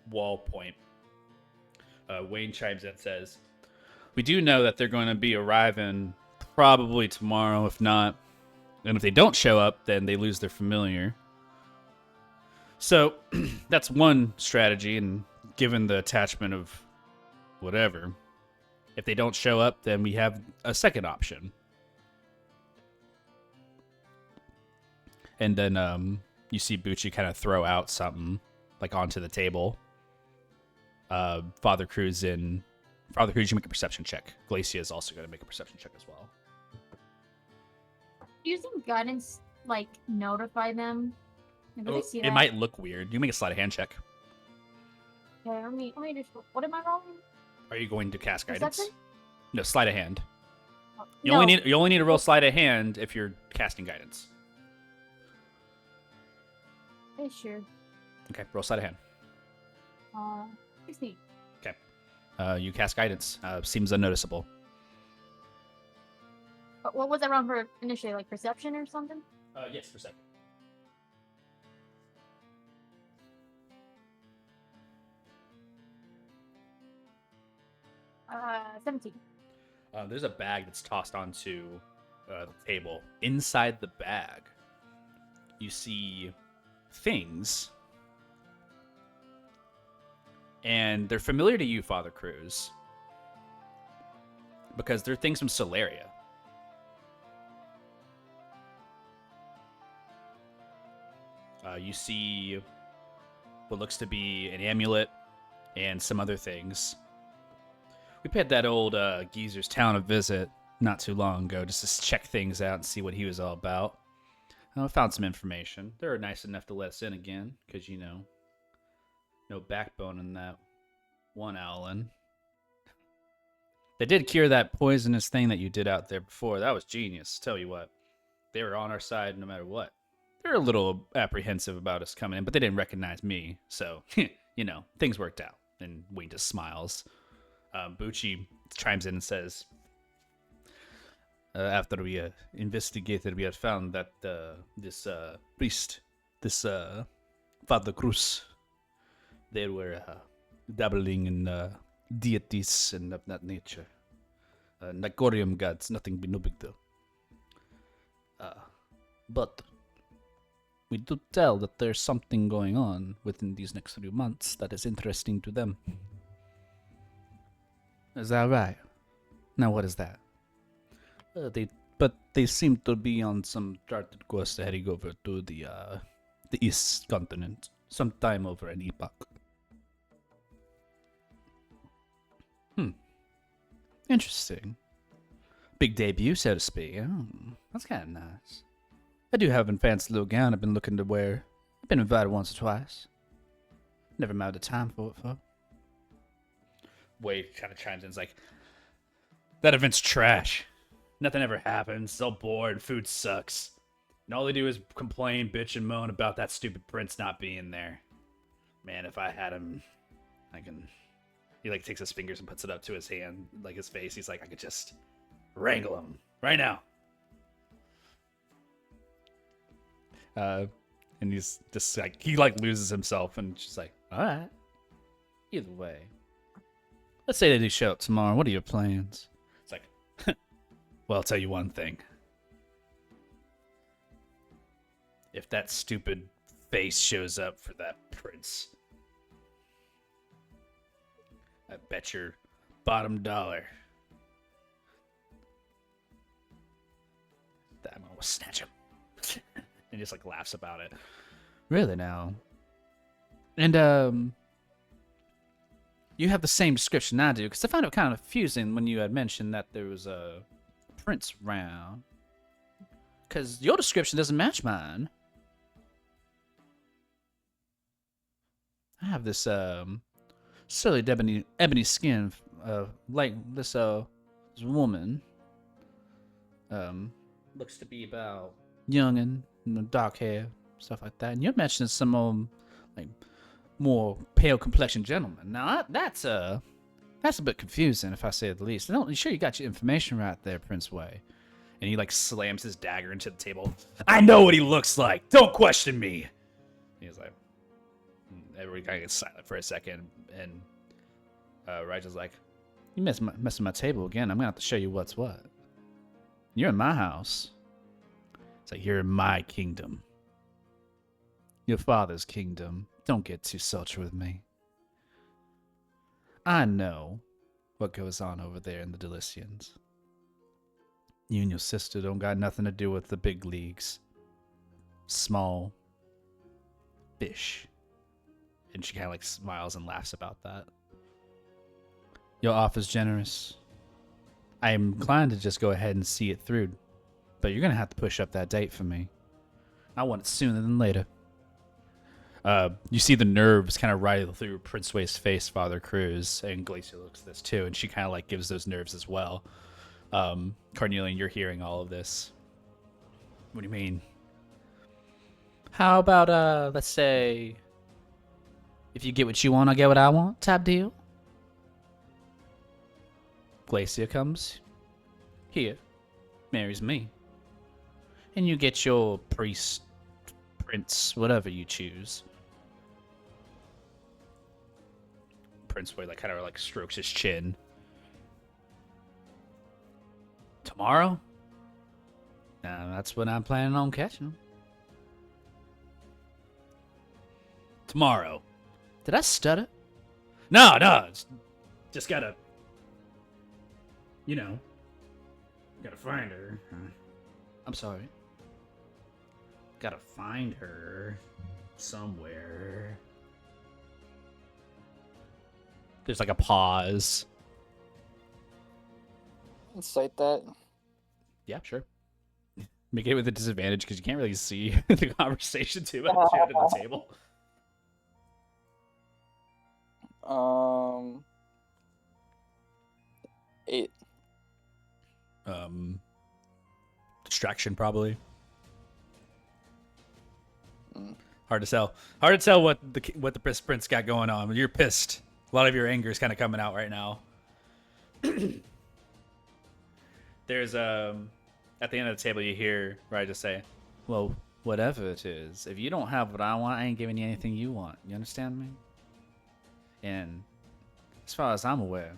wall point. Wayne chimes in and says, "We do know that they're going to be arriving probably tomorrow, if not, and if they don't show up, then they lose their familiar. So that's one strategy, and given the attachment of whatever, if they don't show up, then we have a second option." And then you see Bucci kind of throw out something like onto the table. Father Cruz, you make a perception check. Glacia is also going to make a perception check as well. Using guidance, like, notify them? Like, do they see It that? might look weird. You make a sleight of hand check. Yeah, let me just. What am I rolling? Are you going to cast guidance? Perception? No, sleight of hand. You No. only need to roll sleight of hand if you're casting guidance. Yeah, sure. Okay, roll sleight of hand. 16. Okay. You cast guidance. Seems unnoticeable. But what was I wrong for initially? Like perception or something? Yes, perception. 17. There's a bag that's tossed onto the table. Inside the bag, you see things, and they're familiar to you, Father Cruz, because they're things from Solaria. You see what looks to be an amulet and some other things. We paid that old geezer's town a visit not too long ago just to check things out and see what he was all about. I found some information. They were nice enough to let us in again, because, you know, no backbone in that one Owlin. They did cure that poisonous thing that you did out there before. That was genius. Tell you what, they were on our side no matter what. They're a little apprehensive about us coming in, but they didn't recognize me. So, you know, things worked out. And Wayne just smiles. Bucci chimes in and says, after we investigated, we had found that this priest, this Father Cruz, they were dabbling in deities and of that nature. Nagorium gods, nothing but no big deal. But we do tell that there's something going on within these next few months that is interesting to them. Is that right? Now what is that? They seem to be on some charted course heading over to the East continent, sometime over an epoch. Interesting. Big debut, so to speak. Oh, that's kind of nice. I do have a fancy little gown I've been looking to wear. I've been invited once or twice. Never found the time for it, though. Wade kind of chimes in. It's like, that event's trash. Nothing ever happens. It's all bored. Food sucks. And all they do is complain, bitch, and moan about that stupid prince not being there. Man, if I had him, I can... He, like, takes his fingers and puts it up to his hand, like his face. He's like, I could just wrangle him right now. And he's just like, he, like, loses himself and just like, all right. Either way. Let's say they do show up tomorrow. What are your plans? It's like, well, I'll tell you one thing. If that stupid face shows up for that prince, I bet your bottom dollar that I'm gonna snatch him. And just like laughs about it. Really now? And you have the same description I do, because I found it kind of confusing when you had mentioned that there was a prince around. Because your description doesn't match mine. I have this surly ebony skin, like this woman. Looks to be about young and dark hair, stuff like that. And you're mentioning some like more pale complexion gentleman. Now that's That's a bit confusing, if I say the least. You sure you got your information right there, Prince Way? And he like slams his dagger into the table. I know what he looks like. Don't question me. He's like, everybody kind of gets silent for a second, and Rigel's like, you messing my table again. I'm gonna have to show you what's what. You're in my house. It's like, you're in my kingdom. Your father's kingdom. Don't get too sultry with me. I know what goes on over there in the Delicians. You and your sister don't got nothing to do with the big leagues. Small fish. And she kind of like smiles and laughs about that. Your offer's generous. I am inclined to just go ahead and see it through, but you're gonna have to push up that date for me. I want it sooner than later. You see the nerves kind of riding through Prince Way's face, Father Cruz, and Glacia looks at this too, and she kind of like gives those nerves as well. Carnelian, you're hearing all of this. What do you mean? How about, let's say, if you get what you want, I'll get what I want type deal? Glacia comes here, marries me, and you get your priest, prince, whatever you choose. Prince Way like kind of like strokes his chin. Tomorrow? Nah, that's when I'm planning on catching him. Tomorrow. Did I stutter? No, just gotta, gotta find her. I'm sorry. Gotta find her somewhere. There's like a pause. Incite that. Yeah, sure. Make it with a disadvantage because you can't really see the conversation too much at the table. 8. Distraction probably. Hard to tell. Hard to tell what the prince got going on. You're pissed. A lot of your anger is kind of coming out right now. There's at the end of the table you hear Raja say, "Well, whatever it is, if you don't have what I want, I ain't giving you anything you want. You understand me? And as far as I'm aware,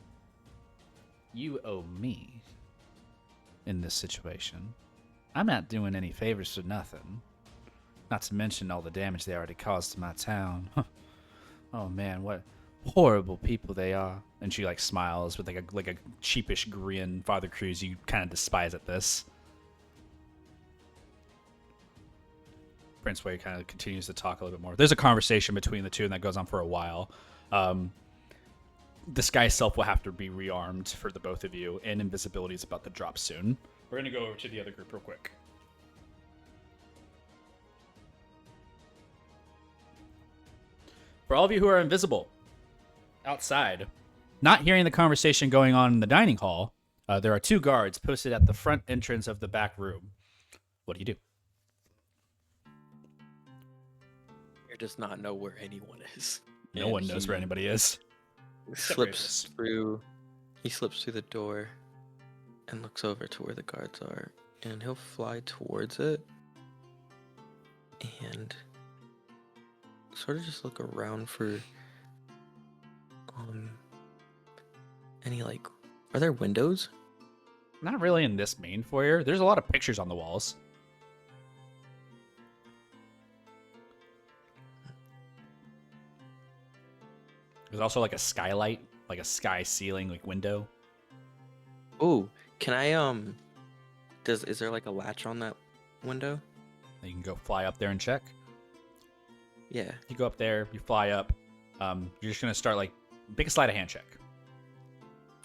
you owe me in this situation. I'm not doing any favors for nothing. Not to mention all the damage they already caused to my town. Oh man, what horrible people they are." And she like smiles with like a cheapish grin. Father Cruz, you kind of despise at this. Prince Way kind of continues to talk a little bit more. There's a conversation between the two, and that goes on for a while. The Sky Self will have to be rearmed for the both of you, and invisibility is about to drop soon. We're gonna go over to the other group real quick. For all of you who are invisible, outside, not hearing the conversation going on in the dining hall, there are 2 guards posted at the front entrance of the back room. What do you do? He does not know where anyone is. No one knows where anybody is. He slips through the door and looks over to where the guards are, and he'll fly towards it and sort of just look around for any are there windows? Not really in this main foyer. There's a lot of pictures on the walls. There's also like a skylight, like a sky ceiling like window. Oh, can I is there like a latch on that window? You can go fly up there and check. Yeah. You go up there, you fly up. You're just gonna start like make a sleight of hand check.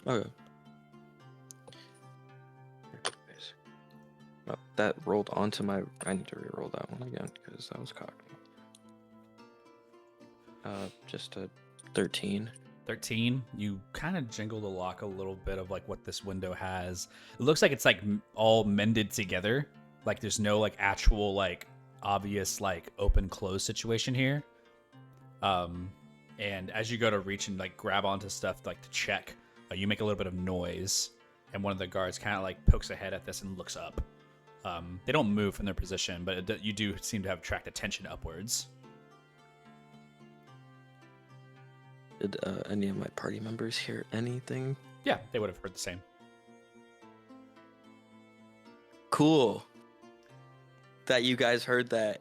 Okay. Oh, that rolled onto my. I need to re-roll that one again because that was cocked. Just a 13. 13. You kind of jingle the lock a little bit of like what this window has. It looks like it's like all mended together. Like there's no like actual like obvious like open close situation here. And as you go to reach and like grab onto stuff like to check, You make a little bit of noise, and one of the guards kind of like pokes ahead at this and looks up. They don't move from their position, but you do seem to have attract attention upwards. Did any of my party members hear anything? Yeah, they would have heard the same. Cool. That you guys heard that.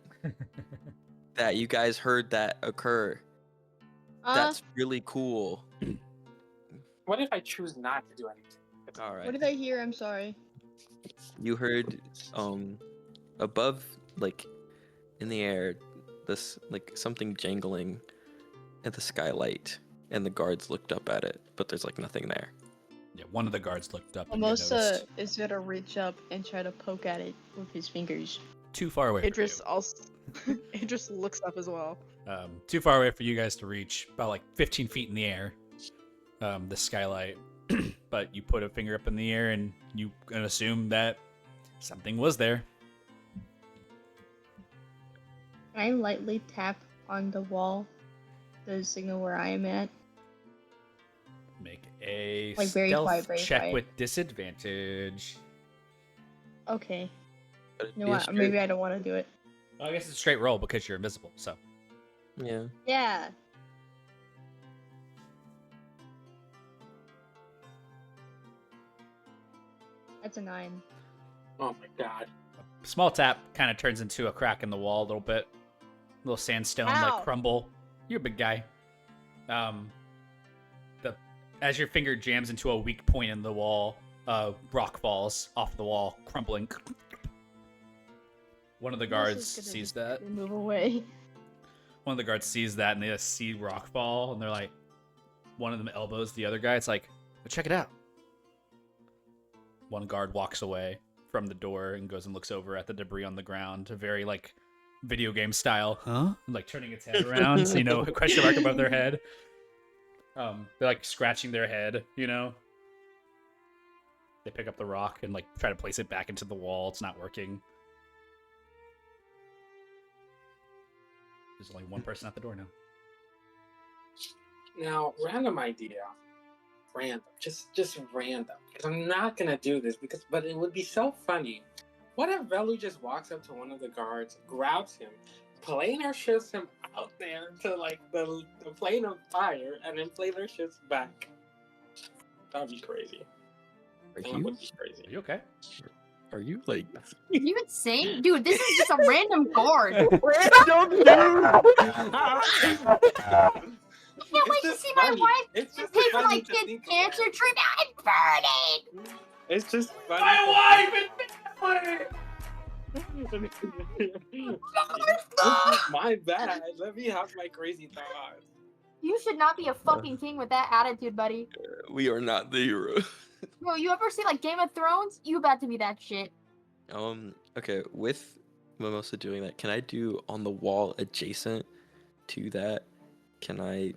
That you guys heard that occur. That's really cool. What if I choose not to do anything? All right. What did I hear? I'm sorry. You heard above, like in the air, this like something jangling at the skylight, and the guards looked up at it, but there's like nothing there. Yeah, one of the guards looked up and Mimosa noticed. is gonna reach up and try to poke at it with his fingers. Too far away. Idris also Idris looks up as well. Too far away for you guys to reach. About like 15 feet in the air. The skylight. But you put a finger up in the air and you can assume that something was there. Can I lightly tap on the wall to signal where I am at? Make a Like, very stealth quiet, very check quiet. with disadvantage. Okay. But You know what? Maybe I don't want to do it. Well, I guess it's a straight roll because you're invisible. So Yeah. Yeah. That's a 9. Oh my god. small tap kind of turns into a crack in the wall a little bit. Little sandstone Ow. like crumble. You're a big guy. As your finger jams into a weak point in the wall, rock falls off the wall, crumbling. One of the guards sees that. Move away. One of the guards sees that, and they just see rock fall, and they're like, one of them elbows the other guy. It's like, check it out. One guard walks away from the door and goes and looks over at the debris on the ground, a very like video game style, huh? Like turning its head around, so, a question mark above their head. They're like scratching their head, They pick up the rock and like try to place it back into the wall. It's not working. There's only one person at the door now. Now, random idea. Random. Just random. Because I'm not gonna do this but it would be so funny. What if Velu just walks up to one of the guards, grabs him, planar shifts him out there to like the plane of fire, and then planar shifts back? That'd be crazy. Are That you? would be crazy. Are you okay? Are you like? Are you insane? Dude, this is just a random guard. I can't wait to see my wife It's just pay for funny my to kid's think cancer about. treatment. I'm burning. It's just funny. My bad. Let me have my crazy thoughts. You should not be a fucking king with that attitude, buddy. We are not the heroes. Bro, you ever see like Game of Thrones? You about to be that shit. Okay, with Mimosa doing that, can I do on the wall adjacent to that? Can I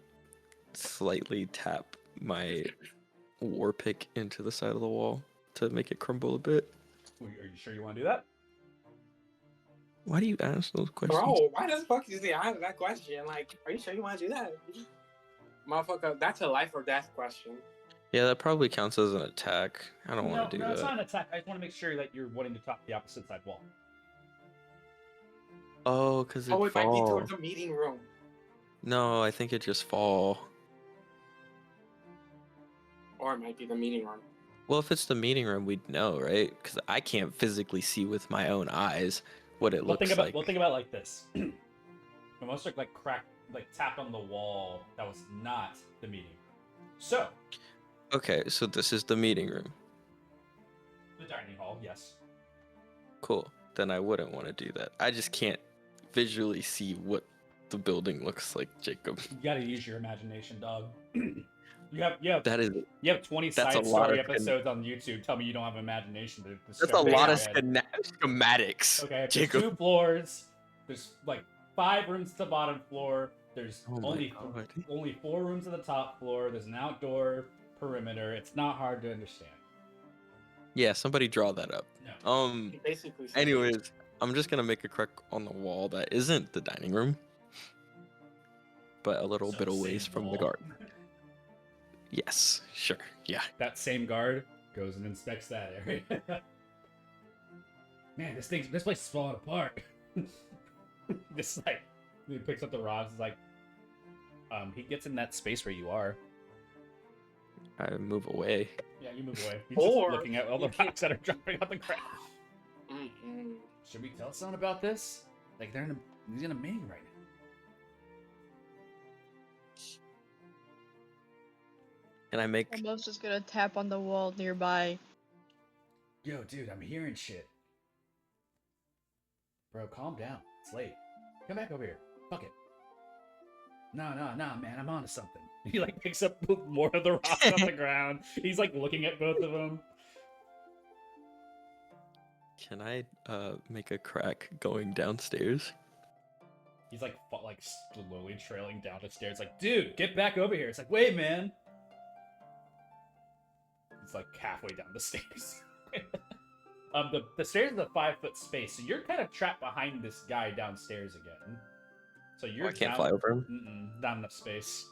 slightly tap my war pick into the side of the wall to make it crumble a bit? Are you sure you want to do that? Why do you ask those questions? Bro, why the fuck you say I answer that question? Like, are you sure you want to do that? Motherfucker, that's a life or death question. Yeah, that probably counts as an attack. I don't want to do No, that. it's not an attack. I just want to make sure that you're wanting to top the opposite side wall. Oh, because it Oh, it might be fall. towards the meeting room. No, I think it just fall. Or it might be the meeting room. Well, if it's the meeting room, we'd know, right? Because I can't physically see with my own eyes what it looks like. We'll think about it like this. Mimosa tapped on the wall that was not the meeting room. So, Okay, so this is the meeting room. the dining hall, yes. Cool. Then I wouldn't want to do that. I just can't visually see what the building looks like, Jacob. You gotta use your imagination, dog. You have That is 20 that's side a lot story of episodes on YouTube. Tell me you don't have imagination to that's describe a lot of it in your head. schematics. Okay, there's Jacob. 2 floors. There's like 5 rooms to the bottom floor. There's Oh my God. only 4 rooms on the top floor. There's an outdoor perimeter. It's not hard to understand. Yeah, somebody draw that up. No. He basically said- Anyways, I'm just gonna make a crack on the wall that isn't the dining room, but a little So bit same away from the wall. garden. Yes, sure, yeah. That same guard goes and inspects that area. Man, this place is falling apart. This like, he picks up the rocks. Is like, he gets in that space where you are. I move away. Yeah, you move away. He's Or just looking at all the you can- rocks that are dropping on the ground. Mm-mm. Should we tell someone about this? Like, he's in a meeting right now. And I make Almost just gonna tap on the wall nearby. Yo, dude, I'm hearing shit. Bro, calm down. It's late. Come back over here. Fuck it. No, man, I'm onto something. He like picks up more of the rocks off the ground. He's like looking at both of them. Can I make a crack going downstairs? He's like slowly trailing down the stairs. Like, dude, get back over here. It's like, wait, man. It's like halfway down the stairs. The stairs is a 5-foot space, so you're kind of trapped behind this guy downstairs again. So you're I can't fly over him. Not enough space.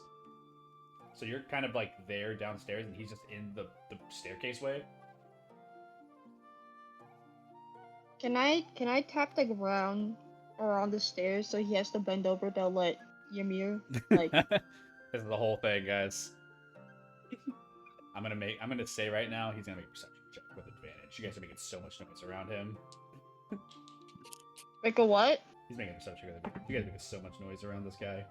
So you're kind of like there downstairs, and he's just in the staircase way. Can I tap the ground or on the stairs so he has to bend over to let Ymir like This is the whole thing, guys. I'm gonna say right now he's gonna make a perception check with advantage. You guys are making so much noise around him. make a what? He's making a perception check with advantage. You guys are making so much noise around this guy.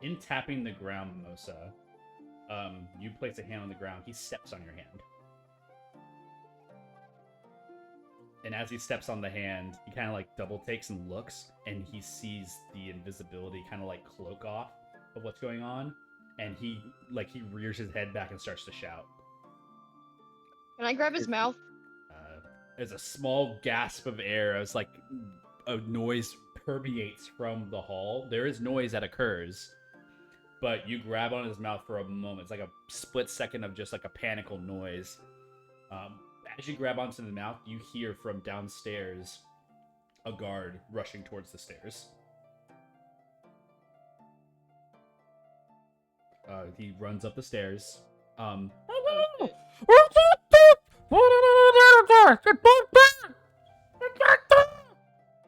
In tapping the ground, Mimosa, you place a hand on the ground. He steps on your hand. And as he steps on the hand, he kind of like double takes and looks, and he sees the invisibility kind of like cloak off of what's going on, and he rears his head back and starts to shout. Can I grab his mouth? There's a small gasp of air as like a noise permeates from the hall. There is noise that occurs, but you grab on his mouth for a moment. It's like a split second of just like a panical noise. As you grab onto the mouth, you hear from downstairs a guard rushing towards the stairs. He runs up the stairs.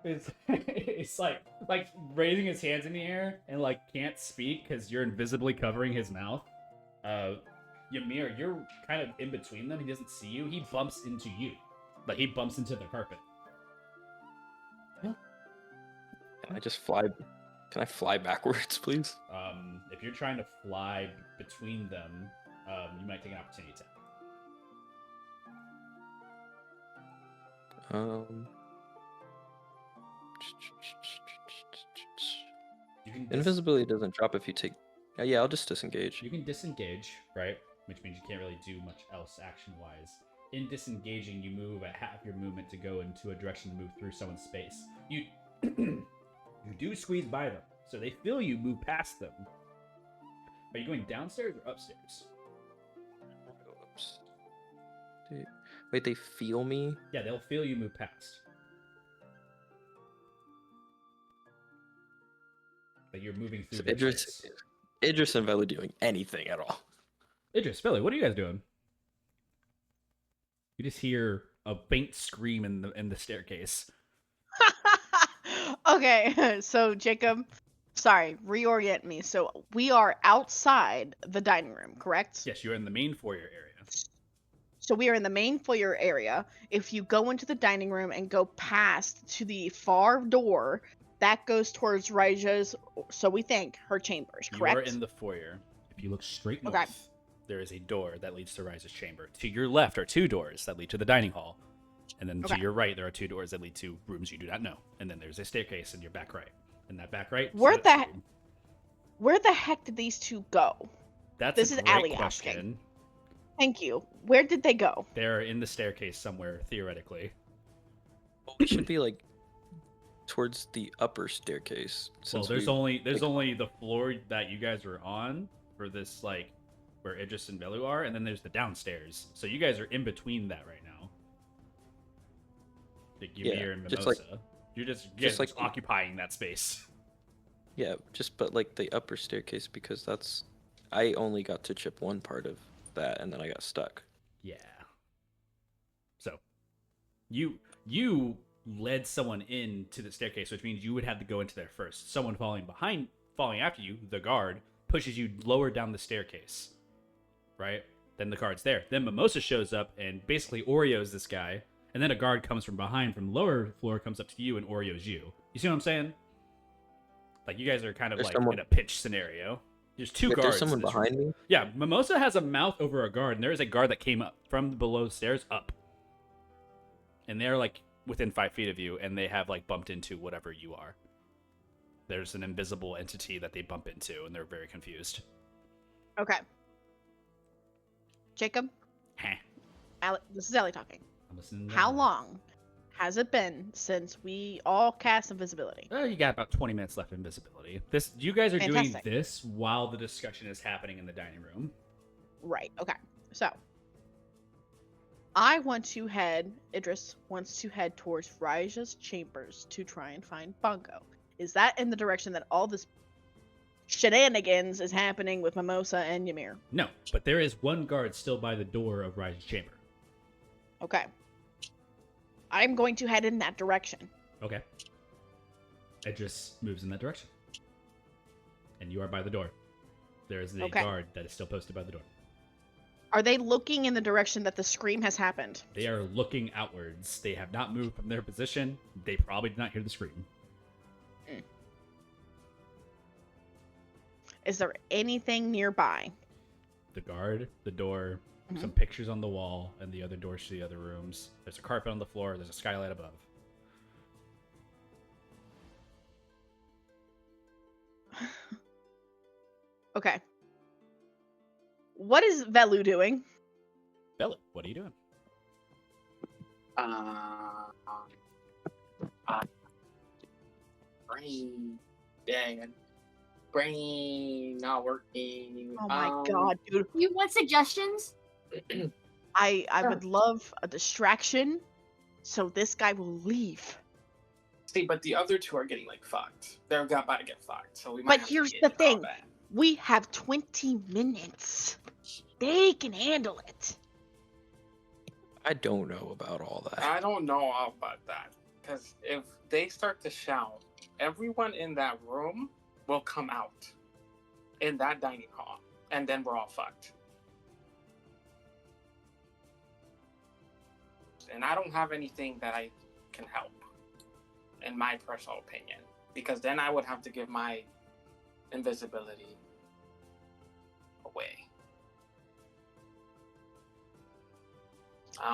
It's like raising his hands in the air and like can't speak because you're invisibly covering his mouth. Ymir, you're kind of in between them. He doesn't see you. He bumps into you. Like, he bumps into the carpet. Can I just fly? Can I fly backwards, please? If you're trying to fly between them, you might take an opportunity attack. Invisibility doesn't drop if you take... yeah, I'll just disengage. You can disengage, right? Which means you can't really do much else action-wise. In disengaging, you move at half your movement to go into a direction to move through someone's space. You you do squeeze by them, so they feel you move past them. Are you going downstairs or upstairs? Wait, they feel me? Yeah, they'll feel you move past. Like you're moving through their space. Idris and Vela doing anything at all. Idris, Billy, what are you guys doing? You just hear a faint scream in the staircase. Okay, so Jacob, sorry, reorient me. So we are outside the dining room, correct? Yes, you're in the main foyer area. So we are in the main foyer area. If you go into the dining room and go past to the far door, that goes towards Raja's, so we think, her chambers, correct? You are in the foyer. If you look straight north, Okay. there is a door that leads to Rise's chamber. To your left are 2 doors that lead to the dining hall. And then to Okay. your right, there are 2 doors that lead to rooms you do not know. And then there's a staircase in your back right. And that back right... Where so that's the- room. Where the heck did these two go? That's this a is great Allie question. asking. Thank you. Where did they go? They're in the staircase somewhere, theoretically. We should be like towards the upper staircase. Well, Since there's we- only the floor that you guys are on for this, like, where Idris and Velu are, and then there's the downstairs. So you guys are in between that right now. Like Ymir and Mimosa. just like- You're just just like- occupying that space. Yeah, just but like the upper staircase because that's I only got to chip one part of that and then I got stuck. Yeah. So, you led someone into the staircase, which means you would have to go into there first. Someone falling after you, the guard, pushes you lower down the staircase. Right? Then the guard's there. Then Mimosa shows up and basically Oreos this guy. And then a guard comes from behind from the lower floor, comes up to you and Oreos you. You see what I'm saying? Like, you guys are kind of There's like someone- in a pinch scenario. There's two Wait, guards. there's someone in this room. behind me? Yeah, Mimosa has a mouth over a guard, and there is a guard that came up from below the stairs up. And they're like within 5 feet of you, and they have like bumped into whatever you are. There's an invisible entity that they bump into, and they're very confused. Okay. Jacob, this is Allie talking. I'm listening. How long has it been since we all cast invisibility? You got about 20 minutes left of invisibility. You guys are Fantastic. doing this while the discussion is happening in the dining room. Right. Okay. So, Idris wants to head towards Raja's chambers to try and find Bongo. Is that in the direction that all this shenanigans is happening with Mimosa and Ymir? No, but there is one guard still by the door of Raja's chamber. Okay. I'm going to head in that direction. Okay. Idris moves in that direction. And you are by the door. There is the guard that is still posted by the door. Are they looking in the direction that the scream has happened? They are looking outwards. They have not moved from their position. They probably did not hear the scream. Is there anything nearby? The guard, the door, some pictures on the wall, and the other doors to the other rooms. There's a carpet on the floor. There's a skylight above. Okay. What is Velu doing? Bella, what are you doing? Brain dead. Brain not working. Oh my god, dude. You want suggestions? I would love a distraction so this guy will leave. See, but the other two are getting like fucked. They're about to get fucked. So we might. But have to here's get the in thing. combat. We have 20 minutes. They can handle it. I don't know about all that. I don't know about that because if they start to shout, everyone in that room will come out in that dining hall, and then we're all fucked. And I don't have anything that I can help, in my personal opinion, because then I would have to give my invisibility away.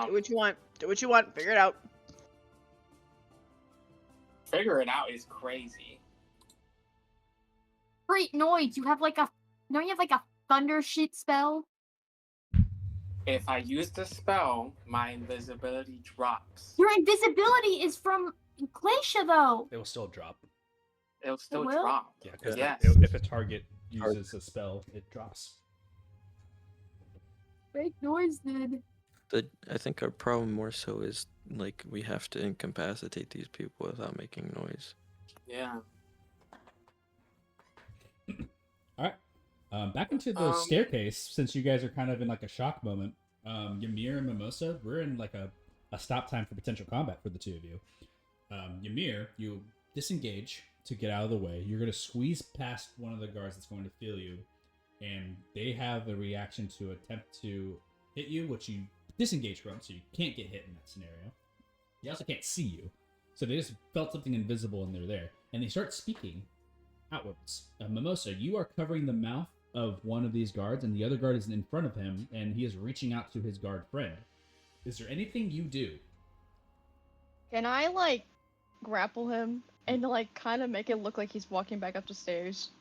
Do what you want. Do what you want. Figure it out. Figure it out is crazy. Great noise. You have like a don't you have like a thunder shit spell? If I use the spell, my invisibility drops. Your invisibility is from Glacia though. It will still drop. It'll still will? drop. Yeah, because Yes. if a target uses a spell, it drops. Great noise, dude. I think our problem more so is like we have to incapacitate these people without making noise. Yeah. All right. Back into the staircase, since you guys are kind of in like a shock moment. Ymir and Mimosa, we're in like a stop time for potential combat for the two of you. Ymir, you disengage to get out of the way. You're going to squeeze past one of the guards that's going to feel you, and they have a reaction to attempt to hit you, which you disengage from, so you can't get hit in that scenario. They also can't see you, so they just felt something invisible and they're there, and they start speaking outwards. Mimosa, you are covering the mouth of one of these guards, and the other guard is in front of him, and he is reaching out to his guard friend. Is there anything you do? Can I like grapple him and like kind of make it look like he's walking back up the stairs?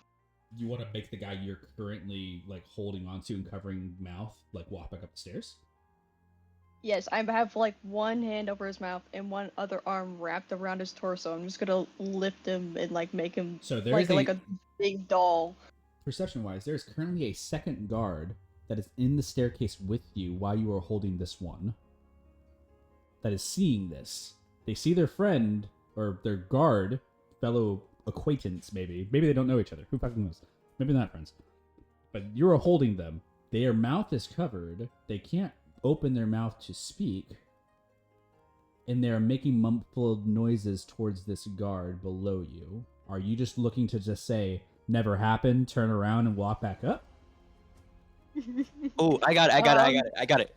You want to make the guy you're currently like holding onto and covering mouth like walk back up the stairs? Yes, I have like one hand over his mouth and one other arm wrapped around his torso. I'm just gonna lift him and like make him So there's like a big doll. Perception-wise, there's currently a second guard that is in the staircase with you while you are holding this one. That is seeing this. They see their friend or their guard, fellow acquaintance, maybe. Maybe they don't know each other. Who fucking knows? Maybe not friends. But you're holding them. Their mouth is covered. They can't open their mouth to speak. And they're making muffled noises towards this guard below you. Are you just looking to just say, never happened, turn around, and walk back up? Oh, I got it.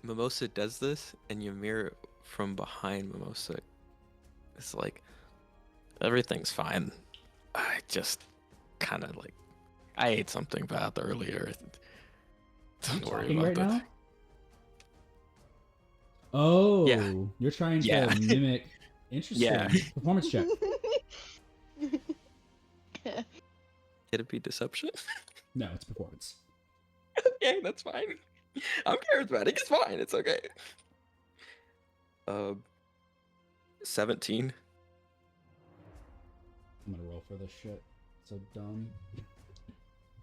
Mimosa does this, and Ymir from behind Mimosa is like, everything's fine. I just kind of like, I ate something bad earlier. Don't worry Talking about right that. now? Oh, Yeah. you're trying to Yeah. mimic. Interesting. Yeah. Performance check. Could it be deception? No, it's performance. Okay, that's fine. I'm charismatic. It's fine. It's okay. 17. I'm gonna roll for this shit. So dumb.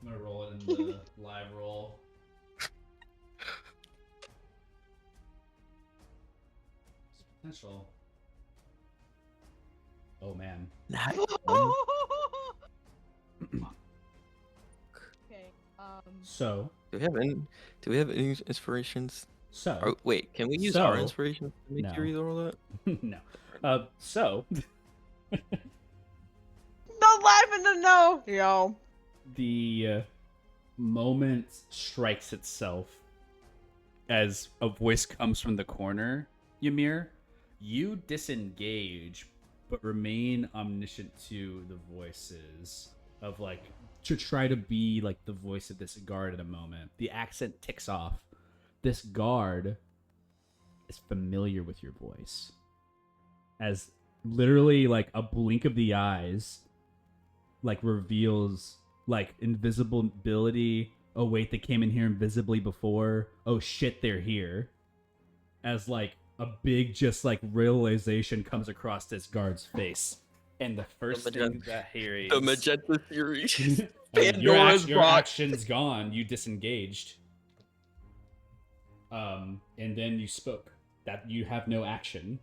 I'm gonna roll it in the live roll. It's potential. Oh man. Not Okay. So. Do we have any inspirations? So. Oh, wait, can we use our inspirations to make you read all that? No. So. Don't laugh in the no. Yo. The moment strikes itself as a voice comes from the corner, Ymir. You disengage, but remain omniscient to the voices of like to try to be like the voice of this guard at a moment. The accent ticks off. This guard is familiar with your voice. As literally like a blink of the eyes like reveals like invisibility. Oh wait, they came in here invisibly before. Oh shit, they're here. As like a big just like realization comes across this guard's face. And the first thing that he The magenta series. your action's gone. You disengaged. And then you spoke. That you have no action.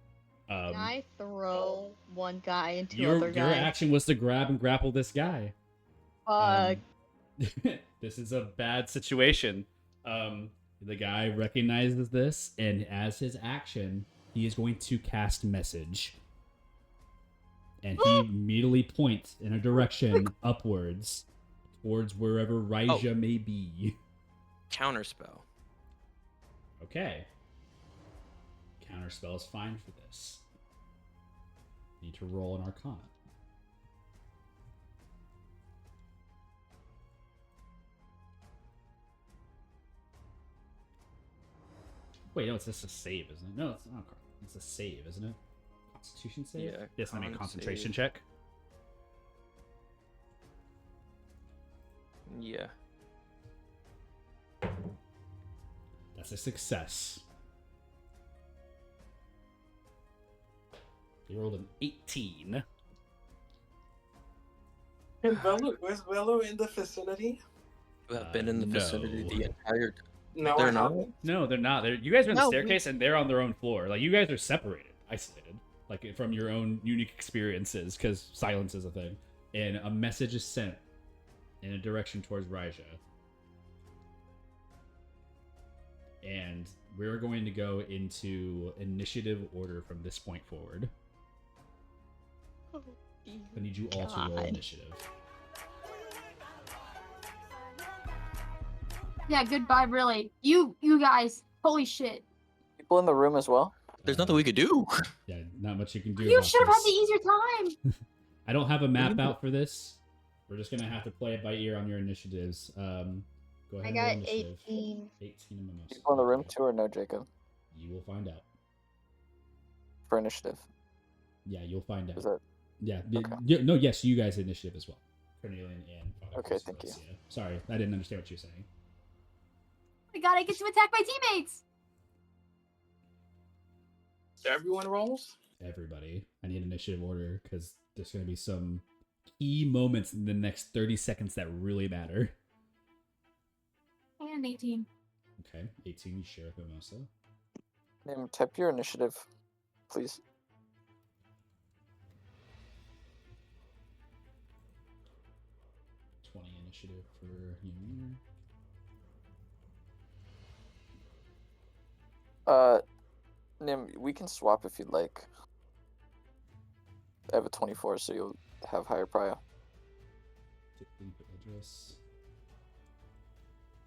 Can I throw one guy into your other guy? Your action was to grab and grapple this guy. This is a bad situation. The guy recognizes this, and as his action, he is going to cast message. And he immediately points in a direction upwards, towards wherever Raija may be. Counterspell. Okay. Counterspell is fine for this. Need to roll an Arcana. Wait, no, it's just a save, isn't it? No, it's not. It's a save, isn't it? Constitution save? Yeah. Yes, I mean concentration save. check. Yeah. That's a success. They rolled an 18. And was Velo in the vicinity? You have been in the vicinity no. the entire time. No, They're I not? haven't. No, they're not. You guys are in the No, staircase, and they're on their own floor. Like, you guys are separated, isolated, like from your own unique experiences, because silence is a thing. And a message is sent in a direction towards Raija. And we're going to go into initiative order from this point forward. I need you all to roll God. initiative. Yeah, goodbye, really. You guys, holy shit. People in the room as well. There's nothing we could do. Yeah, not much you can do. You about should have had this. the easier time. I don't have a map out for this. We're just gonna have to play it by ear on your initiatives. Go ahead. I and roll got initiative. 18. 18 in Mimosa. People in the room too, or no, Jacob? You will find out. For initiative. Yeah, you'll find out. Is that Yeah. Okay. No, yes, you guys initiative as well. Cornelian and Father Okay, thank you. Celestia. Sorry, I didn't understand what you were saying. Oh my god, I get to attack my teammates. So everyone rolls? Everybody, I need initiative order because there's gonna be some key moments in the next 30 seconds that really matter. And 18. Okay, 18, you share with Mimosa. type your initiative, please? 20 initiative for Ymir. Nim, we can swap if you'd like. I have a 24, so you'll have higher prio. 16 for Idris.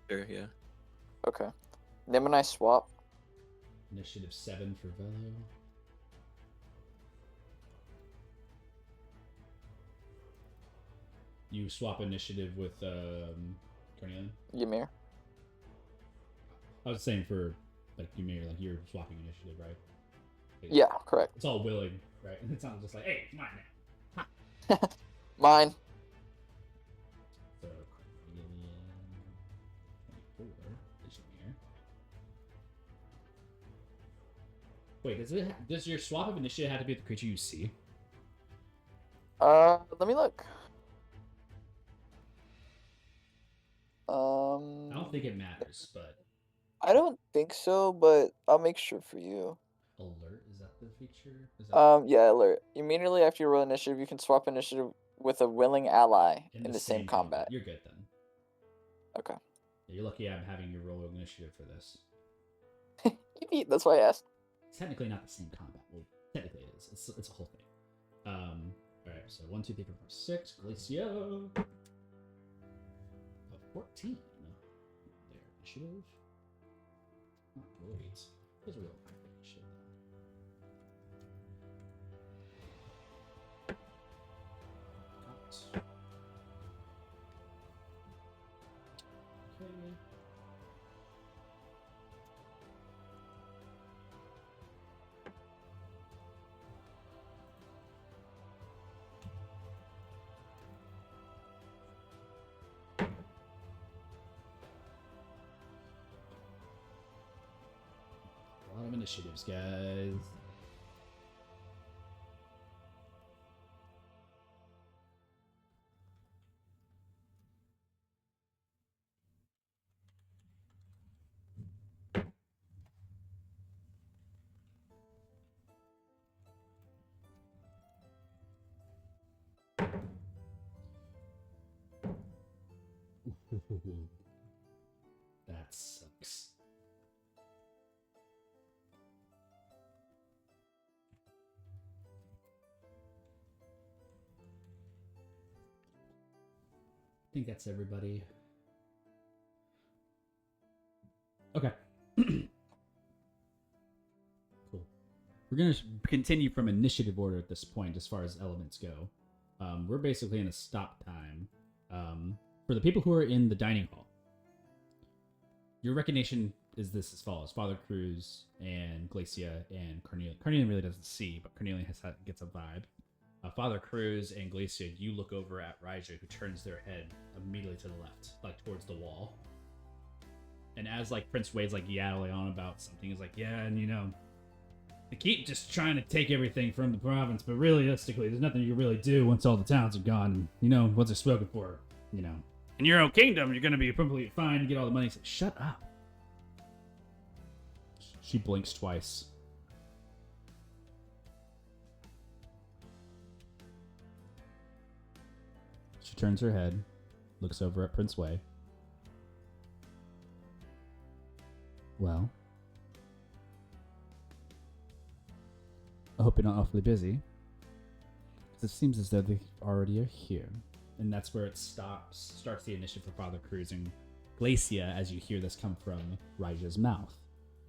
Sure, yeah. Okay. Nim and I swap. Initiative 7 for Velo. You swap initiative with Cornelian? Ymir. I was saying for like Ymir, like you're swapping initiative, right? Yeah, correct. It's all willing, right? It's not just like, hey, it's mine now. Mine. So Cornelian 24 is Ymir. Wait, does your swap of initiative have to be with the creature you see? Let me look. I don't think it matters, but I don't think so, but I'll make sure for you. alert, is that the feature? Is that Yeah, alert. Immediately after you roll initiative, you can swap initiative with a willing ally in the same combat. You're good then. Okay. Yeah, you're lucky I'm having you roll initiative for this. That's why I asked. It's technically not the same combat. Well, technically it is. It's a whole thing. Alright, so 1, 2, 3, 4, 5, 6. Glacio. 14. Their initiative. Not great. There's a real high initiative though. Okay. A lot of initiatives, guys. That sucks. I think that's everybody. Okay. Cool. We're going to continue from initiative order at this point as far as elements go. We're basically in a stop time. For the people who are in the dining hall, your recognition is this as follows. Father Cruz and Glacia and Cornelian. Cornelian really doesn't see, but Cornelian gets a vibe. Father Cruz and Glacia, you look over at Raija, who turns their head immediately to the left, like towards the wall. And as like Prince Wade's like yattling on about something, he's like, yeah, and you know, they keep just trying to take everything from the province, but realistically, there's nothing you can really do once all the towns are gone. And, you know, once they're spoken for, you know, in your own kingdom, you're going to be completely fine and get all the money. He's like, shut up. She blinks twice. She turns her head, looks over at Prince Wei. Well, I hope you're not awfully busy, because it seems as though they already are here. And that's where it starts the initiative for Father Cruz and Glacia as you hear this come from Raija's mouth.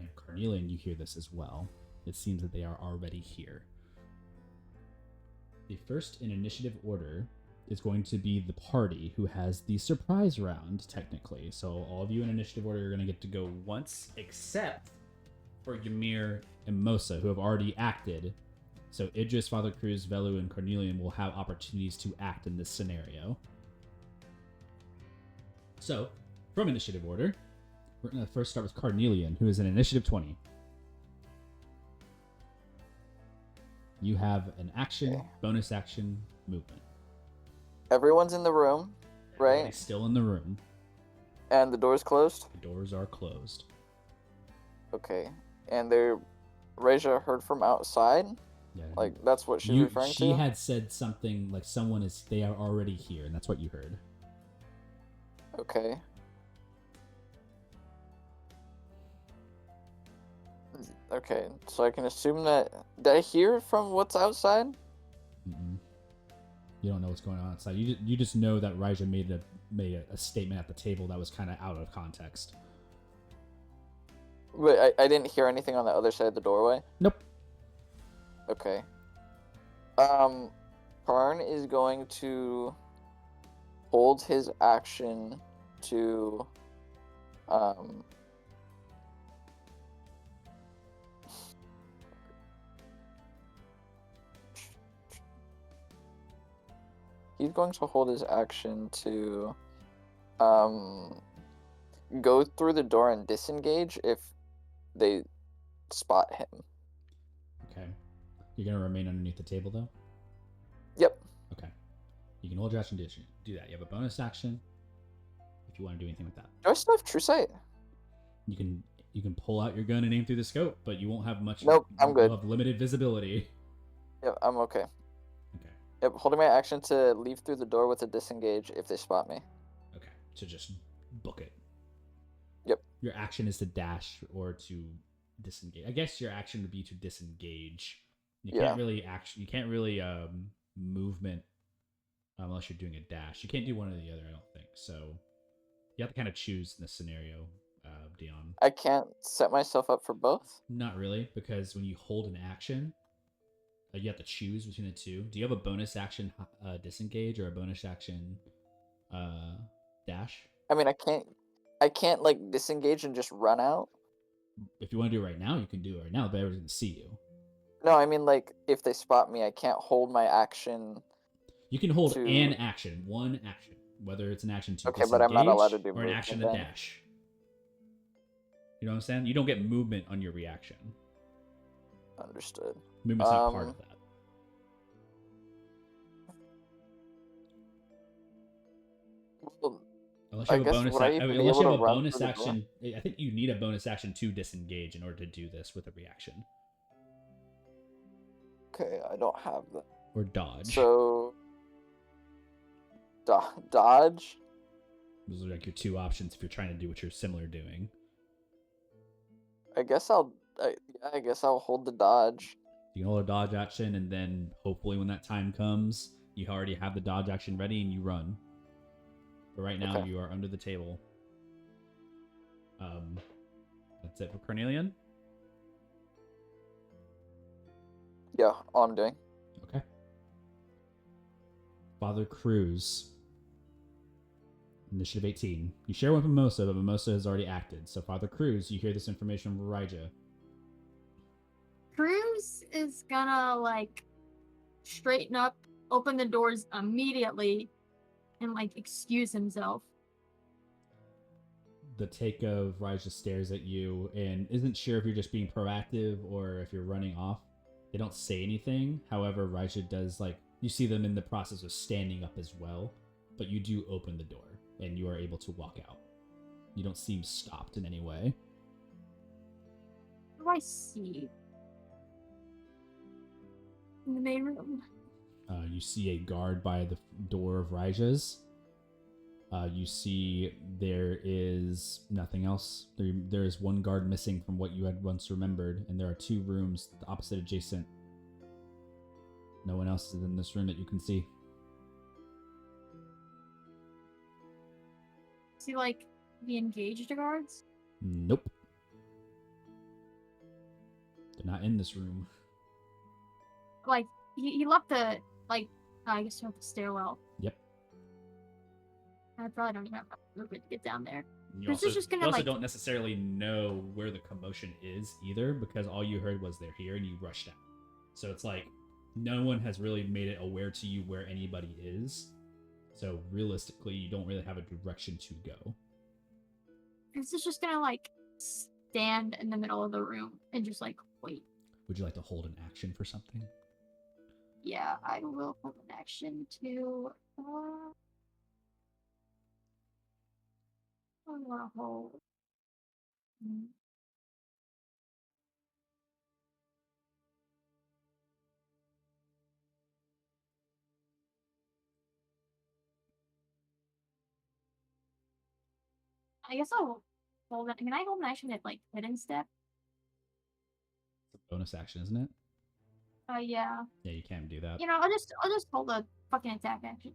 And Cornelian, you hear this as well. It seems that they are already here. The first in initiative order is going to be the party who has the surprise round, technically. So all of you in initiative order are going to get to go once, except for Ymir and Mosa, who have already acted. So Idris, Father Cruz, Velu, and Cornelian will have opportunities to act in this scenario. So, from initiative order, we're going to first start with Cornelian, who is in initiative 20. You have an action, bonus action, movement. Everyone's in the room, right? Everybody's still in the room. And the door's closed? The doors are closed. Okay. And Raja heard from outside? Yeah. Like, that's what she's referring to? She had said something like they are already here, and that's what you heard. Okay. Okay, so I can assume that... Did I hear from what's outside? Mm-mm. You don't know what's going on outside. You just know that Raija made a statement at the table that was kind of out of context. But I didn't hear anything on the other side of the doorway? Nope. Okay. Karn is going to hold his action to, he's going to hold his action to, go through the door and disengage if they spot him. Okay. You're gonna remain underneath the table though. Yep. Okay. You can hold your action to do that. You have a bonus action if you want to do anything with that. Do I still have true sight? You can pull out your gun and aim through the scope, but you won't have much. Nope, I'm good. You'll have limited visibility. Yep, I'm okay. Okay. Yep, holding my action to leave through the door with a disengage if they spot me. Okay. So just book it. Yep. Your action is to dash or to disengage. I guess your action would be to disengage. You can't really You can't really movement unless you're doing a dash. You can't do one or the other. I don't think so. You have to kind of choose in this scenario, Dion. I can't set myself up for both? Not really, because when you hold an action, you have to choose between the two. Do you have a bonus action disengage or a bonus action dash? I mean, I can't like disengage and just run out. If you want to do it right now, you can do it right now, but everyone's going to see you. No, I mean, like, if they spot me, I can't hold my action. You can hold an action, one action, whether it's an action to Okay, but I'm not allowed to disengage do or an action to movement then. dash. You know what I'm saying? You don't get movement on your reaction. Understood. Movement's not part of that. Well, Unless you have a bonus, would I even be unless you able have to a run bonus through the door? action, I think you need a bonus action to disengage in order to do this with a reaction Okay, I don't have that. or dodge. So, dodge? Those are like your two options if you're trying to do what you're similar doing. I guess I'll hold the dodge. You can hold a dodge action, and then hopefully when that time comes, you already have the dodge action ready and you run. But right now, you are under the table. That's it for Cornelian? Yeah, all I'm doing. Okay. Father Cruz. Initiative 18. You share with Mimosa, but Mimosa has already acted. So Father Cruz, you hear this information from Raija. Cruz is gonna like straighten up, open the doors immediately, and like excuse himself. The take of Raija stares at you and isn't sure if you're just being proactive or if you're running off. They don't say anything. However, Raija does, like, you see them in the process of standing up as well, but you do open the door and you are able to walk out. You don't seem stopped in any way. What do I see? In the main room. You see a guard by the door of Raija's. You see there is nothing else. There is one guard missing from what you had once remembered, and there are two rooms opposite adjacent. No one else is in this room that you can see. See, like, the engaged guards? Nope. They're not in this room. Like, he left the, like, I guess you have the stairwell. Yep. I probably don't even have a little bit to get down there. You also, don't necessarily know where the commotion is either, because all you heard was they're here and you rushed out. So it's like no one has really made it aware to you where anybody is. So realistically, you don't really have a direction to go. This is just gonna like stand in the middle of the room and just like wait. Would you like to hold an action for something? Yeah, I will hold an action to. I want to hold. I guess I'll hold it. Can I hold an action at like hidden step? It's a bonus action, isn't it? Yeah. Yeah, you can do that. You know, I'll just hold a fucking attack action.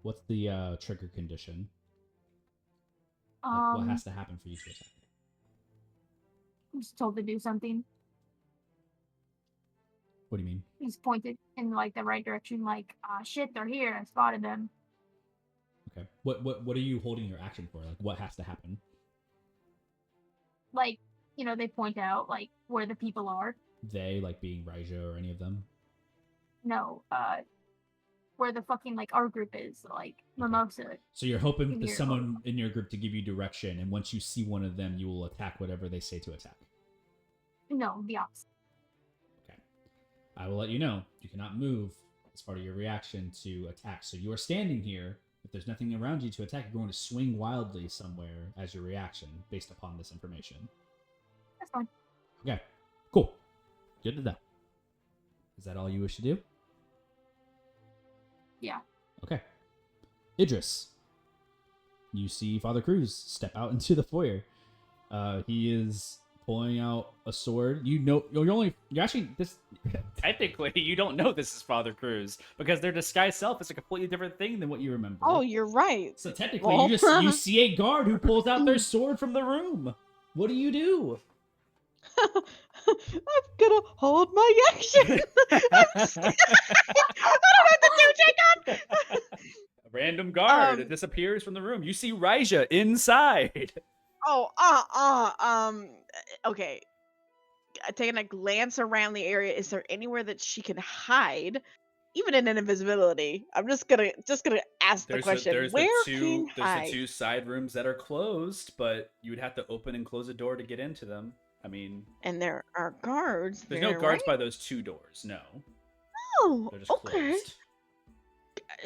What's the trigger condition? Like, what has to happen for you to attack? I'm just told to do something. What do you mean? He's pointed in like the right direction, like, ah, shit, they're here. I spotted them. Okay. What are you holding your action for? Like, what has to happen? Like, you know, they point out like where the people are. They, like being Raija or any of them? No, where the fucking like our group is, like Mimosa. So you're hoping In for your- someone in your group to give you direction, and once you see one of them, you will attack whatever they say to attack. No, the opposite. Okay. I will let you know. You cannot move as part of your reaction to attack. So you are standing here. If there's nothing around you to attack, you're going to swing wildly somewhere as your reaction based upon this information. That's fine. Okay. Cool. Good to know. Is that all you wish to do? Yeah. Okay. Idris. You see Father Cruz step out into the foyer. He is pulling out a sword. Technically, you don't know this is Father Cruz because their disguised self is a completely different thing than what you remember. Oh, you're right. So technically, you see a guard who pulls out their sword from the room. What do you do? I'm gonna hold my action. I don't know what to do, Jacob. A random guard disappears from the room. You see Raija inside. Okay. Taking a glance around the area, is there anywhere that she can hide, even in an invisibility? I'm just gonna ask the question. There's Where the can two side rooms that are closed, but you would have to open and close a door to get into them. I mean, and there are guards. There's there, no guards right? by those two doors. No. Oh, They're just okay. closed.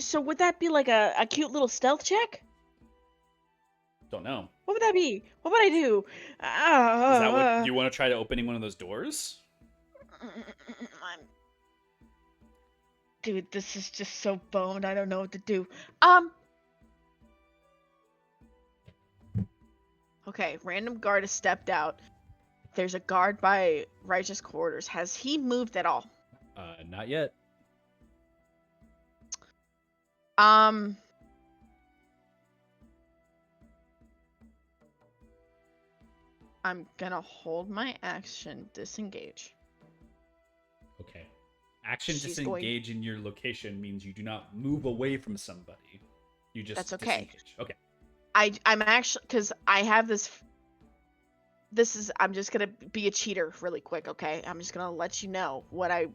So would that be like a cute little stealth check? Don't know. What would that be? What would I do? Is that what do you want to try to opening one of those doors? Dude, this is just so boned. I don't know what to do. Okay, random guard has stepped out. There's a guard by Righteous quarters. Has he moved at all? Not yet. I'm gonna hold my action, disengage. Okay. Action She's disengage in your location means you do not move away from somebody. You just That's okay. disengage. Okay. I'm actually, because I have this I'm just gonna be a cheater really quick, okay? I'm just gonna let you know what I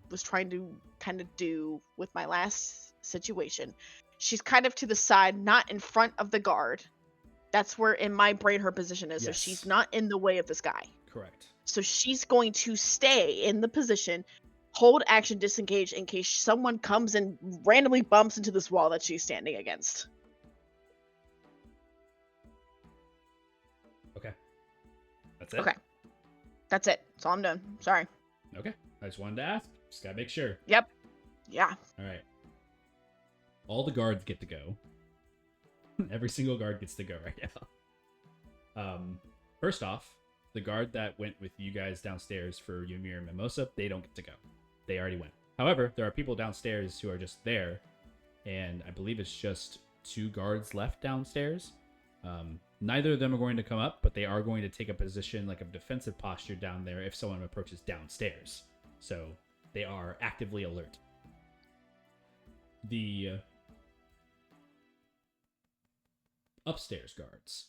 was trying to kind of do with my last situation. She's kind of to the side, not in front of the guard. That's where in my brain her position is. Yes. So she's not in the way of this guy. Correct. So she's going to stay in the position, hold action, disengage in case someone comes and randomly bumps into this wall that she's standing against. Okay. That's it? Okay. That's it. That's all I'm doing. Sorry. Okay. I just wanted to ask. Just gotta make sure. Yep. Yeah. Alright. All the guards get to go. Every single guard gets to go right now. First off, the guard that went with you guys downstairs for Ymir and Mimosa, they don't get to go. They already went. However, there are people downstairs who are just there, and I believe it's just 2 guards left downstairs. Neither of them are going to come up, but they are going to take a position, like a defensive posture down there if someone approaches downstairs. So they are actively alert. The upstairs guards,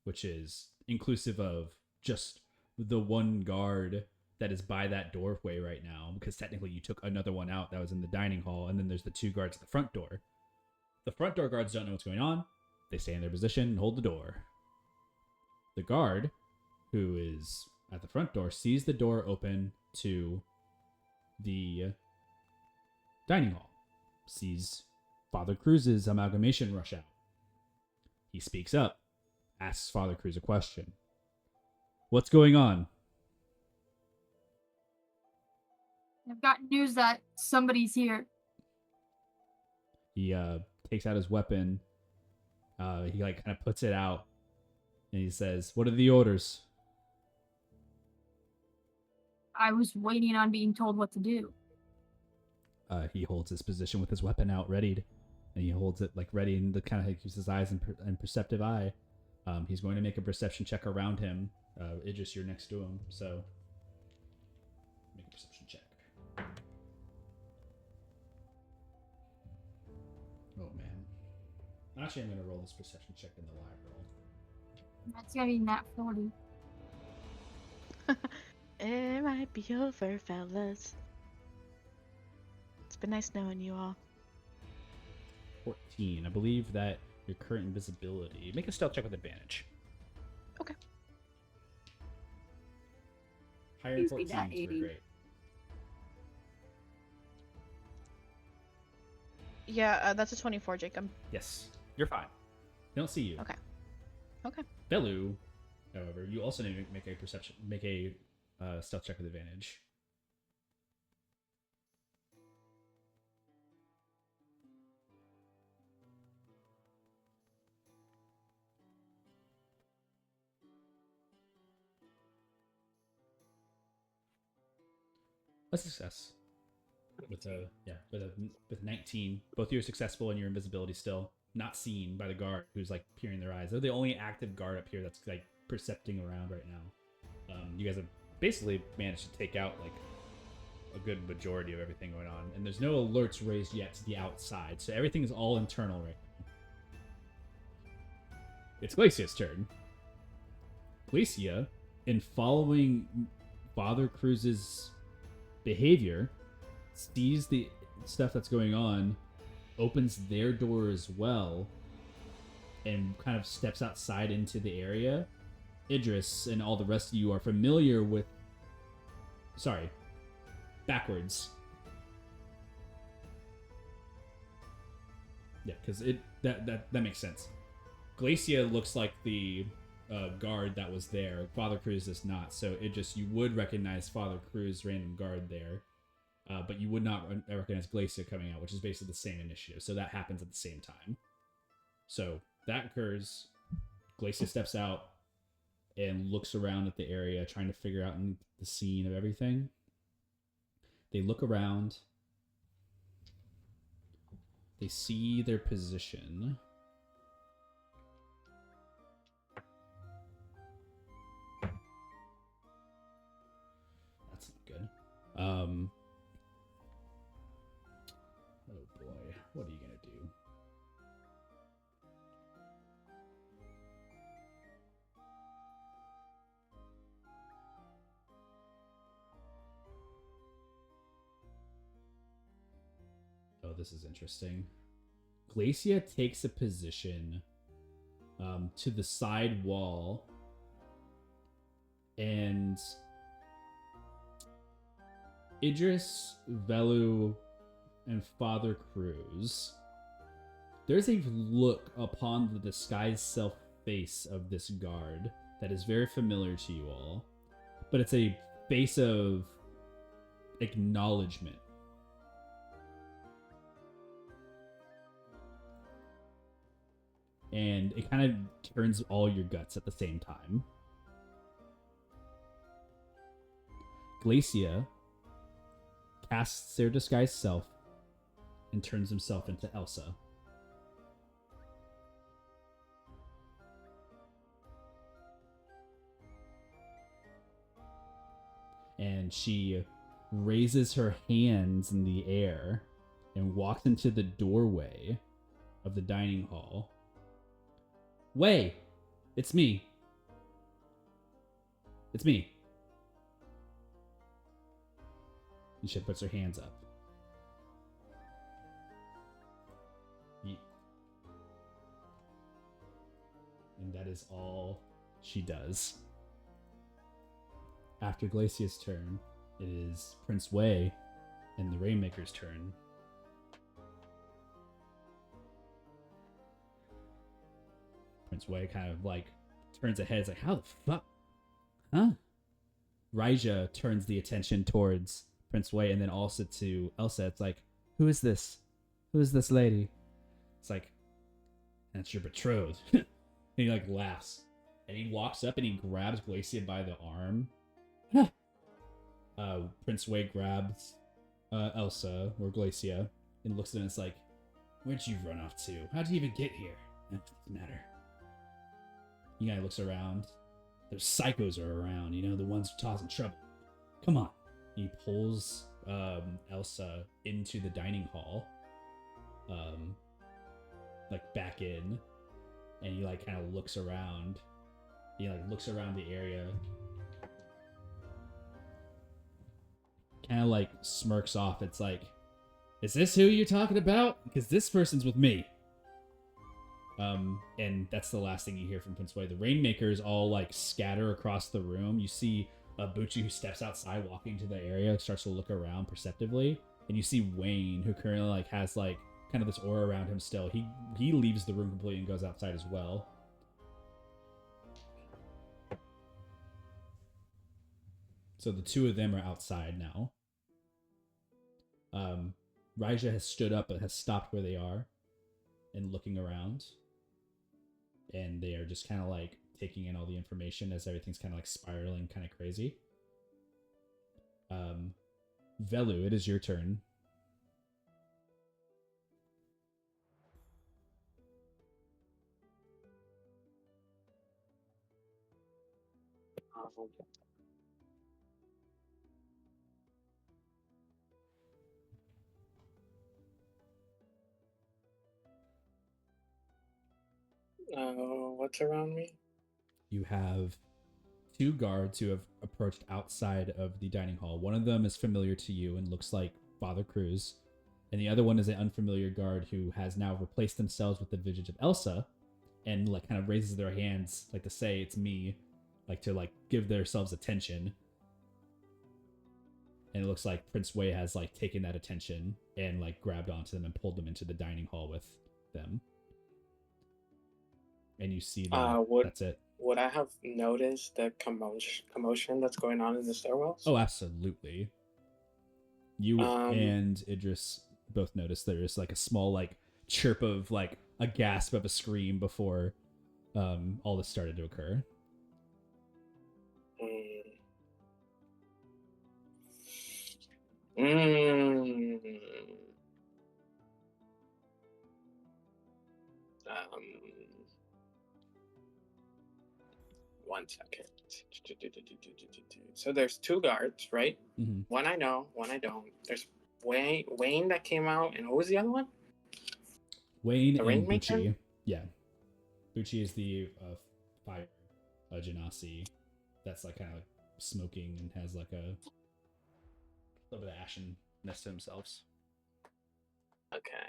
which is inclusive of just the one guard that is by that doorway right now, because technically you took another one out that was in the dining hall, and then there's the 2 guards at the front door. The front door guards don't know what's going on. They stay in their position and hold the door. The guard, who is at the front door, sees the door open to the dining hall, sees Father Cruz's amalgamation rush out. He speaks up, asks Father Cruz a question. What's going on? I've got news that somebody's here. He takes out his weapon. He kind of puts it out And he says, "What are the orders?" I was waiting on being told what to do. He holds his position with his weapon out, readied, and he holds it like ready, and the kind of keeps his eyes and perceptive eye. He's going to make a perception check around him. Idris, you're next to him, so make a perception check. Oh man! Actually, I'm going to roll this perception check in the live roll. That's gonna be nat 40. It might be over, fellas. It's been nice knowing you all. 14. I believe that your current invisibility. Make a stealth check with advantage. Okay. Higher than Please be 14 that is 80. great. Yeah, that's a 24, Jacob. Yes, you're fine. They don't see you. Okay. Okay. Belu, however, you also need to make a stealth check with advantage. A success. With 19, both of you are successful in your invisibility still, not seen by the guard who's like peering their eyes. They're the only active guard up here that's like percepting around right now. You guys have basically managed to take out like a good majority of everything going on, and there's no alerts raised yet to the outside, so everything is all internal right now. It's Glacia's turn. Glacia, in following Father Cruz's behavior, sees the stuff that's going on, opens their door as well, and kind of steps outside into the area. Idris and all the rest of you are familiar with... Sorry. Backwards. Yeah, because that makes sense. Glacia looks like the guard that was there. Father Cruz does not. So you would recognize Father Cruz, random guard there. But you would not recognize Glacia coming out, which is basically the same initiative. So that happens at the same time. So that occurs. Glacia steps out and looks around at the area, trying to figure out the scene of everything. They look around. They see their position. That's not good. Oh boy, what are you gonna do? Oh, this is interesting. Glacia takes a position to the side wall, and Idris, Velu, and Father Cruz, there's a look upon the disguised self face of this guard that is very familiar to you all, but it's a face of acknowledgement. And it kind of turns all your guts at the same time. Glacia casts their disguised self and turns himself into Elsa. And she raises her hands in the air and walks into the doorway of the dining hall. Way! It's me. It's me. And she puts her hands up. And that is all she does. After Glacia's turn, it is Prince Wei and the Rainmaker's turn. Prince Wei kind of like turns ahead. It's like, how the fuck? Huh? Raija turns the attention towards Prince Wei and then also to Elsa. It's like, who is this? Who is this lady? It's like, that's your betrothed. And he like laughs. And he walks up and he grabs Glacia by the arm. Prince Wei grabs Elsa or Glacia and looks at him and it's like, where'd you run off to? How'd you even get here? That doesn't matter. He kind of looks around. Those psychos are around, you know, the ones causing trouble. Come on. He pulls Elsa into the dining hall, like back in, and he like kind of looks around. He like looks around the area, kind of like smirks off. It's like, is this who you're talking about? Because this person's with me. And that's the last thing you hear from Prince Wei. The Rainmakers all like scatter across the room. You see Bucci, who steps outside, walking to the area, starts to look around perceptively, and you see Wayne, who currently like has like kind of this aura around him still. He leaves the room completely and goes outside as well. So the two of them are outside now. Raija has stood up but has stopped where they are and looking around. And they are just kind of like taking in all the information as everything's kind of like spiraling kind of crazy. Velu, it is your turn. What's around me? You have two guards who have approached outside of the dining hall. One of them is familiar to you and looks like Father Cruz, and the other one is an unfamiliar guard who has now replaced themselves with the visage of Elsa, and like kind of raises their hands like to say it's me, like to like give themselves attention. And it looks like Prince Wei has like taken that attention and like grabbed onto them and pulled them into the dining hall with them. And you see that that's it. Would I have noticed the commotion that's going on in the stairwells? Oh, absolutely. You and Idris both noticed there's like a small like chirp of like a gasp of a scream before all this started to occur. One second. So there's two guards, right? Mm-hmm. One I know, one I don't. There's Wayne that came out, and who was the other one? Wayne The and Rainmaker? Bucci. Yeah. Bucci is the fire genasi that's like kind of smoking and has like a little bit of ashenness to themselves. Okay.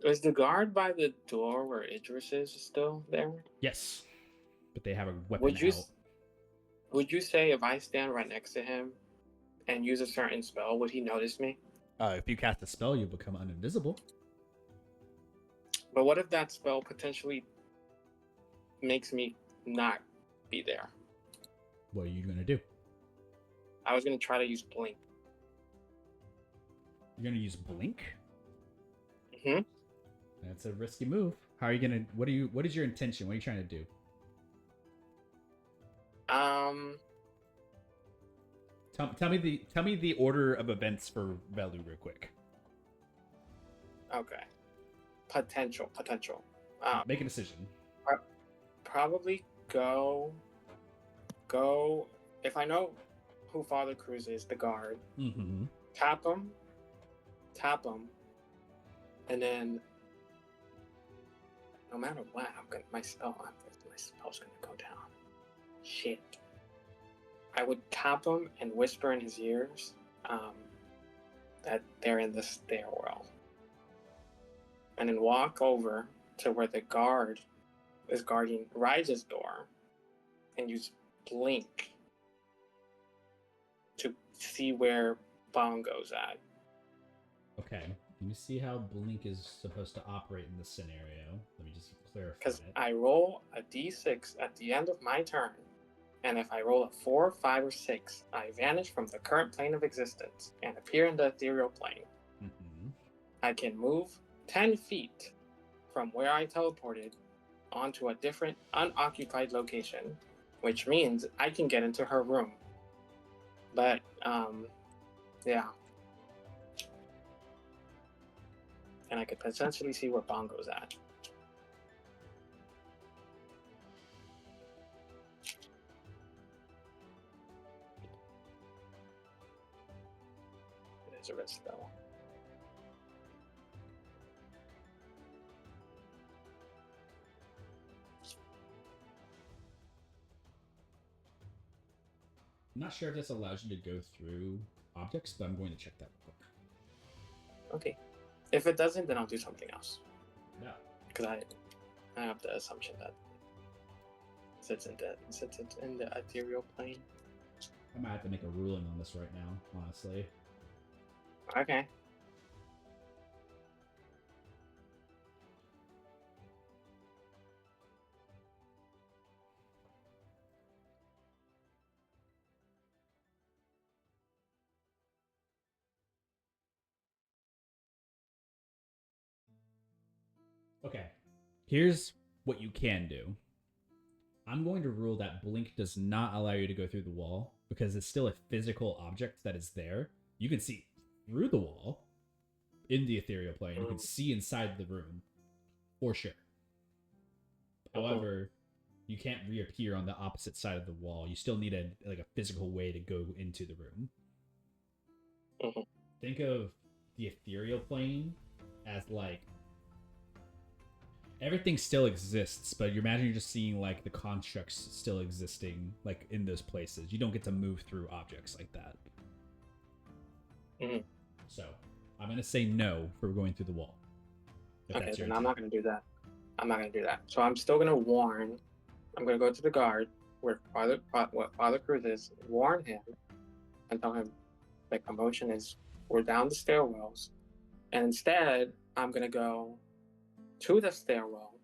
Is the guard by the door where Idris is still there? Yes. But they have a weapon out. Would you say if I stand right next to him and use a certain spell, would he notice me? If you cast a spell, you become uninvisible. But what if that spell potentially makes me not be there? What are you going to do? I was going to try to use Blink. You're going to use Blink? Mm-hmm. That's a risky move. How are you going to... What is your intention? What are you trying to do? Tell me the order of events for Velu real quick. Okay. Potential. Make a decision. Probably go. If I know who Father Cruz is, the guard. Mm-hmm. Tap him, and then no matter what, my spell's gonna go down. Shit. I would tap him and whisper in his ears that they're in the stairwell. And then walk over to where the guard is guarding Raija's door and use Blink to see where Bongo's at. Okay. Let me see how Blink is supposed to operate in this scenario. Let me just clarify Because it. I roll a d6 at the end of my turn, and if I roll a 4, 5, or 6, I vanish from the current plane of existence and appear in the ethereal plane. Mm-hmm. I can move 10 feet from where I teleported onto a different unoccupied location, which means I can get into her room. But yeah. And I could potentially see where Bongo's at. It is a risk though. I'm not sure if this allows you to go through objects, but I'm going to check that real quick. Okay. If it doesn't, then I'll do something else. Yeah. Because I have the assumption that sits in the ethereal plane. I might have to make a ruling on this right now, honestly. Okay. Okay. Here's what you can do. I'm going to rule that blink does not allow you to go through the wall because it's still a physical object that is there. You can see through the wall in the ethereal plane. You can see inside the room for sure. However, you can't reappear on the opposite side of the wall. You still need a physical way to go into the room. Think of the ethereal plane as like everything still exists, but you imagine you're just seeing like the constructs still existing like in those places. You don't get to move through objects like that. So I'm gonna say no for going through the wall. Okay, then I'm not gonna do that. I'm not gonna do that. So I'm still gonna warn. I'm gonna go to the guard where Father Cruz is. Warn him and tell him the commotion is. We're down the stairwells, and instead I'm gonna go to the stairwell,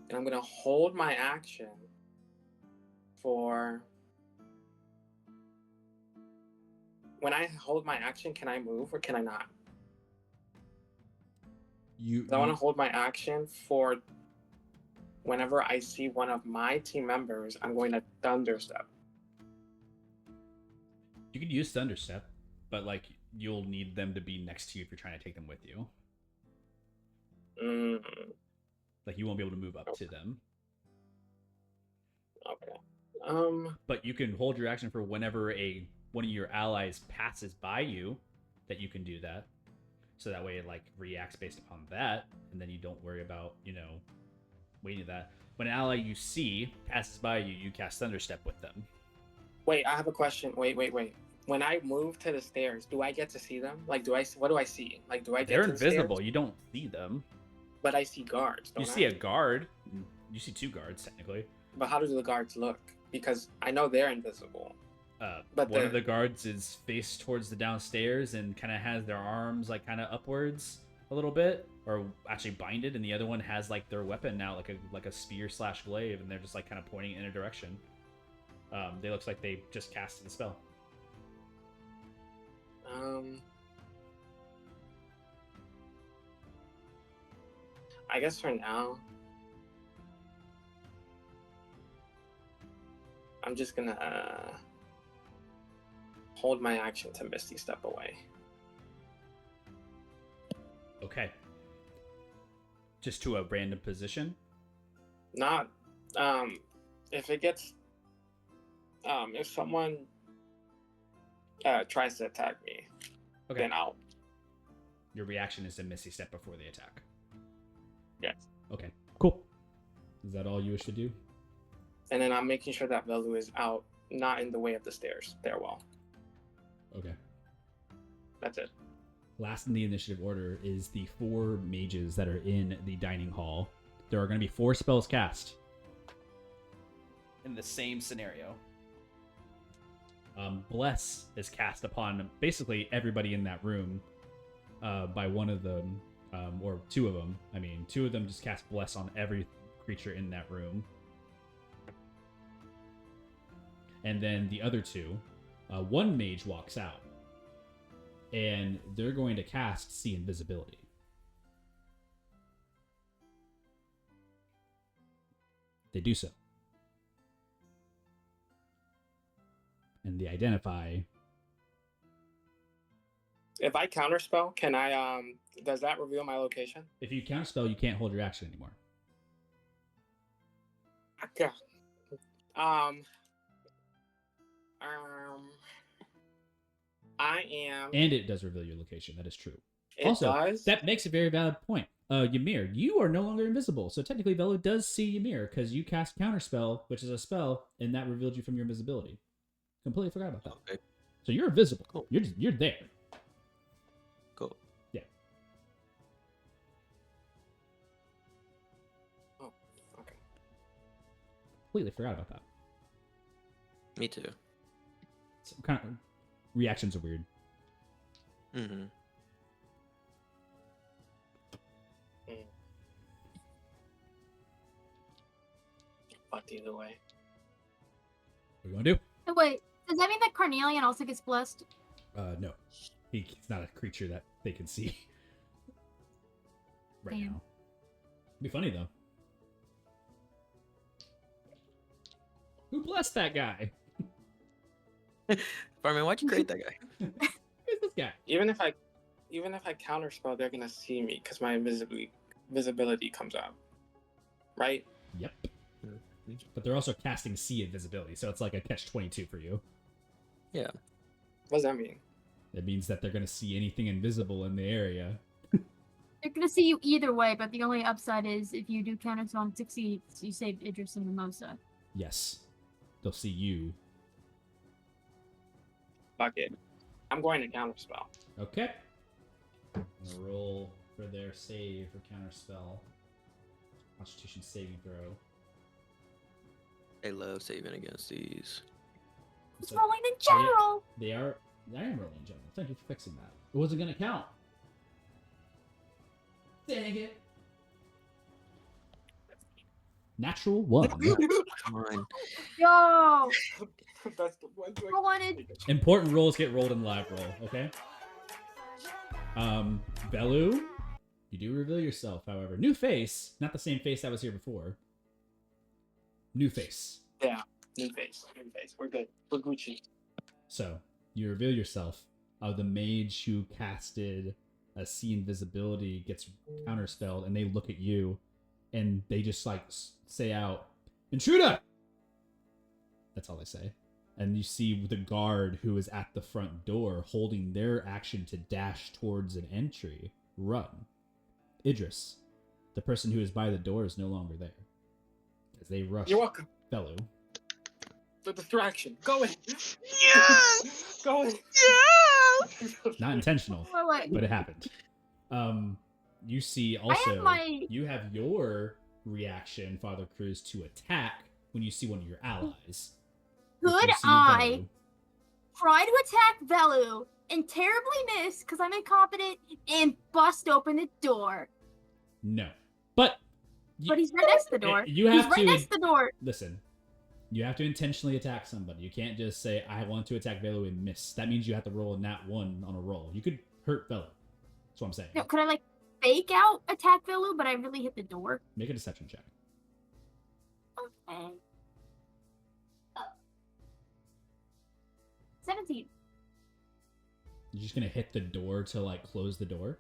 and I'm gonna hold my action for. When I hold my action, can I move or can I not? I want to hold my action for whenever I see one of my team members, I'm going to thunderstep. You could use thunderstep, but like you'll need them to be next to you if you're trying to take them with you. Like you won't be able to move up to them. Okay. But you can hold your action for whenever one of your allies passes by you, that you can do that. So that way it like reacts based upon that, and then you don't worry about, waiting that. When an ally you see passes by you, you cast Thunderstep with them. Wait, I have a question. Wait. When I move to the stairs, do I get to see them? Like, what do I see? Like, do I get They're to invisible. The stairs? You don't see them. But I see guards, don't You see I? a guard. You see two guards, technically. But how do the guards look? Because I know they're invisible. But one of the guards is faced towards the downstairs and kind of has their arms like kind of upwards a little bit, or actually binded, and the other one has like their weapon out like a spear / glaive, and they're just like kind of pointing in a direction. They looks like they just casted the spell. I guess for now, I'm just gonna hold my action to Misty Step away. Okay. Just to a random position? Not, if it gets, if someone tries to attack me, then I'll. Your reaction is to Misty Step before the attack. Yes. Okay, cool. Is that all you wish to do? And then I'm making sure that Velu is out, not in the way of the stairwell. Okay. That's it. Last in the initiative order is the 4 mages that are in the dining hall. There are going to be 4 spells cast. In the same scenario. Bless is cast upon basically everybody in that room by one of them, or 2 of them. I mean, 2 of them just cast Bless on every creature in that room. And then the other 2, one mage walks out. And they're going to cast See Invisibility. they do so. And they identify. If I counterspell, can I does that reveal my location? If you counterspell, you can't hold your action anymore. Okay. I am. And it does reveal your location. That is true. It Also, does. that makes a very valid point. Ymir, you are no longer invisible. So technically, Velo does see Ymir because you cast Counterspell, which is a spell, and that revealed you from your invisibility. Completely forgot about that. Okay. So you're invisible. Cool. You're there. Cool. Yeah. Oh, okay. Completely forgot about that. Me too. Some kind of reactions are weird. Mm-hmm. But either way. What are you gonna do? Oh, wait, does that mean that Carnelian also gets blessed? No. He's not a creature that they can see right Damn. now. It'd be funny though. Who blessed that guy? Farman, why'd you create that guy? Who's this guy? Even if I counterspell, they're gonna see me because my visibility comes out. Right? Yep. But they're also casting sea invisibility, so it's like a catch-22 for you. Yeah. What does that mean? It means that they're going to see anything invisible in the area. They're gonna see you either way, but the only upside is if you do counterspell and succeeds, you save Idris and Mimosa. Yes. They'll see you. Fuck it. I'm going to counterspell. Okay. I'm gonna roll for their save for counterspell. Constitution saving throw. I love saving against these. It's So rolling in general! I am rolling in general. Thank you for fixing that. It wasn't going to count. Dang it. Natural 1. Come on. Yo! That's the one thing. I wanted. Important rolls get rolled in live roll, okay? Belu, you do reveal yourself, however. New face, not the same face that was here before. New face. Yeah. New face. New face. We're good. We're Gucci. So, you reveal yourself. The mage who casted a sea invisibility gets counterspelled, and they look at you, and they just like say out, "Intruder!" That's all they say. And you see the guard who is at the front door holding their action to dash towards an entry. Run. Idris, the person who is by the door, is no longer there. As they rush You're welcome. Fellow. The distraction. Go in. Yes! Go in. Yes! Not intentional, Wait. but it happened. You see also my- you have your reaction, Father Cruz, to attack when you see one of your allies. If Could you see I Velu- try to attack Velu and terribly miss because I'm incompetent and bust open the door? No, but But he's right next to the door. You He's have right to next to the door. listen. You have to intentionally attack somebody. You can't just say, "I want to attack Velu" and miss. That means you have to roll a nat 1 on a roll. You could hurt Velu. That's what I'm saying. No, could I like fake out attack Velu, but I really hit the door? Make a deception check. Okay. 17. You're just gonna hit the door to like close the door.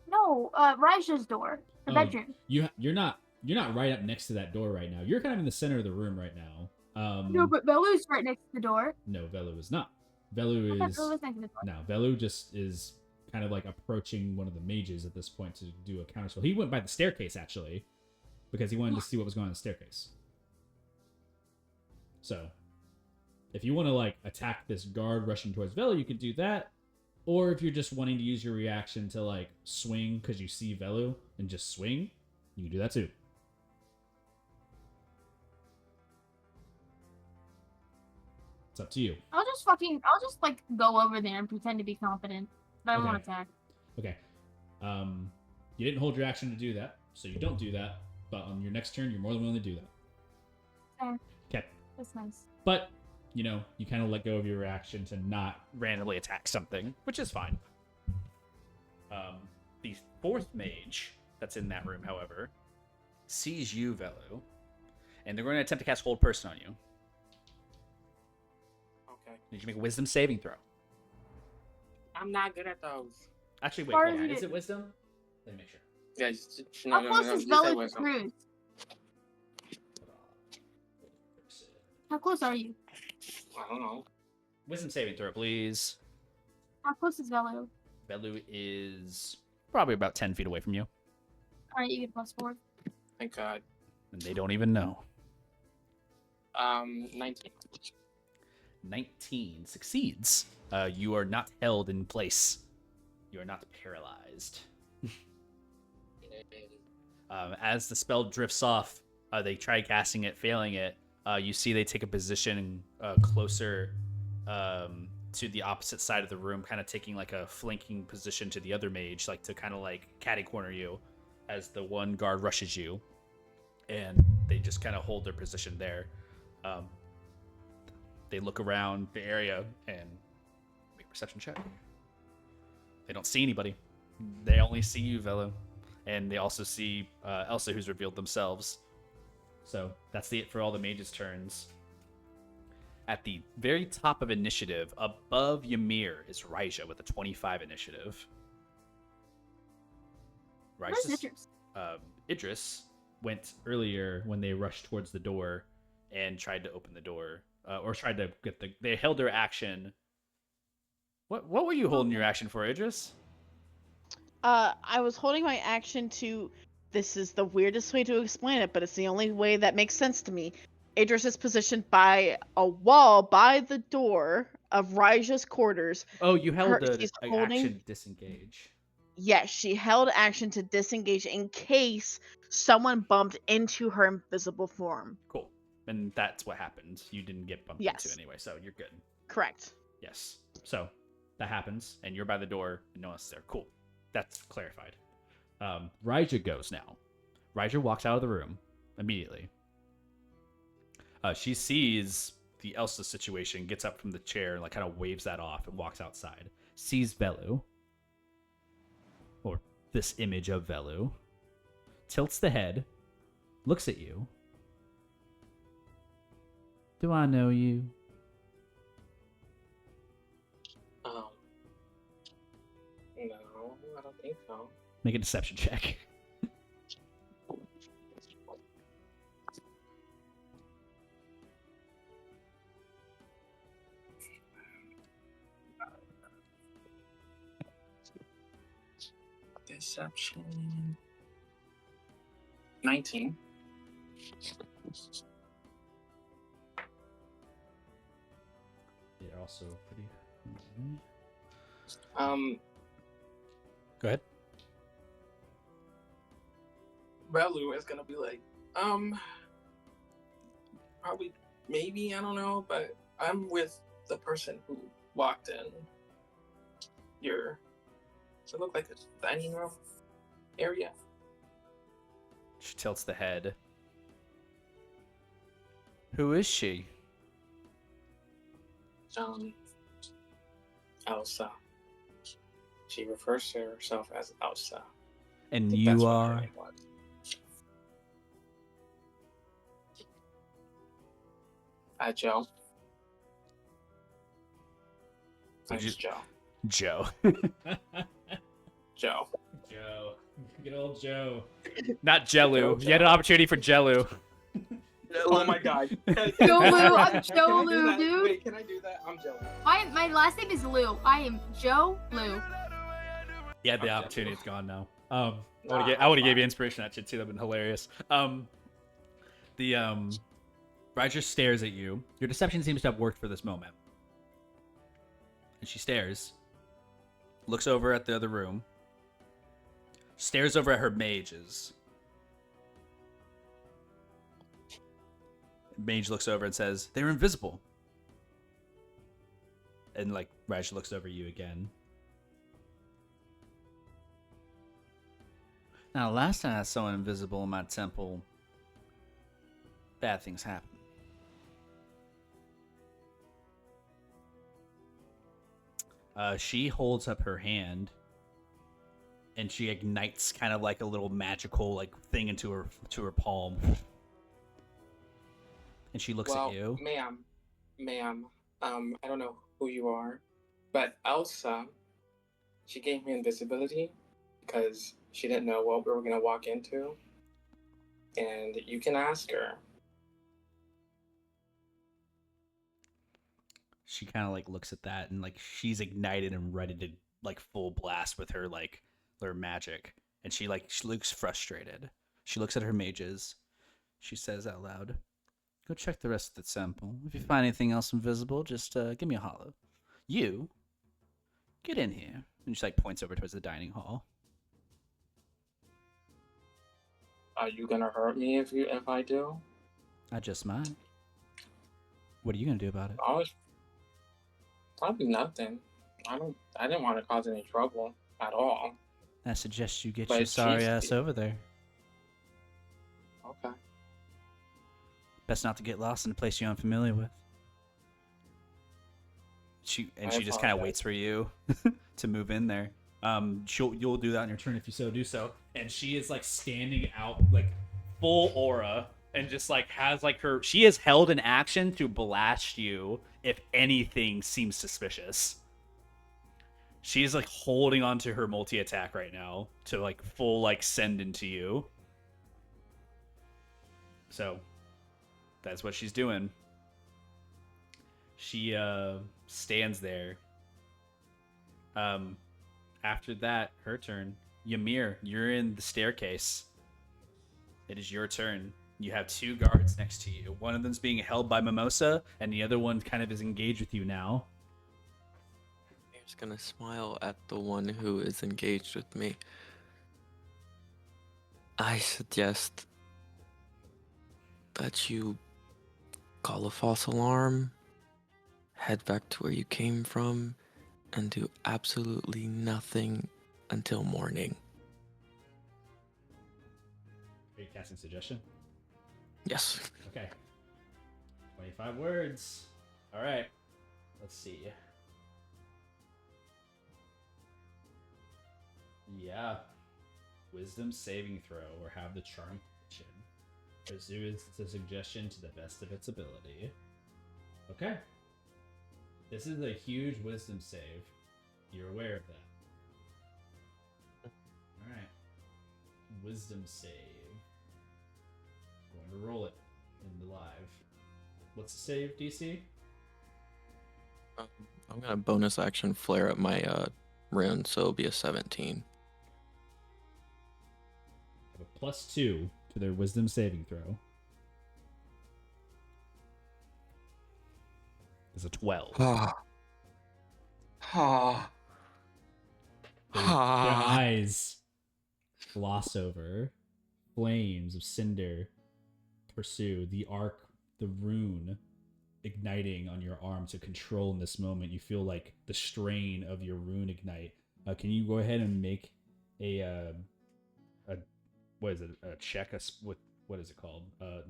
No, Raja's door, the Oh, bedroom. You're not right up next to that door right now. You're kind of in the center of the room right now. No, but Velu's right next to the door. No, Velu is not. Velu I thought is Velu was next to the door. no. Velu just is kind of like approaching one of the mages at this point to do a counterspell. He went by the staircase actually, because he wanted to see what was going on the staircase. So, if you want to like attack this guard rushing towards Velu, you could do that. Or if you're just wanting to use your reaction to like swing because you see Velu and just swing, you can do that too. It's up to you. I'll just like go over there and pretend to be competent, but I won't Okay. attack. Okay. You didn't hold your action to do that, so you don't do that. But on your next turn, you're more than willing to do that. Fair. Okay. That's nice. But, you know, you kind of let go of your reaction to not randomly attack something, which is fine. The fourth mage that's in that room, however, sees you, Velu, and they're going to attempt to cast Hold Person on you. Okay. Need you make a Wisdom saving throw. I'm not good at those. Actually, wait, Or hold on. is Is it- it Wisdom? Let me make sure. Yeah, How close is you said Bella to wisdom. Cruz? Hold on. How close are you? I don't know. Wisdom saving throw, please. How close is Velu? Velu is probably about 10 feet away from you, Alright, you get +4. Thank God. and they don't even know. 19. 19 succeeds. You are not held in place. You are not paralyzed. As the spell drifts off, they try casting it, failing it. You see they take a position closer to the opposite side of the room, kind of taking like a flanking position to the other mage, like to kind of like catty corner you as the one guard rushes you. And they just kind of hold their position there. They look around the area and make a perception check. They don't see anybody. They only see you, Velo. And they also see Elsa, who's revealed themselves. So that's it for all the mages' turns. At the very top of initiative, above Ymir, is Raija with a 25 initiative. Where's Idris? Idris went earlier when they rushed towards the door and tried to open the door, or tried to get the. They held their action. What were you holding your action for, Idris? I was holding my action to. This is the weirdest way to explain it, but it's the only way that makes sense to me. Idris is positioned by a wall by the door of Raija's quarters. Oh, you held she's an holding- action disengage. Yes, she held action to disengage in case someone bumped into her invisible form. Cool. And that's what happened. You didn't get bumped Yes. into anyway, so you're good. Correct. Yes. So that happens, and you're by the door, and no one's there. Cool. That's clarified. Raija goes now. Raija walks out of the room immediately. She sees the Elsa situation, gets up from the chair, and like kind of waves that off and walks outside. Sees Velu, or this image of Velu, tilts the head, looks at you. Do I know you? No, I don't think so. Make a deception check. Deception. 19. They're also pretty. Go ahead. Belu is gonna be like, probably, maybe, I don't know, but I'm with the person who walked in. Does it look like a dining room area? She tilts the head. Who is she? Elsa. She refers to herself as Elsa. And Think that's you what her are? name was. Joe. Did It's you- Joe. Joe. Joe. Joe. Good old Joe. Not Jellu. You had an opportunity for Jellu. Oh my god. Jolu, I'm Can I do Jolu, that? dude. Wait, can I do that? I'm Joe. My last name is Lou. I am Joe Lou. You had the Okay. opportunity. It's gone now. I Nah, would have I'm gave you fine. inspiration. That shit too. That'd been hilarious. Roger stares at you. Your deception seems to have worked for this moment. And she stares. Looks over at the other room. Stares over at her mages. Mage looks over and says, "They're invisible." And like Raj looks over you again. Now, last time I saw an invisible in my temple, bad things happened. She holds up her hand, and she ignites kind of like a little magical like thing into her palm. And she looks Well, at you. ma'am, I don't know who you are, but Elsa, she gave me invisibility because she didn't know what we were gonna walk into, and you can ask her. She kind of like looks at that and like she's ignited and ready to like full blast with her like her magic. And she looks frustrated. She looks at her mages. She says out loud, "Go check the rest of the temple. If you find anything else invisible, just give me a holler. You get in here." And she like points over towards the dining hall. Are you gonna hurt me if I do? I just might. What are you gonna do about it? I was probably nothing. I didn't want to cause any trouble at all. I suggest you get But your sorry she's- ass over there. Okay. Best not to get lost in a place you're unfamiliar with. She I just kind of apologize. waits for you to move in there. You'll do that on your turn if you so do so. And she is like standing out like full aura and just like has like she has held an action to blast you if anything seems suspicious. She's like holding on to her multi-attack right now to like full like send into you. So that's what she's doing. She stands there. After that, her turn. Ymir, you're in the staircase. It is your turn. You have two guards next to you. One of them's being held by Mimosa, and the other one kind of is engaged with you now. I'm just gonna smile at the one who is engaged with me. I suggest that you call a false alarm, head back to where you came from, and do absolutely nothing until morning. Are you casting suggestion? Yes. Okay. 25 words. All right. Let's see. Yeah. Wisdom saving throw or have the charm condition. Pursues the suggestion to the best of its ability. Okay. This is a huge wisdom save. You're aware of that. Alright. Wisdom save. Going to roll it in the live. What's the save, DC? I'm gonna bonus action flare up my rune, so it'll be a 17. Have a +2 to their wisdom saving throw. Is a 12. Their eyes gloss over. Flames of cinder pursue. The arc, the rune igniting on your arm to control in this moment. You feel like the strain of your rune ignite. Can you go ahead and make a what is it? A check? What is it called? You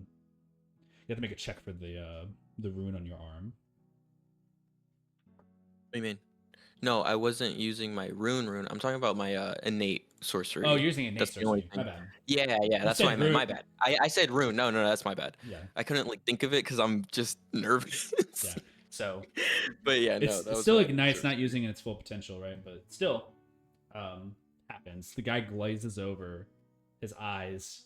have to make a check for the rune on your arm. What do you mean? No, I wasn't using my rune. I'm talking about my innate sorcery. Oh, you're using innate That's the only sorcery. My thing. bad. Yeah, that's said what I meant. My rune. bad. I said rune. No, that's my bad. Yeah. I couldn't like think of it because I'm just nervous. Yeah. So But yeah, no, it's that was still my ignites, not sorcery. using its full potential, right? But still, happens. The guy glazes over. His eyes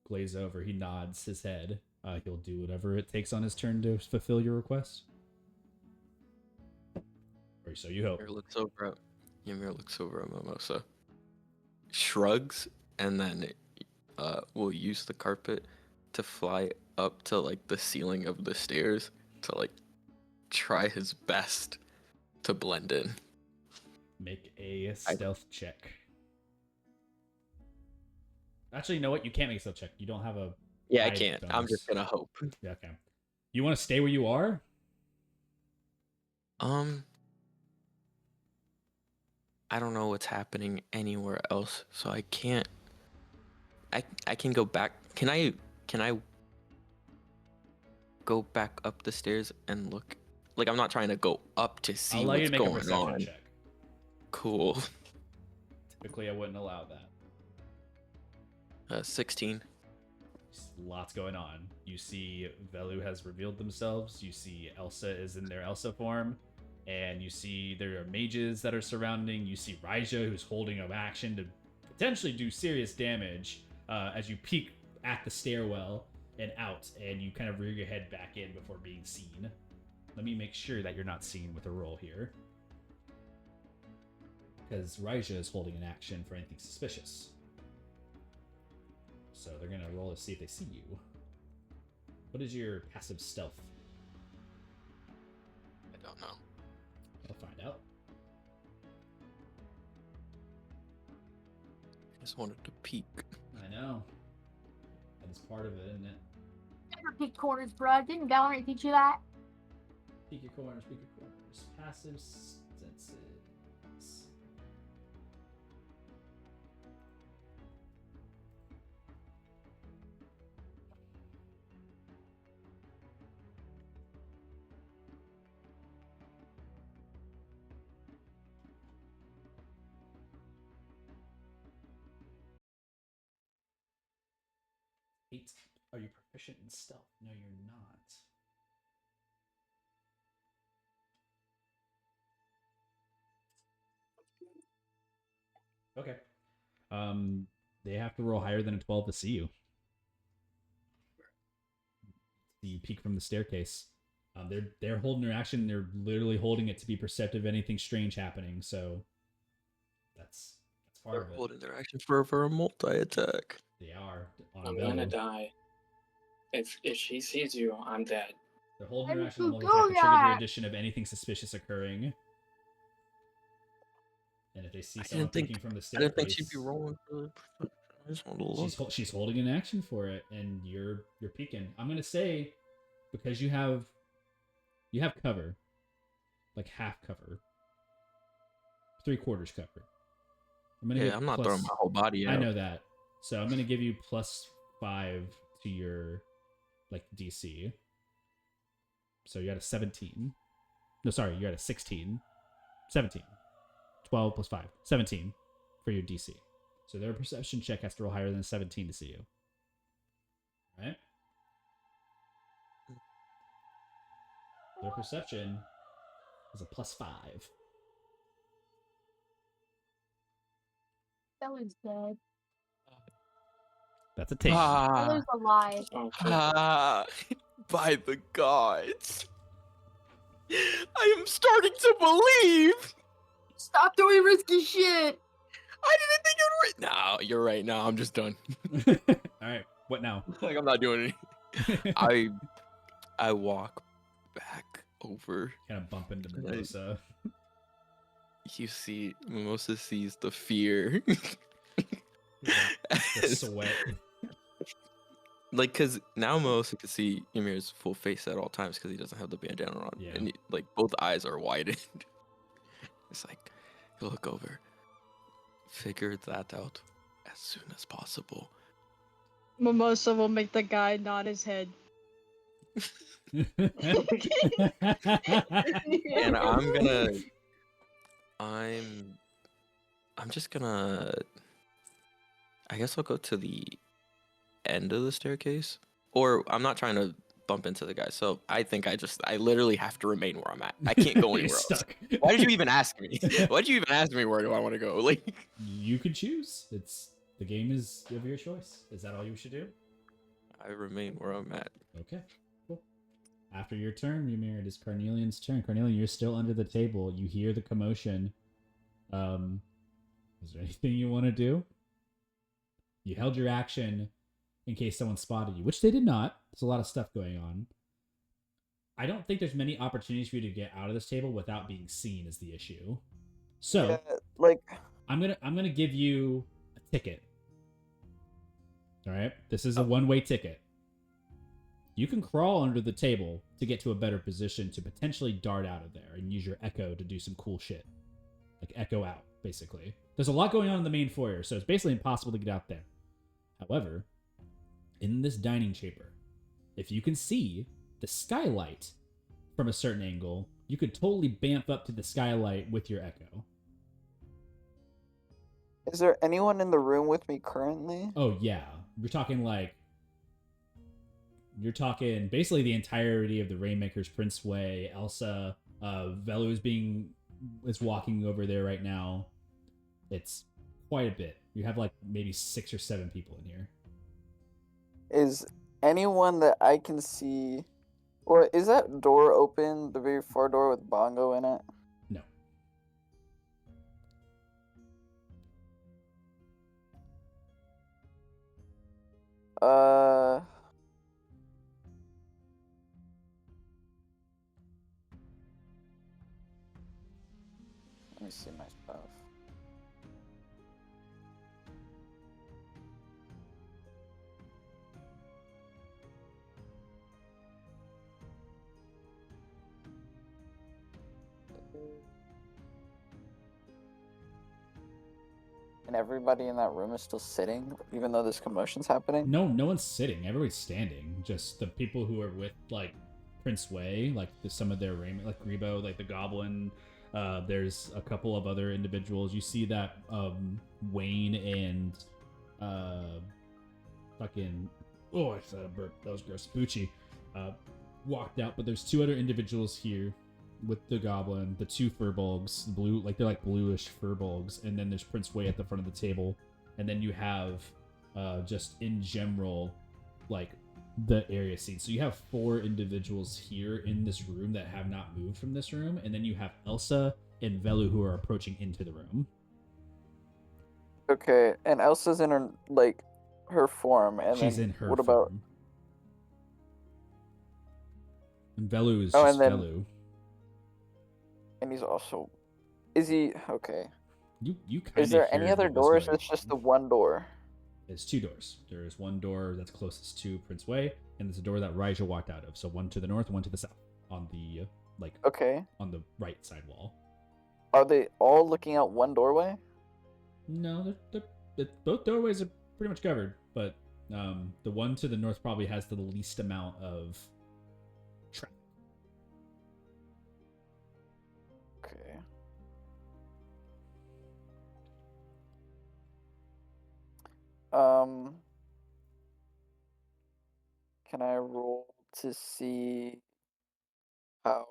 glaze over. He nods his head. He'll do whatever it takes on his turn to fulfill your request. Or so you hope. Ymir looks over at Mimosa, shrugs, and then will use the carpet to fly up to like the ceiling of the stairs to like try his best to blend in. Make a stealth check. Actually, you know what? You can't make a stealth check. You don't have a. Yeah, I hide can't. I'm bonus. just gonna hope. Yeah, okay. You want to stay where you are? I don't know what's happening anywhere else, so I can't. I can go back. Can I go back up the stairs and look? Like I'm not trying to go up to see I'll allow you what's to make a going perception on. check. Cool. Typically, I wouldn't allow that. 16. Lots going on. You see Velu has revealed themselves. You see Elsa is in their Elsa form. And you see there are mages that are surrounding. You see Raija, who's holding up action to potentially do serious damage as you peek at the stairwell and out, and you kind of rear your head back in before being seen. Let me make sure that you're not seen with a roll here. Because Raija is holding an action for anything suspicious. So they're going to roll to see if they see you. What is your passive stealth? I don't know. I'll find out. I just wanted to peek. I know. That is part of it, isn't it? Never peek corners, bruh. Didn't Valorant teach you that? Peek your corners, peek your corners. Passive senses. 8. Are you proficient in stealth? No, you're not. Okay. They have to roll higher than a 12 to see you. You peek from the staircase. They're holding their action. They're literally holding it to be perceptive of anything strange happening. So that's part They're of it. holding their action for a multi-attack. They are. I'm gonna die. If she sees you, I'm dead. They're holding their action. Why The did multi-attack you to do trigger the that? addition of anything suspicious occurring. And if they see someone peeking from the I staircase, didn't think she'd be rolling for the. I just want to look. she's holding an action for it, and you're peeking. I'm gonna say, because you have cover, like half cover, 3/4 cover. I'm not throwing my whole body out. I know that, so I'm gonna give you +5 to your DC. So you got a 17. No, sorry, you got a 16. 17. 12 + 5. 17 for your DC. So their perception check has to roll higher than 17 to see you. All right? Their perception is a +5. Bella's dead. That's a take. Bella's alive. By the gods. I am starting to believe. Stop doing risky shit! I didn't think it would. No, you're right. No, I'm just done. All right. What now? Like, I'm not doing anything. I walk back over. Kind of bump into Mimosa. You see, Mimosa sees the fear. The sweat. Like, because now Mimosa can see Ymir's full face at all times because he doesn't have the bandana on. Yeah. And, both eyes are widened. It's like, you look over. Figure that out as soon as possible. Mimosa will make the guy nod his head. And I'm just gonna, I guess I'll go to the end of the staircase. Or I'm not trying to bump into the guy, so I think I literally have to remain where I'm at. I can't go anywhere else. Stuck. Why did you even ask me? Why did you even ask me where do I want to go? Like, you could choose. The game is of your choice. Is that all you should do? I remain where I'm at. Okay, cool. After your turn, Ymir, it is Carnelian's turn. Carnelian, you're still under the table. You hear the commotion. Is there anything you want to do? You held your action in case someone spotted you, which they did not. There's a lot of stuff going on. I don't think there's many opportunities for you to get out of this table without being seen is the issue. So, I'm gonna give you a ticket. All right, this is a one-way ticket. You can crawl under the table to get to a better position to potentially dart out of there and use your echo to do some cool shit, like echo out. Basically, there's a lot going on in the main foyer, so it's basically impossible to get out there. However, in this dining chamber, if you can see the skylight from a certain angle, you could totally bamf up to the skylight with your echo. Is there anyone in the room with me currently? Oh yeah, we're talking like you're talking basically the entirety of the Rainmakers, Prince Way, Elsa, Velu is walking over there right now. It's quite a bit. You have like maybe 6 or 7 people in here. Is anyone that I can see, or is that door open, the very far door with Bongo in it? No. Let me see my stuff. And everybody in that room is still sitting, even though this commotion's happening? No one's sitting. Everybody's standing. Just the people who are with like Prince Way, like some of their raiment, like Grebo, like the Goblin. There's a couple of other individuals. You see that Wayne and fucking I said a burp. That was gross. Bucci walked out, but there's 2 other individuals here with the Goblin, the 2 furbolgs, blue, like they're like bluish furbolgs, and then there's Prince Way at the front of the table, and then you have just in general like the area scene. So you have 4 individuals here in this room that have not moved from this room, and then you have Elsa and Velu who are approaching into the room. Okay, and Elsa's in her her form, and She's then in her what form. about? And Velu is Oh, just and then- Velu. And he's also, is he okay? You kind Is there any other doors? Or it's just the one door. There's 2 doors. There is one door that's closest to Prince Way, and there's a door that Raija walked out of. So one to the north, one to the south, on the Okay. on the right side wall. Are they all looking out one doorway? No, both doorways are pretty much covered, but the one to the north probably has the least amount of traffic. Okay. Can I roll to see how?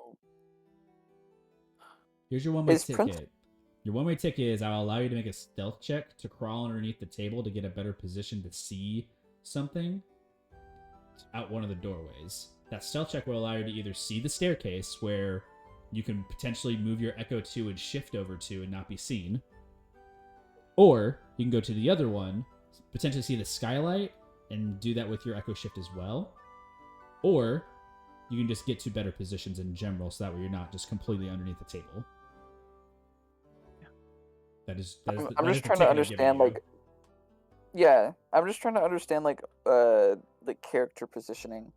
Here's your one-way Is ticket. Prince- Your one-way ticket is I'll allow you to make a stealth check to crawl underneath the table to get a better position to see something out one of the doorways. That stealth check will allow you to either see the staircase where you can potentially move your Echo to and shift over to and not be seen, or you can go to the other one, potentially see the skylight and do that with your Echo shift as well, or you can just get to better positions in general so that way you're not just completely underneath the table. I'm just the trying to ticket I'm understand, giving you. yeah, I'm just trying to understand, the character positioning.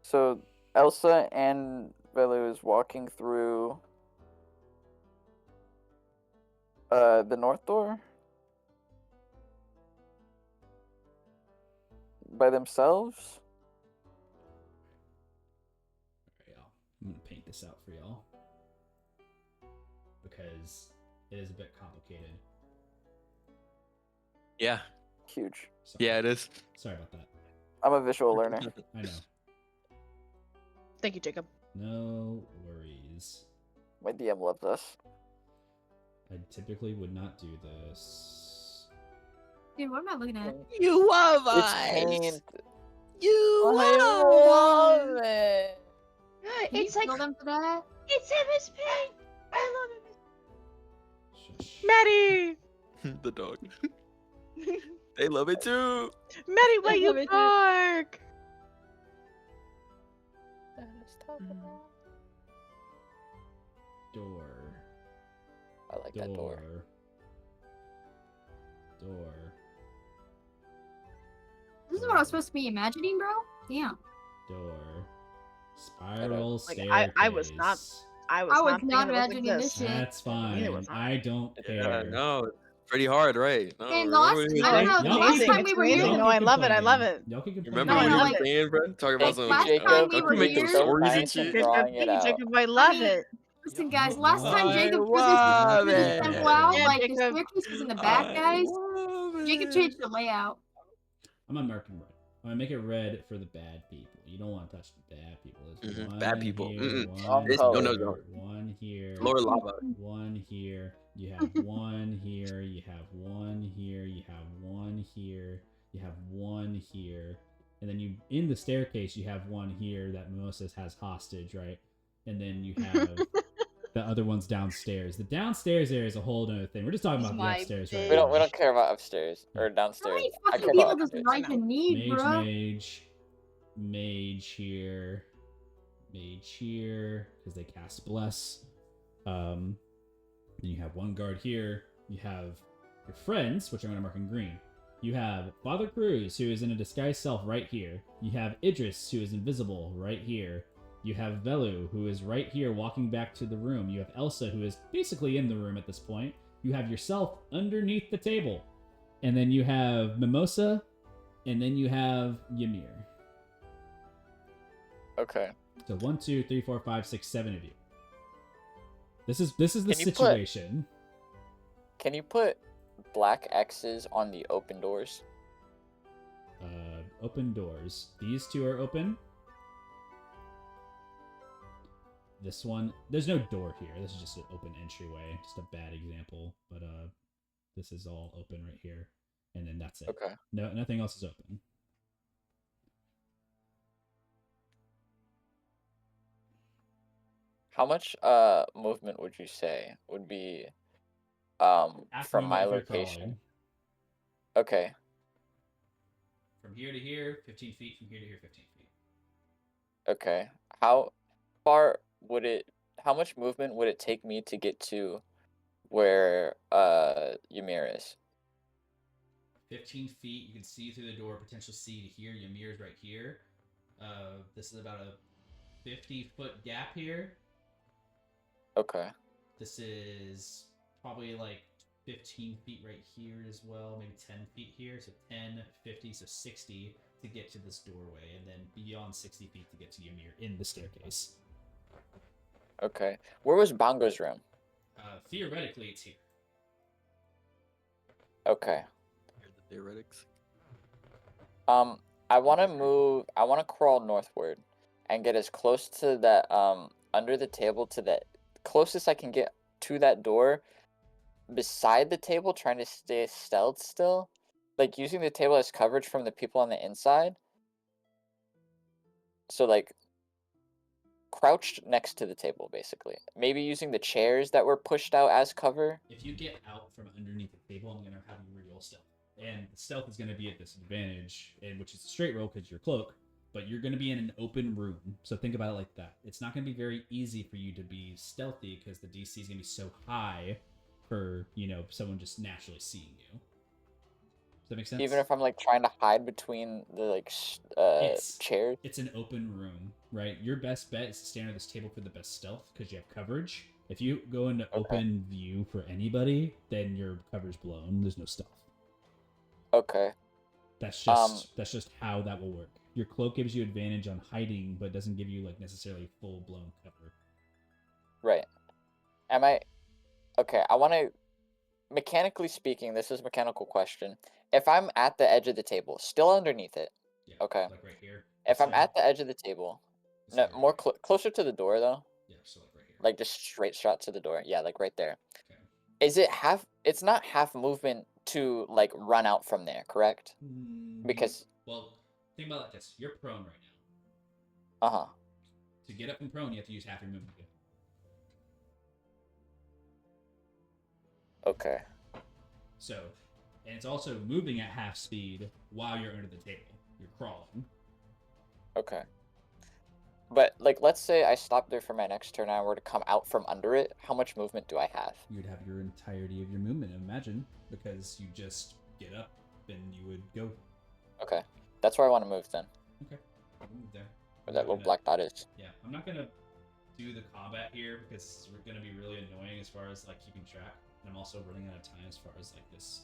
So, Elsa and Velu is walking through, the north door? By themselves? Alright, y'all. I'm gonna paint this out for y'all because it is a bit complicated. Yeah. Huge. Sorry. Yeah, it is. Sorry about that. I'm a visual learner. I know. Thank you, Jacob. No worries. My DM loves us. I typically would not do this. Dude, what am I looking at? You love It's us. paint. You I love love it. Can you kill them for that? It's MS Paint. I love it. Shush. Maddie! the dog. They love it too. Maddie, why I you love it too. bark? Door. I like that door. Door. This is what I was supposed to be imagining, bro? Damn. Door. Spiral Like, staircase. I was not- I was I was thinking not it was like imagining this shit. That's fine. Neither was I don't care. No, pretty hard, right? No, And remember last- when he was I don't like- know, the Y'all last keep- time we were amazing. here- No, I love it. I love it. Y'all can You complain. remember No, when no, you like- were saying, bro? Talking about Thank some. you, Last Jacob. time we Y'all were can make them here- stories Trying and to shit. draw- Drawing it out. Jacob, I love mean, it. Listen, guys, last time I Jacob love put this it. temple out, Yeah, like, the Jacob. staircase was in the back, guys. love Jacob it. changed the layout. I'm on American Road. I'm gonna make it red for the bad people. You don't want to touch the bad people. There's Mhm, one bad people. here, Mm-mm. one This- no, no, here, no. one here, Lord Lava. one here. You have one here. You have one here. You have one here. You have one here. And then you, in the staircase, you have one here that Mimosas has hostage, right? And then you have the other one's downstairs. The downstairs area is a whole other thing. We're just talking This about is the my upstairs right big- We now. don't care about upstairs or How downstairs. many I fucking care people about does upstairs. Raija need, Mage, bro? mage here, mage here, because they cast bless. Then you have one guard here. You have your friends, which I'm going to mark in green. You have Father Cruz, who is in a disguised self right here. You have Idris, who is invisible right here. You have Velu, who is right here walking back to the room. You have Elsa, who is basically in the room at this point. You have yourself underneath the table. And then you have Mimosa, and then you have Ymir. Okay. So 1, 2, 3, 4, 5, 6, 7 of you. This is the Can you put- situation. Can you put black X's on the open doors? Open doors. These two are open. This one, there's no door here. This is just an open entryway. Just a bad example, but this is all open right here, and then that's it. Okay. No, nothing else is open. How much movement would you say would be Half from movement my if you're location? crawling. Okay. From here to here, 15 feet. From here to here, 15 feet. Okay. How far would it how much movement would it take me to get to where Ymir is? 15 feet. You can see through the door, potentially see to here. Ymir's right here. This is about a 50-foot gap here. Okay. This is probably like 15 feet right here as well, maybe 10 feet here. So 10, 50, so 60 to get to this doorway, and then beyond 60 feet to get to Ymir in the staircase. Okay. Where was Bongo's room? Theoretically, it's here. Okay. Here's the theoretics. I want to crawl northward and get as close to that under the table to the closest I can get to that door beside the table, trying to stay stealth still, like using the table as coverage from the people on the inside. So like crouched next to the table, basically. Maybe using the chairs that were pushed out as cover. If you get out from underneath the table, I'm gonna have you reroll stealth, and the stealth is gonna be at disadvantage, and which is a straight roll because you're cloak. But you're going to be in an open room, so think about it like that. It's not going to be very easy for you to be stealthy because the DC is going to be so high for, someone just naturally seeing you. Does that make sense? Even if I'm like trying to hide between the like chairs. It's an open room, right? Your best bet is to stand at this table for the best stealth because you have coverage. If you go into open view for anybody, then your cover's blown. There's no stealth. Okay. That's just how that will work. Your cloak gives you advantage on hiding, but doesn't give you like necessarily full blown cover. Right. Okay, I want to, mechanically speaking, this is a mechanical question. If I'm at the edge of the table, still underneath it. Yeah, Okay. like right here. If I'm at the edge of the table, no, Right more here. closer to the door though. Yeah, so like right here. Like just straight shot to the door. Yeah, like right there. Okay. Is it half? It's not half movement to like run out from there, correct? Because Well, think about it like this. You're prone right now. uh-huh. To get up from prone, you have to use half your movement. Okay. So, and it's also moving at half speed while you're under the table. You're crawling. Okay. But like, let's say I stop there for my next turn and I were to come out from under it. How much movement do I have? You'd have your entirety of your movement, imagine, because you just get up and you would go. Okay. That's where I want to move then. Okay. Move there. Where that little black dot is. Yeah, I'm not gonna do the combat here because it's gonna be really annoying as far as like keeping track. And I'm also running out of time as far as like this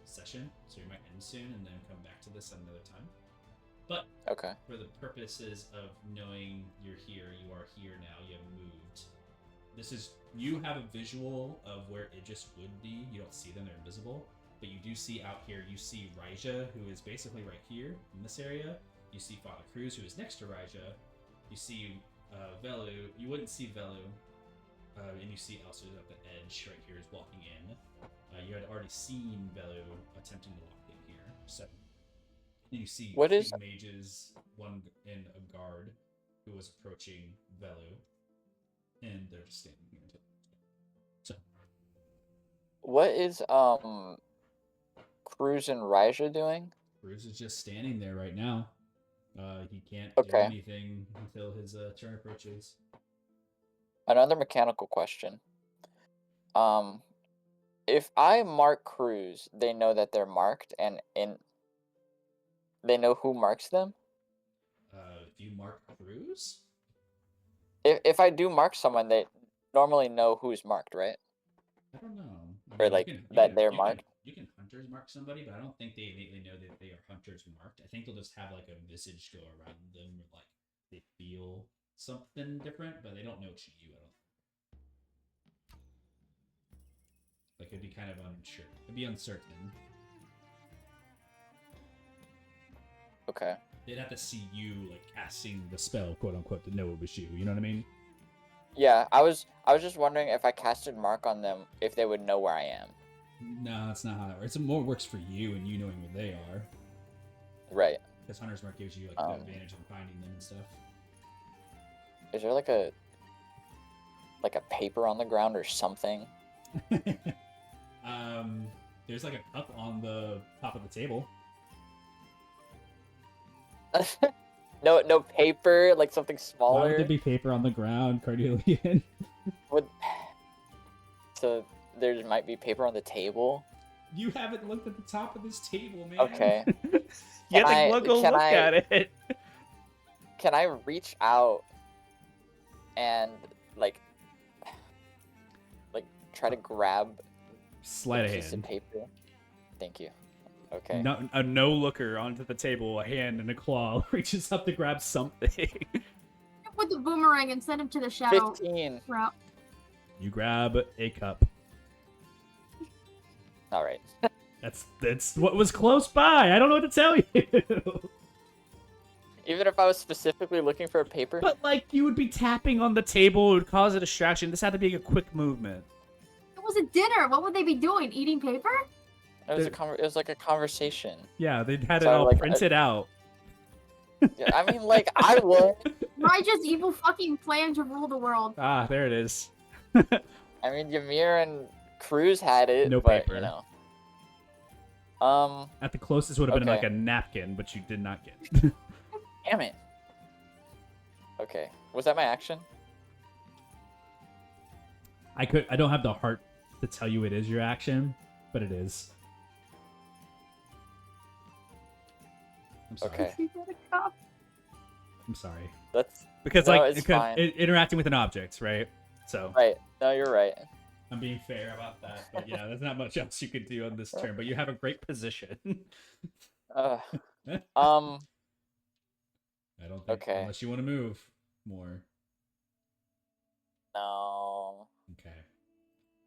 session, so you might end soon and then come back to this another time. But Okay. for the purposes of knowing you're here, you are here now. You have moved. You have a visual of where Idris would be. You don't see them; they're invisible. but you do see out here, you see Raija, who is basically right here in this area. You see Father Cruz, who is next to Raija. You see Velu. You wouldn't see Velu. And you see Elsa at the edge right here is walking in. You had already seen Velu attempting to walk in here. So then you see What two is- mages, one in a guard, who was approaching Velu. And they're just standing here. So What is Cruz and Raija doing? Cruz is just standing there right now. He can't do Okay. anything until his turn approaches. Another mechanical question. If I mark Cruz, they know that they're marked, and they know who marks them. If you mark Cruz, If I do mark someone, they normally know who's marked, right? I don't know. I Or mean, like that they're you marked. You can hunters mark somebody, but I don't think they innately know that they are hunters marked. I think they'll just have like a visage go around them, or like they feel something different, but they don't know it's you. I don't. Like it'd be kind of unsure. It'd be uncertain. Okay. They'd have to see you like casting the spell, quote unquote, to know it was you. You know what I mean? Yeah, I was just wondering if I casted mark on them, if they would know where I am. No, that's not how that works. It more works for you and you knowing where they are. Right. Because Hunter's Mark gives you like the advantage in finding them and stuff. Is there like a paper on the ground or something? There's like a cup on the top of the table. No paper, like something Why smaller. would there be paper on the ground, Cardelian? So there might be paper on the table. You haven't looked at the top of this table, man. Okay. You have Can I- to go can look I- at it. Can I reach out and like try to grab Sleight a of piece of hand. paper? Thank you. Okay. A no looker onto the table, a hand and a claw reaches up to grab something. With the boomerang and send him to the shadow 15. route. You grab a cup. All right. That's what was close by. I don't know what to tell you. Even if I was specifically looking for a paper. But like you would be tapping on the table, it would cause a distraction. This had to be a quick movement. It was a dinner. What would they be doing? Eating paper? It was like a conversation. Yeah, they had it So, all like, printed out. Yeah, I mean, like I would. Raja's evil fucking plan to rule the world. Ah, there it is. I mean, Ymir and Cruz had it, No but paper. you know. At the closest would have been Okay. like a napkin, but you did not get. Damn it. Okay, was that my action? I don't have the heart to tell you it is your action, but it is. I'm sorry. Okay. You got a cup. I'm sorry. That's Because No, like it's fine. interacting with an object, right? So right. No, you're right. I'm being fair about that, but yeah, there's not much else you could do on this turn. But you have a great position. Uh, I um. don't think Okay. unless you want to move more. No. Okay.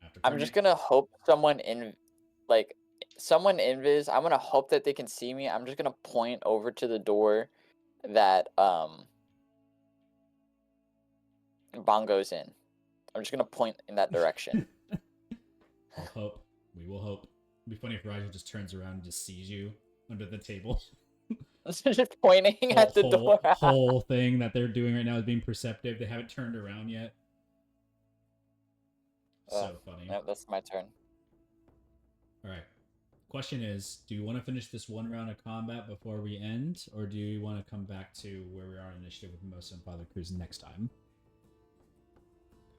After I'm turn just eight- gonna hope someone invis. I'm gonna hope that they can see me. I'm just gonna point over to the door that Bongo's in. I'm just gonna point in that direction. I'll hope. We will hope. It'd be funny if Raja just turns around and just sees you under the table. Just pointing at the door. Whole thing that they're doing right now is being perceptive. They haven't turned around yet. So funny. Yep, that's my turn. All right. Question is, do you want to finish this one round of combat before we end, or do you want to come back to where we are in initiative with Mimosa and Father Cruz next time?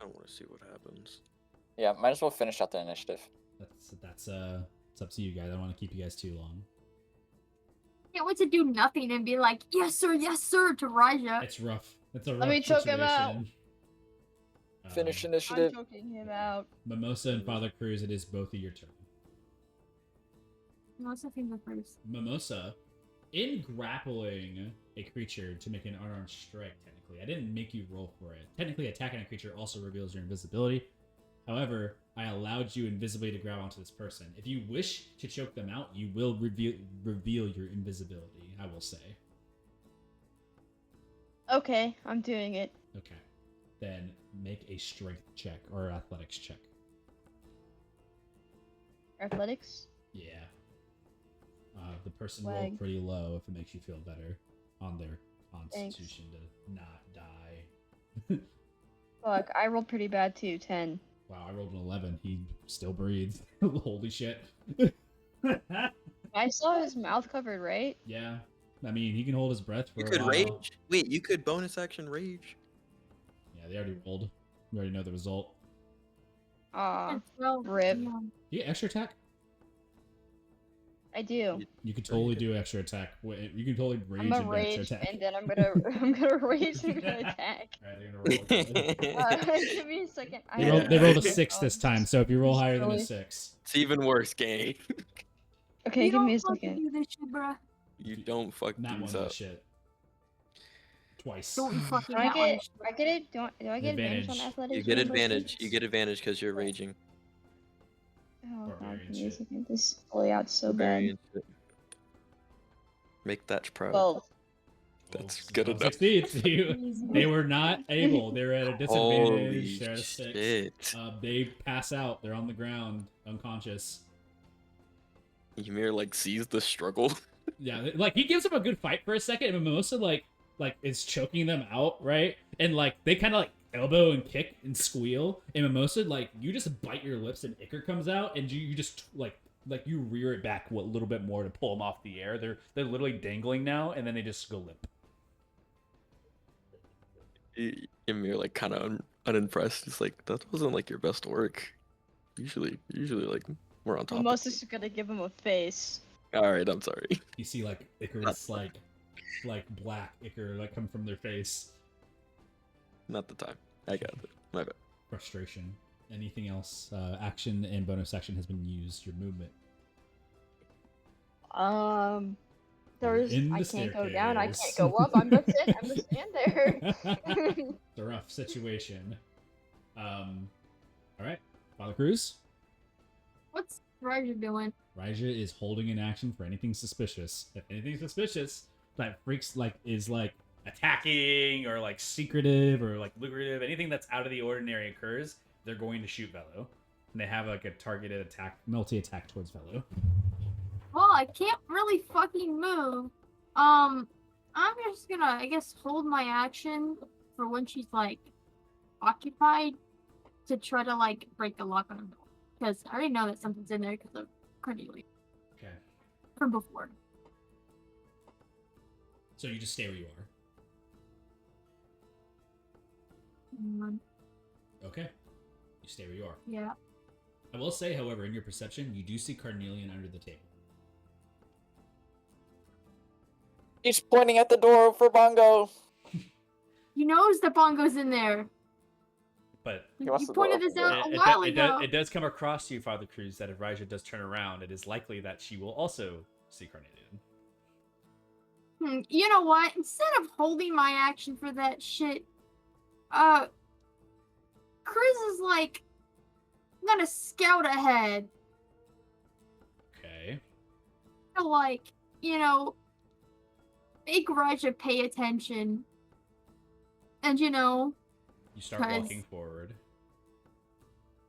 I want to see what happens. Yeah, might as well finish out the initiative. That's it's up to you guys. I don't want to keep you guys too long. Can't wait to do nothing and be like, yes sir, to Raja. It's rough. It's a rough Let me choke him out. situation. Finish I'm initiative. choking him out. Mimosa and Father Cruz, it is both of your turn. Most of the first. Mimosa, in grappling a creature to make an unarmed strike, technically, I didn't make you roll for it. Technically, attacking a creature also reveals your invisibility. However, I allowed you invisibly to grab onto this person. If you wish to choke them out, you will reveal your invisibility, I will say. Okay, I'm doing it. Okay. Then make a strength check or athletics check. Athletics? Yeah. The person Swag. rolled pretty low if it makes you feel better on their Thanks. constitution to not die. Fuck, I rolled pretty bad too. 10. Wow, I rolled an 11. He still breathes. Holy shit. I saw his mouth covered, right? Yeah. I mean, he can hold his breath for You a could while. rage. Wait, you could bonus action rage. Yeah, they already rolled. We already know the result. Aw, Well, rip. yeah. You get extra attack? I do. You could totally do extra attack. You can totally rage I'm gonna into rage, extra attack. and then I'm gonna rage and gonna attack. Alright, they're gonna roll. Give me a second. They rolled a Yeah. 6 this time, so if you roll higher than a Really? 6. It's even worse, gang. Okay, You give me don't a fucking second. do this shit, bruh. You don't fuck That these one up. does shit. Twice. Don't you fucking Do I that one get? shit. I get it. Do I get advantage on Advantage. athletics? You get when I'm advantage. boosted? You get advantage because you're raging. Oh god, Barbarian give me a shit. second. This is fully out so bad. Barbarian shit. Make that proud. Well, That's Oh, good well, enough. succeeds. They were not able. They were at a Holy disadvantage. They're at a 6. shit. They pass out. They're on the ground, unconscious. Ymir like sees the struggle. Yeah, like he gives them a good fight for a second, and Mimosa like is choking them out, right? And like they kind of like elbow and kick and squeal, and Mimosa like you just bite your lips and ichor comes out, and you just like you rear it back a little bit more to pull them off the air. They're literally dangling now, and then they just go limp. Ymir like kind of unimpressed. He's like, that wasn't like your best work. Usually like we're on top. I'm mostly just gonna give him a face. All right, I'm sorry. You see like ichor's like black ichor like come from their face. Not the time. I got it. My bad. Frustration. Anything else? Action and bonus action has been used. Your movement. There's in the I can't go down. I can't staircase. go up. I'm gonna sit. I'm gonna stand there. It's a rough situation. All right, Father Cruz. What's Roger doing? Raja is holding an action for anything suspicious. If anything suspicious that freaks is attacking or like secretive or like lucrative, anything that's out of the ordinary occurs, they're going to shoot Velo. And they have like a targeted attack, multi-attack towards Velo. Well, I can't really fucking move. I'm just gonna, I guess, hold my action for when she's like occupied to try to like break the lock on her door. Because I already know that something's in there because of Cornelia Okay. from before. So you just stay where you are. Okay. You stay where you are. Yeah. I will say, however, in your perception, you do see Carnelian under the table. He's pointing at the door for Bongo. He knows the Bongo's in there. But He You wants to pointed go this over out there. a while it ago. does come across to you, Father Cruz, that if Raja does turn around, it is likely that she will also see Carnelian. You know what? Instead of holding my action for that shit, Chris is like, I'm gonna scout ahead. Okay. To like, make Raja pay attention. And You start 'Cause- walking forward.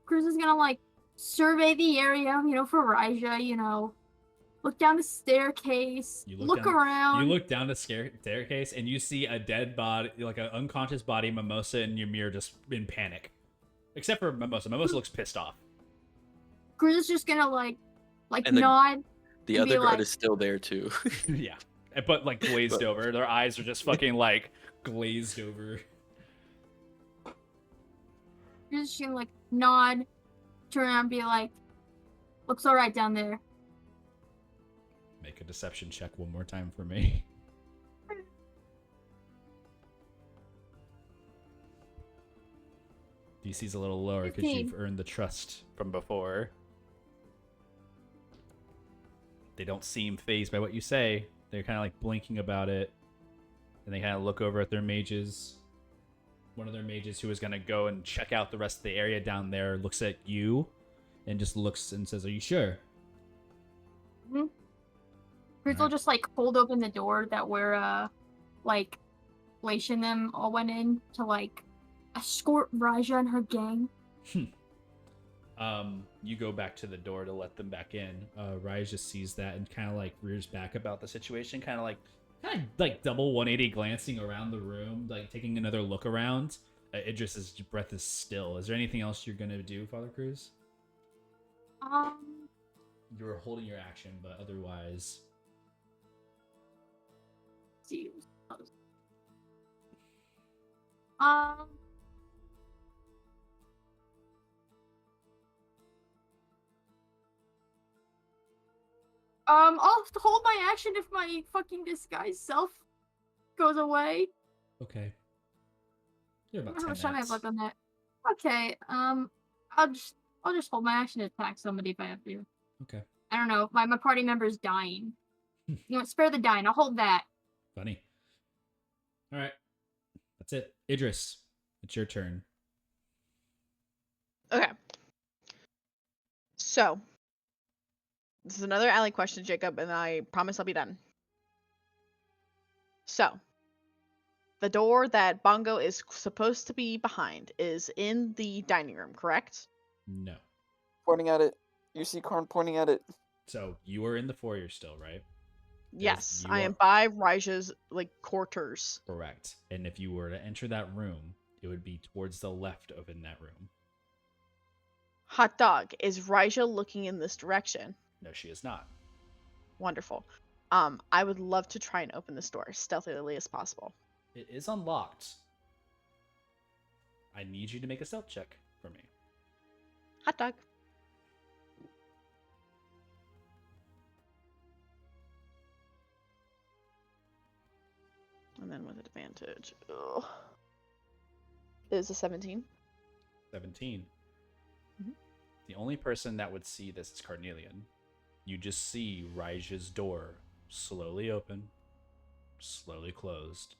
Chris is gonna like survey the area, for Raja, look down the staircase, You look down, around. You look down the staircase and you see a dead body, like an unconscious body, Mimosa and Ymir just in panic. Except for Mimosa. Mimosa looks pissed off. Chris is just gonna like And nod. The and be other guard like- is still there too. Yeah. But like glazed But- over. Their eyes are just fucking like glazed over. Chris is gonna like nod, turn around, and be like, looks alright down there. Make a deception check one more time for me. DC's a little lower because 15. you've earned the trust from before. They don't seem phased by what you say. They're kind of like blinking about it. And they kind of look over at their mages. one of their mages who is going to go and check out the rest of the area down there looks at you and just looks and says, "Are you sure?" Mm-hmm. Cruz will Alright. just like hold open the door that where like Glacia and them all went in to like escort Raja and her gang. You go back to the door to let them back in. Rise just sees that and kind of like rears back about the situation, kind of like double 180 glancing around the room, like taking another look around. Idris's breath is still. Is there anything else you're gonna do, Father Cruz? You're holding your action, but otherwise, See. Um. I'll hold my action if my fucking disguise self goes away. okay. You're about How 10 much time I have minutes. left on that? Okay. I'll just hold my action to attack somebody if I have to. Okay. I don't know. My party member's dying. You know what? Spare the dying. I'll hold that. Funny. All right. That's it. Idris, it's your turn. Okay. So, this is another alley question, Jacob, and I promise I'll be done. So, the door that Bongo is supposed to be behind is in the dining room, correct? No. Pointing at it. You see Karn pointing at it. So you are in the foyer still, right? Yes, you I are- am by Raja's quarters. Correct. And if you were to enter that room, it would be towards the left of in that room. Hot dog, is Raja looking in this direction? No, she is not. Wonderful. I would love to try and open this door as stealthily as possible. It is unlocked. I need you to make a stealth check for me. Hot dog. And then with advantage. Ugh. Is a 17. 17. Mhm. The only person that would see this is Carnelian. You just see Raja's door slowly open, slowly closed.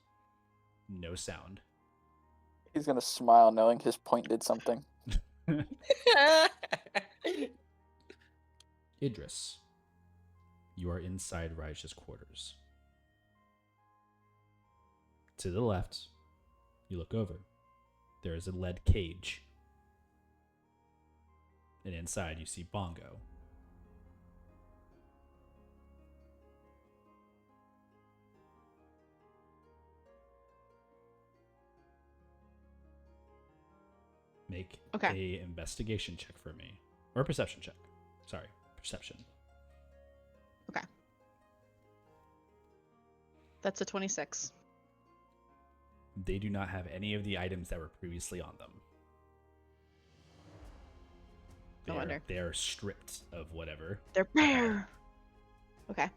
No sound. He's gonna smile knowing his point did something. Idris, you are inside Raja's quarters. To the left, you look over. There is a lead cage. And inside, you see Bongo. Make a investigation check for me. Or a perception check. Sorry, perception. Okay. That's a 26. They do not have any of the items that were previously on them. No wonder. They are stripped of whatever. They're bare. Okay.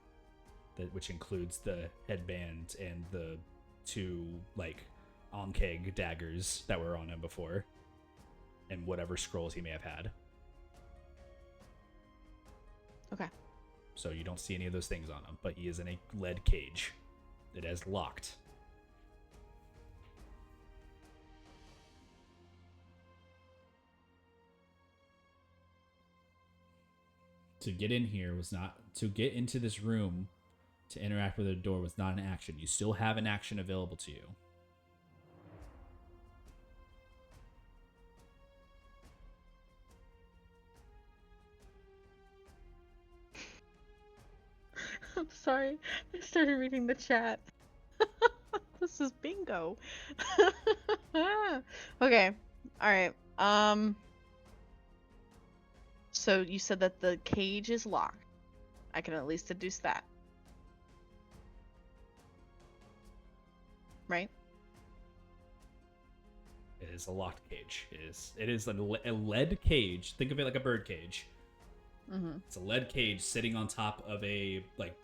Which includes the headband and the two, Ankeg daggers that were on him before. And whatever scrolls he may have had. Okay. So you don't see any of those things on him, but he is in a lead cage. It is locked. To get in here was not... To get into this room, to interact with the door was not an action. You still have an action available to you. I'm sorry. I started reading the chat. This is bingo. Okay. All right. So you said that the cage is locked. I can at least deduce that. Right? It is a locked cage. It is a lead cage. Think of it like a bird cage. Mm-hmm. It's a lead cage sitting on top of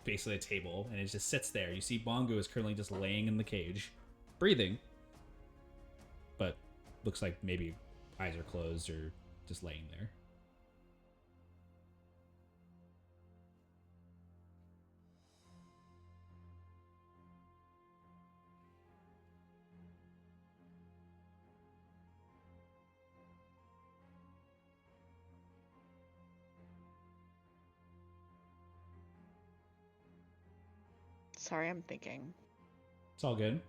basically a table, and it just sits there. You see Bongo is currently just laying in the cage, breathing, but looks like maybe eyes are closed or just laying there. Sorry, I'm thinking. It's all good.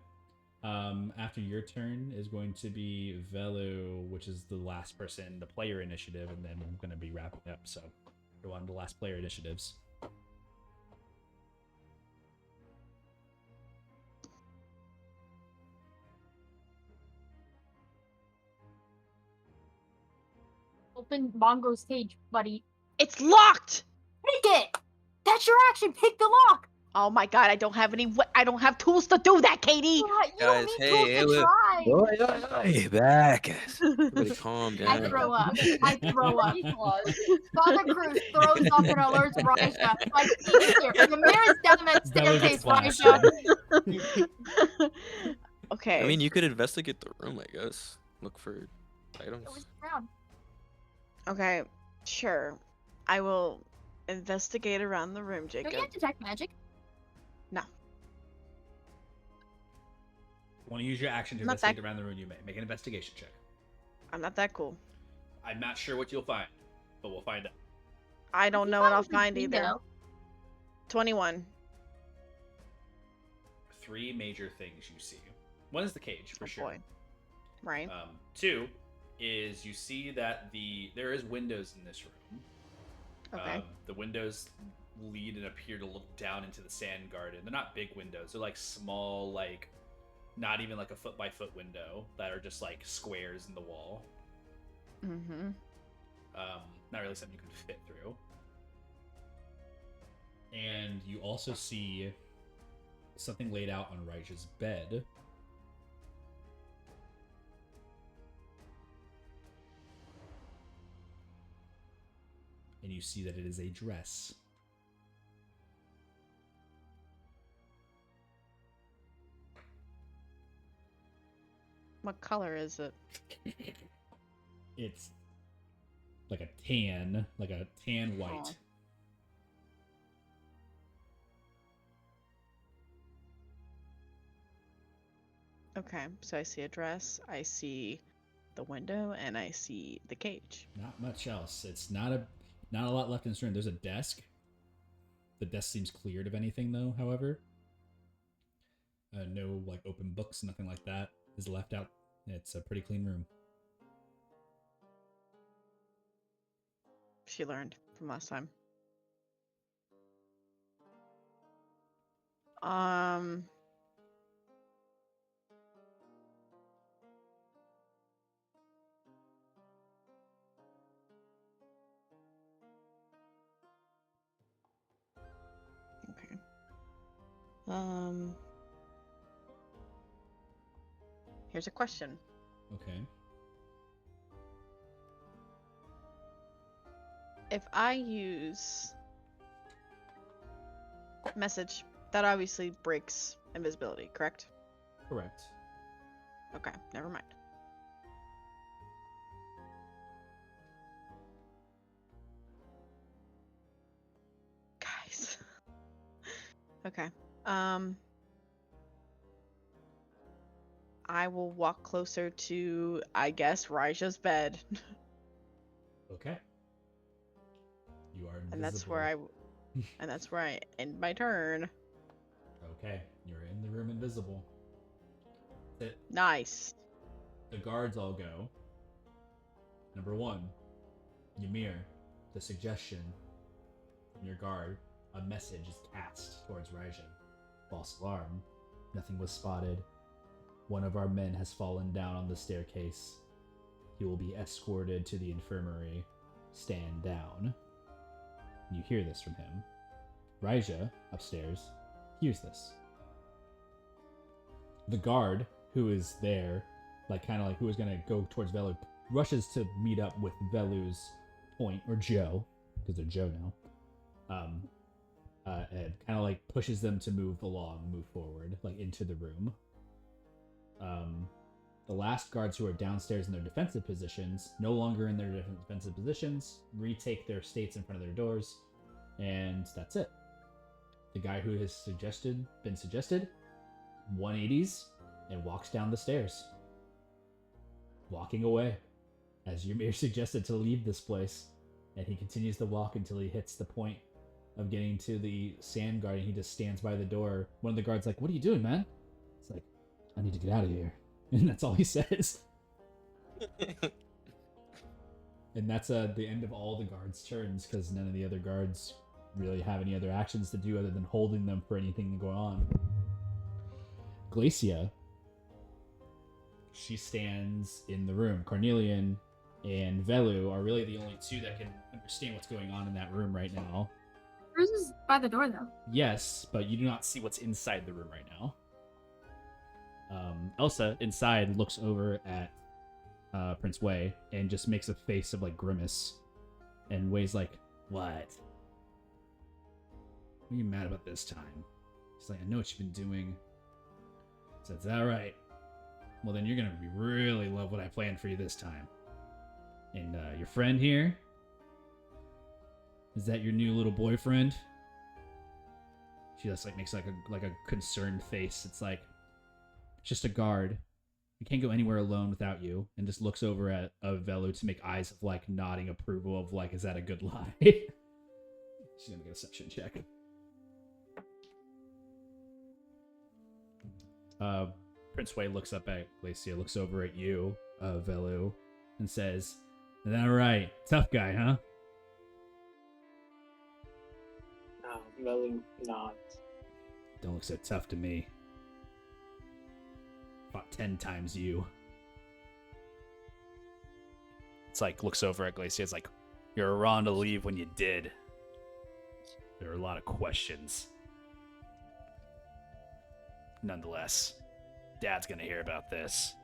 After your turn is going to be Velu, which is the last person, the player initiative, and then I'm going to be wrapping up. So you're one of the last player initiatives. Open Bongo's cage, buddy. It's locked! Pick it! That's your action! Pick the lock! Oh my god, I don't have I don't have tools to do that, Katie! You don't Guys, need hey, tools to try! Hey, back. Everybody calm I down. throw up. I throw up. Claws. Father Cruz throws up and alerts Raisha. Like, here, the mirror's down that Velu gets staircase, flashed, Raisha. Okay. I mean, you could investigate the room, I guess. Look for It items. was around. Okay, sure. I will investigate around the room, Don't Jacob. you have detect magic? No. Want to use your action to Not investigate that- around the room, you may. Make an investigation check. I'm not that cool. I'm not sure what you'll find, but we'll find out. I don't know what I'll find either. Bingo. 21. 3 major things you see. One is the cage, for Oh sure. boy. Right. 2 is you see that there is windows in this room. Okay. The windows lead and appear to look down into the sand garden. They're not big windows. They're like small, like not even like a foot by foot window that are just like squares in the wall. Mm-hmm. Not really something you can fit through. And you also see something laid out on Raisha's bed. And you see that it is a dress. What color is it? It's like a tan white. Aw. Okay, so I see a dress, I see the window, and I see the cage. Not much else. It's not a lot left in this room. There's a desk. The desk seems cleared of anything, though. However, no like open books, nothing like that is left out. It's a pretty clean room. She learned from last time. Okay. Here's a question. Okay. If I use message, that obviously breaks invisibility, correct? Correct. Okay, never mind. Guys. Okay. I will walk closer to, I guess, Raja's bed. Okay. You are invisible. And that's where I end my turn. Okay. You're in the room invisible. Nice. The guards all go. Number 1, Ymir, the suggestion from your guard, a message is cast towards Raijin. False alarm. Nothing was spotted. One of our men has fallen down on the staircase. He will be escorted to the infirmary. Stand down. You hear this from him. Raija, upstairs, hears this. The guard, who is there, who is going to go towards Velu, rushes to meet up with Velu's point, or Joe, because they're Joe now, and kind of pushes them to move forward, into the room. The last guards who are downstairs in their defensive positions, no longer in their defensive positions, retake their states in front of their doors, and that's it. The guy who has been suggested, 180s, and walks down the stairs, walking away, as Ymir suggested to leave this place, and he continues to walk until he hits the point of getting to the sand guard, and he just stands by the door. One of the guards like, "What are you doing, man?" It's like, "I need to get out of here," and that's all he says. And that's the end of all the guards' turns, because none of the other guards really have any other actions to do other than holding them for anything to go on. Glacia, she stands in the room. Carnelian and Velu are really the only two that can understand what's going on in that room right now. Cruz is by the door though. Yes, but you do not see what's inside the room right now. Elsa, inside, looks over at Prince Wei and just makes a face of like grimace. And Wei's like, "What? What are you mad about this time?" She's like, "I know what you've been doing." So is that right? Well, then you're gonna really love what I planned for you this time. And your friend here, is that your new little boyfriend? She just like makes like a concerned face. It's like, it's just a guard. You can't go anywhere alone without you. And just looks over at Velu to make eyes of like nodding approval of like, is that a good lie? She's gonna get a section check. Prince Wei looks up at Glacia, looks over at you, Velu, and says, "Is that right? Tough guy, huh?" Velu nods. "Don't look so tough to me. Fought 10 times you." It's like, looks over at Glacia, it's like, "You're wrong to leave when you did. There are a lot of questions. Nonetheless, Dad's gonna hear about this."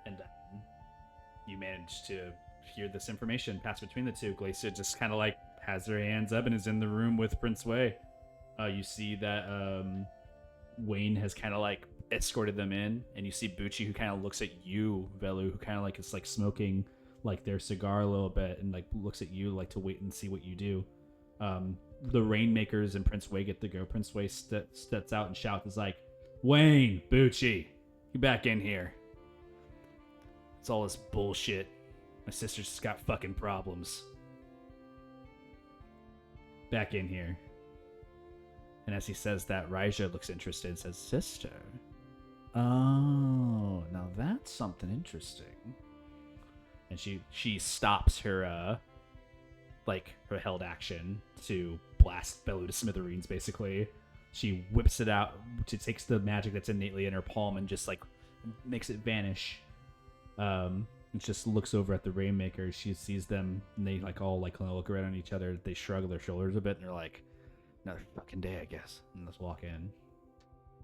And you manage to hear this information pass between the two. Glacia just kind of like has her hands up and is in the room with Prince Wei. You see that Wayne has kind of like escorted them in, and you see Bucci, who kind of looks at you, Velu, who kind of like is like smoking like their cigar a little bit and like looks at you like to wait and see what you do. The Rainmakers and Prince Wei get to go. Prince Wei steps out and shouts, is like, "Wayne, Bucci, you back in here. It's all this bullshit. My sister's just got fucking problems. Back in here." And as he says that, Raija looks interested and says, "Sister? Oh, now that's something interesting." And she stops her her held action to blast Velu to smithereens, basically. She whips it out. She takes the magic that's innately in her palm and just like makes it vanish. And just looks over at the Rainmakers. She sees them, and they like all like kind of look around at each other. They shrug their shoulders a bit, and they're like, "Another fucking day, I guess." And let's walk in.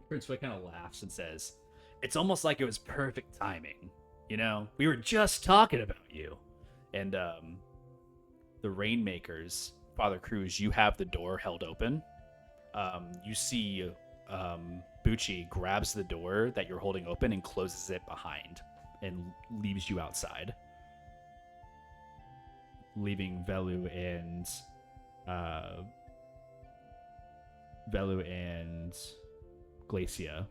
Prince Wei kind of laughs and says, "It's almost like it was perfect timing. You know, we were just talking about you." And the Rainmakers, Father Cruz, you have the door held open. You see Bucci grabs the door that you're holding open and closes it behind and leaves you outside, leaving Velu and Glacia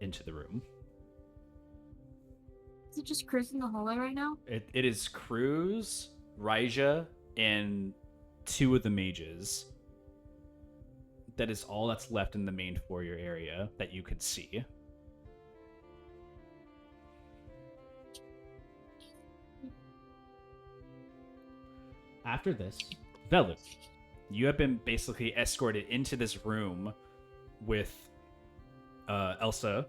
into the room. Is it just Cruz in the hallway right now? It is Cruz, Raija, and 2 of the mages. That is all that's left in the main foyer area that you could see. After this, Velu, you have been basically escorted into this room with Elsa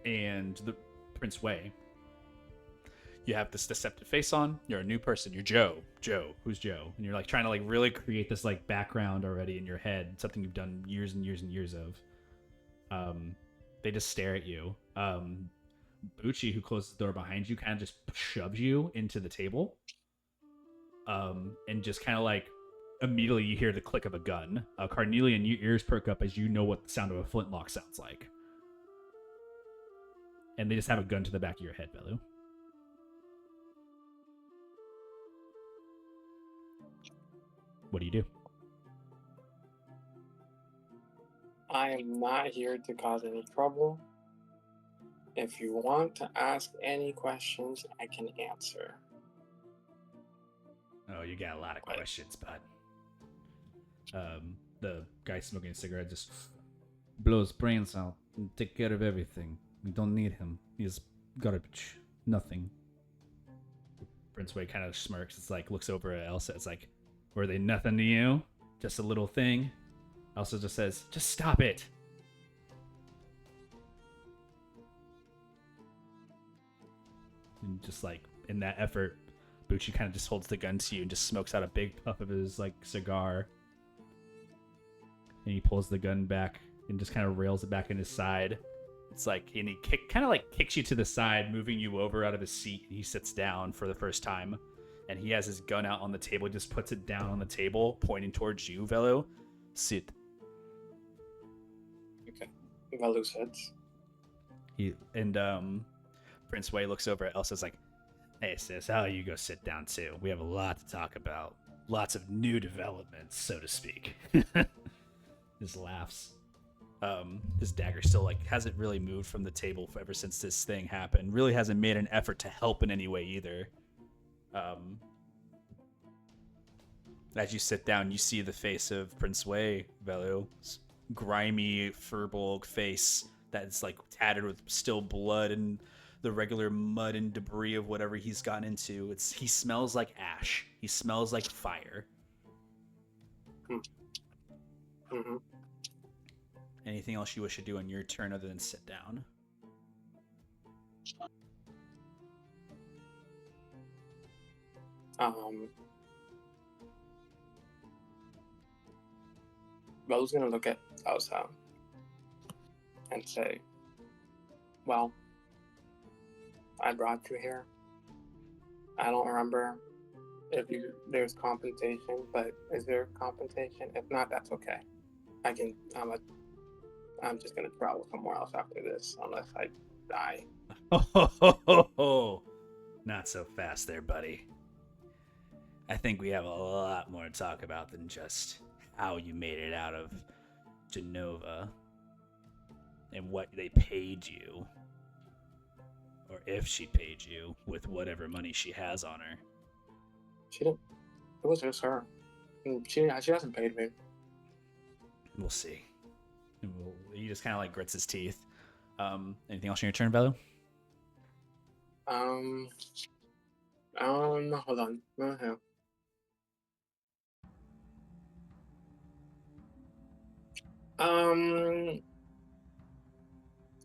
and the Prince Wei. You have this deceptive face on. You're a new person. You're Joe. Joe. Who's Joe? And you're like trying to like really create this like background already in your head. Something you've done years and years and years of. They just stare at you. Bucci, who closes the door behind you, kind of just shoves you into the table. And just kind of like immediately you hear the click of a gun. Carnelian, your ears perk up as you know what the sound of a flintlock sounds like. And they just have a gun to the back of your head, Velu. What do you do? I am not here to cause any trouble. If you want to ask any questions, I can answer. Oh, you got a lot of questions, bud. The guy smoking a cigarette just blow his brains out and take care of everything. We don't need him. He's garbage. Nothing. Prince Wei kind of smirks. It's like, looks over at Elsa. It's like, were they nothing to you? Just a little thing? Elsa just says, just stop it. And just like, in that effort, Bucci kind of just holds the gun to you and just smokes out a big puff of his like cigar. And he pulls the gun back and just kind of rails it back in his side. It's like, and he kind of like kicks you to the side, moving you over out of his seat. And he sits down for the first time, and he has his gun out on the table. He just puts it down on the table, pointing towards you, Velo. Sit. Okay. Velu sits. Prince Wei looks over at Elsa's like, hey sis, how you go sit down too? We have a lot to talk about. Lots of new developments, so to speak. Just laughs. His dagger still like hasn't really moved from the table ever since this thing happened. Really hasn't made an effort to help in any way either. As you sit down, you see the face of Prince Wei, Velu. Grimy, furbolg face that's like tattered with still blood and the regular mud and debris of whatever he's gotten into. He smells like ash. He smells like fire. Mm-hmm. Anything else you wish to do on your turn other than sit down? Velu's gonna look at Elsa and say, well, I brought you here. I don't remember if there's compensation, but is there compensation? If not, that's okay. I'm just gonna travel somewhere else after this, unless I die. Oh, not so fast there, buddy. I think we have a lot more to talk about than just how you made it out of Genova and what they paid you. Or if she paid you with whatever money she has on her. She didn't. It was just her. She hasn't paid me. We'll see. He just kind of like grits his teeth. Anything else on your turn, Velu? Hold on. Okay.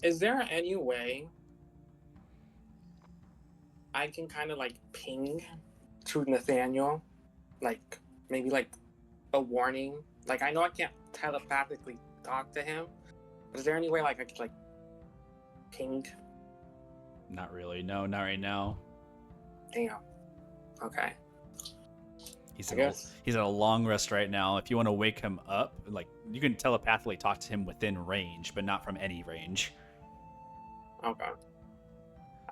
Is there any way I can kind of like ping to Nathaniel, like maybe like a warning? Like I know I can't telepathically talk to him. Is there any way like I could like ping? Not really. No, not right now. Damn. Okay. He's in a long rest right now. If you want to wake him up, like you can telepathically talk to him within range, but not from any range. Okay.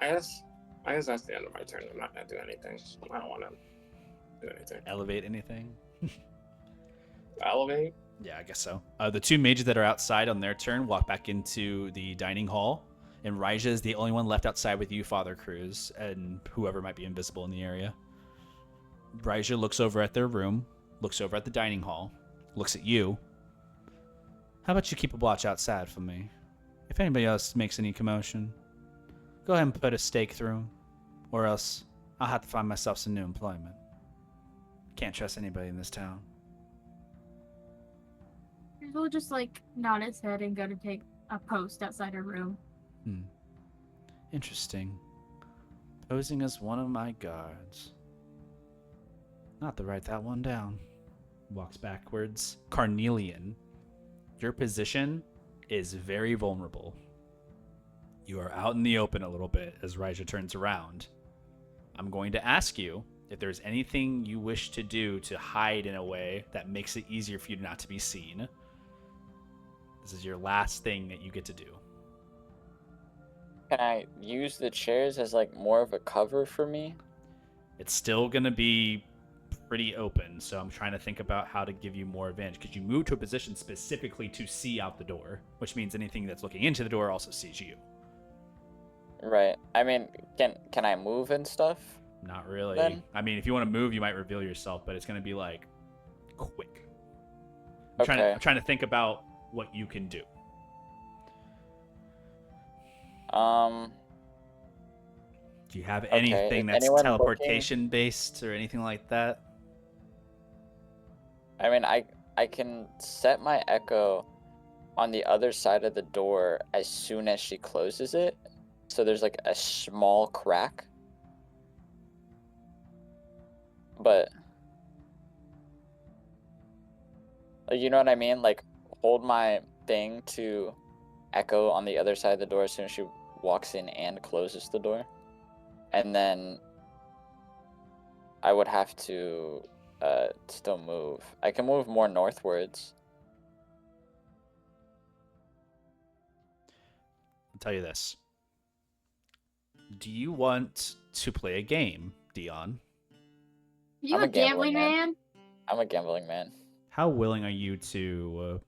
I guess that's the end of my turn. I'm not gonna do anything. I don't want to do anything. Elevate anything? Elevate? Yeah, I guess so. The two mages that are outside on their turn walk back into the dining hall, and Raija is the only one left outside with you, Father Cruz, and whoever might be invisible in the area. Raija looks over at their room, looks over at the dining hall, looks at you. How about you keep a watch outside for me? If anybody else makes any commotion, go ahead and put a stake through 'em, or else I'll have to find myself some new employment. Can't trust anybody in this town. He'll just like nod his head and go to take a post outside her room. Interesting. Posing as one of my guards. Not to write that one down. Walks backwards. Carnelian, your position is very vulnerable. You are out in the open a little bit as Raija turns around. I'm going to ask you if there's anything you wish to do to hide in a way that makes it easier for you not to be seen. This is your last thing that you get to do. Can I use the chairs as like more of a cover for me? It's still going to be pretty open, so I'm trying to think about how to give you more advantage, because you move to a position specifically to see out the door, which means anything that's looking into the door also sees you. Right. I mean, can I move and stuff? Not really. Then? I mean, if you want to move, you might reveal yourself, but it's going to be like quick. Okay. I'm trying to think about what you can do. Do you have Okay, anything is that's anyone teleportation based or anything like that? I mean, I can set my echo on the other side of the door as soon as she closes it. So there's like a small crack. But you know what I mean? Like hold my thing to echo on the other side of the door as soon as she walks in and closes the door. And then I would have to still move. I can move more northwards. I'll tell you this. Do you want to play a game, Dion? You I'm a a gambling gambling man? I'm a gambling man. How willing are you to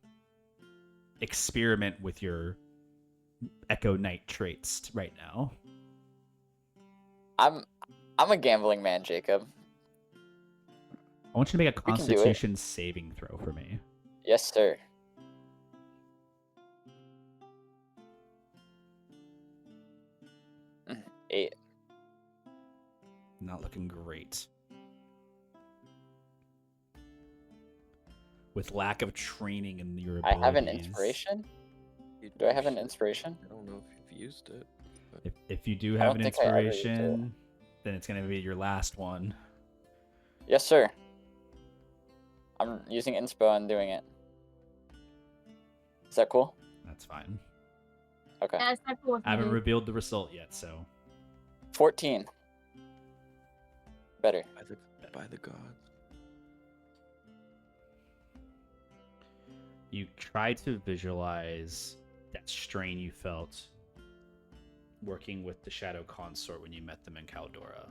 experiment with your Echo Knight traits right now? I'm a gambling man, Jacob. I want you to make a We can do it. Constitution saving throw for me. Yes, sir. Mm, 8. Not looking great. With lack of training in your abilities. I have an inspiration? Do I have an inspiration? I don't know if you've used it. If you do I have don't an think I ever used it. inspiration, then it's going to be your last one. Yes, sir. I'm using inspo and doing it. Is that cool? That's fine. Okay. Yeah, it's not cool if I you haven't do. revealed the result yet, so 14. Better. By the gods. you try to visualize that strain you felt working with the Shadow Consort when you met them in Caldora.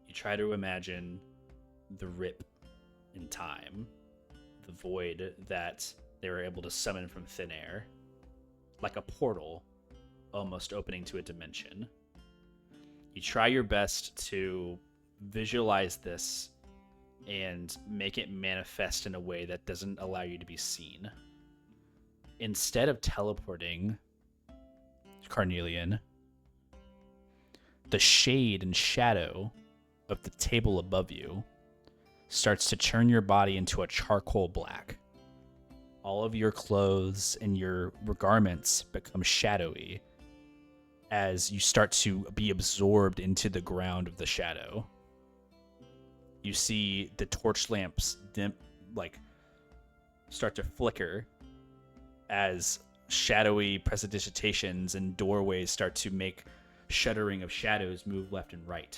You try to imagine the rip in time, the void that they were able to summon from thin air, like a portal almost opening to a dimension. You try your best to visualize this and make it manifest in a way that doesn't allow you to be seen. Instead of teleporting, Carnelian, the shade and shadow of the table above you starts to turn your body into a charcoal black. All of your clothes and your garments become shadowy as you start to be absorbed into the ground of the shadow. You see the torch lamps start to flicker as shadowy prestidigitations and doorways start to make shuddering of shadows move left and right.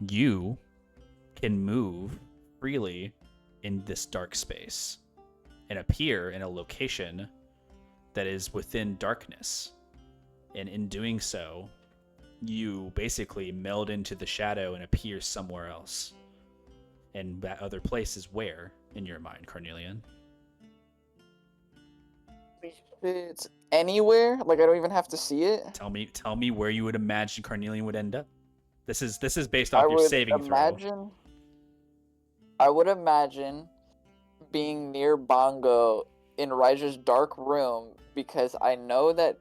You can move freely in this dark space and appear in a location that is within darkness. And in doing so, you basically meld into the shadow and appear somewhere else. And that other place is where, in your mind, Carnelian? It's anywhere? Like I don't even have to see it? Tell me where you would imagine Carnelian would end up. This is based off your saving throw. I would imagine being near Bongo in Riser's dark room because I know that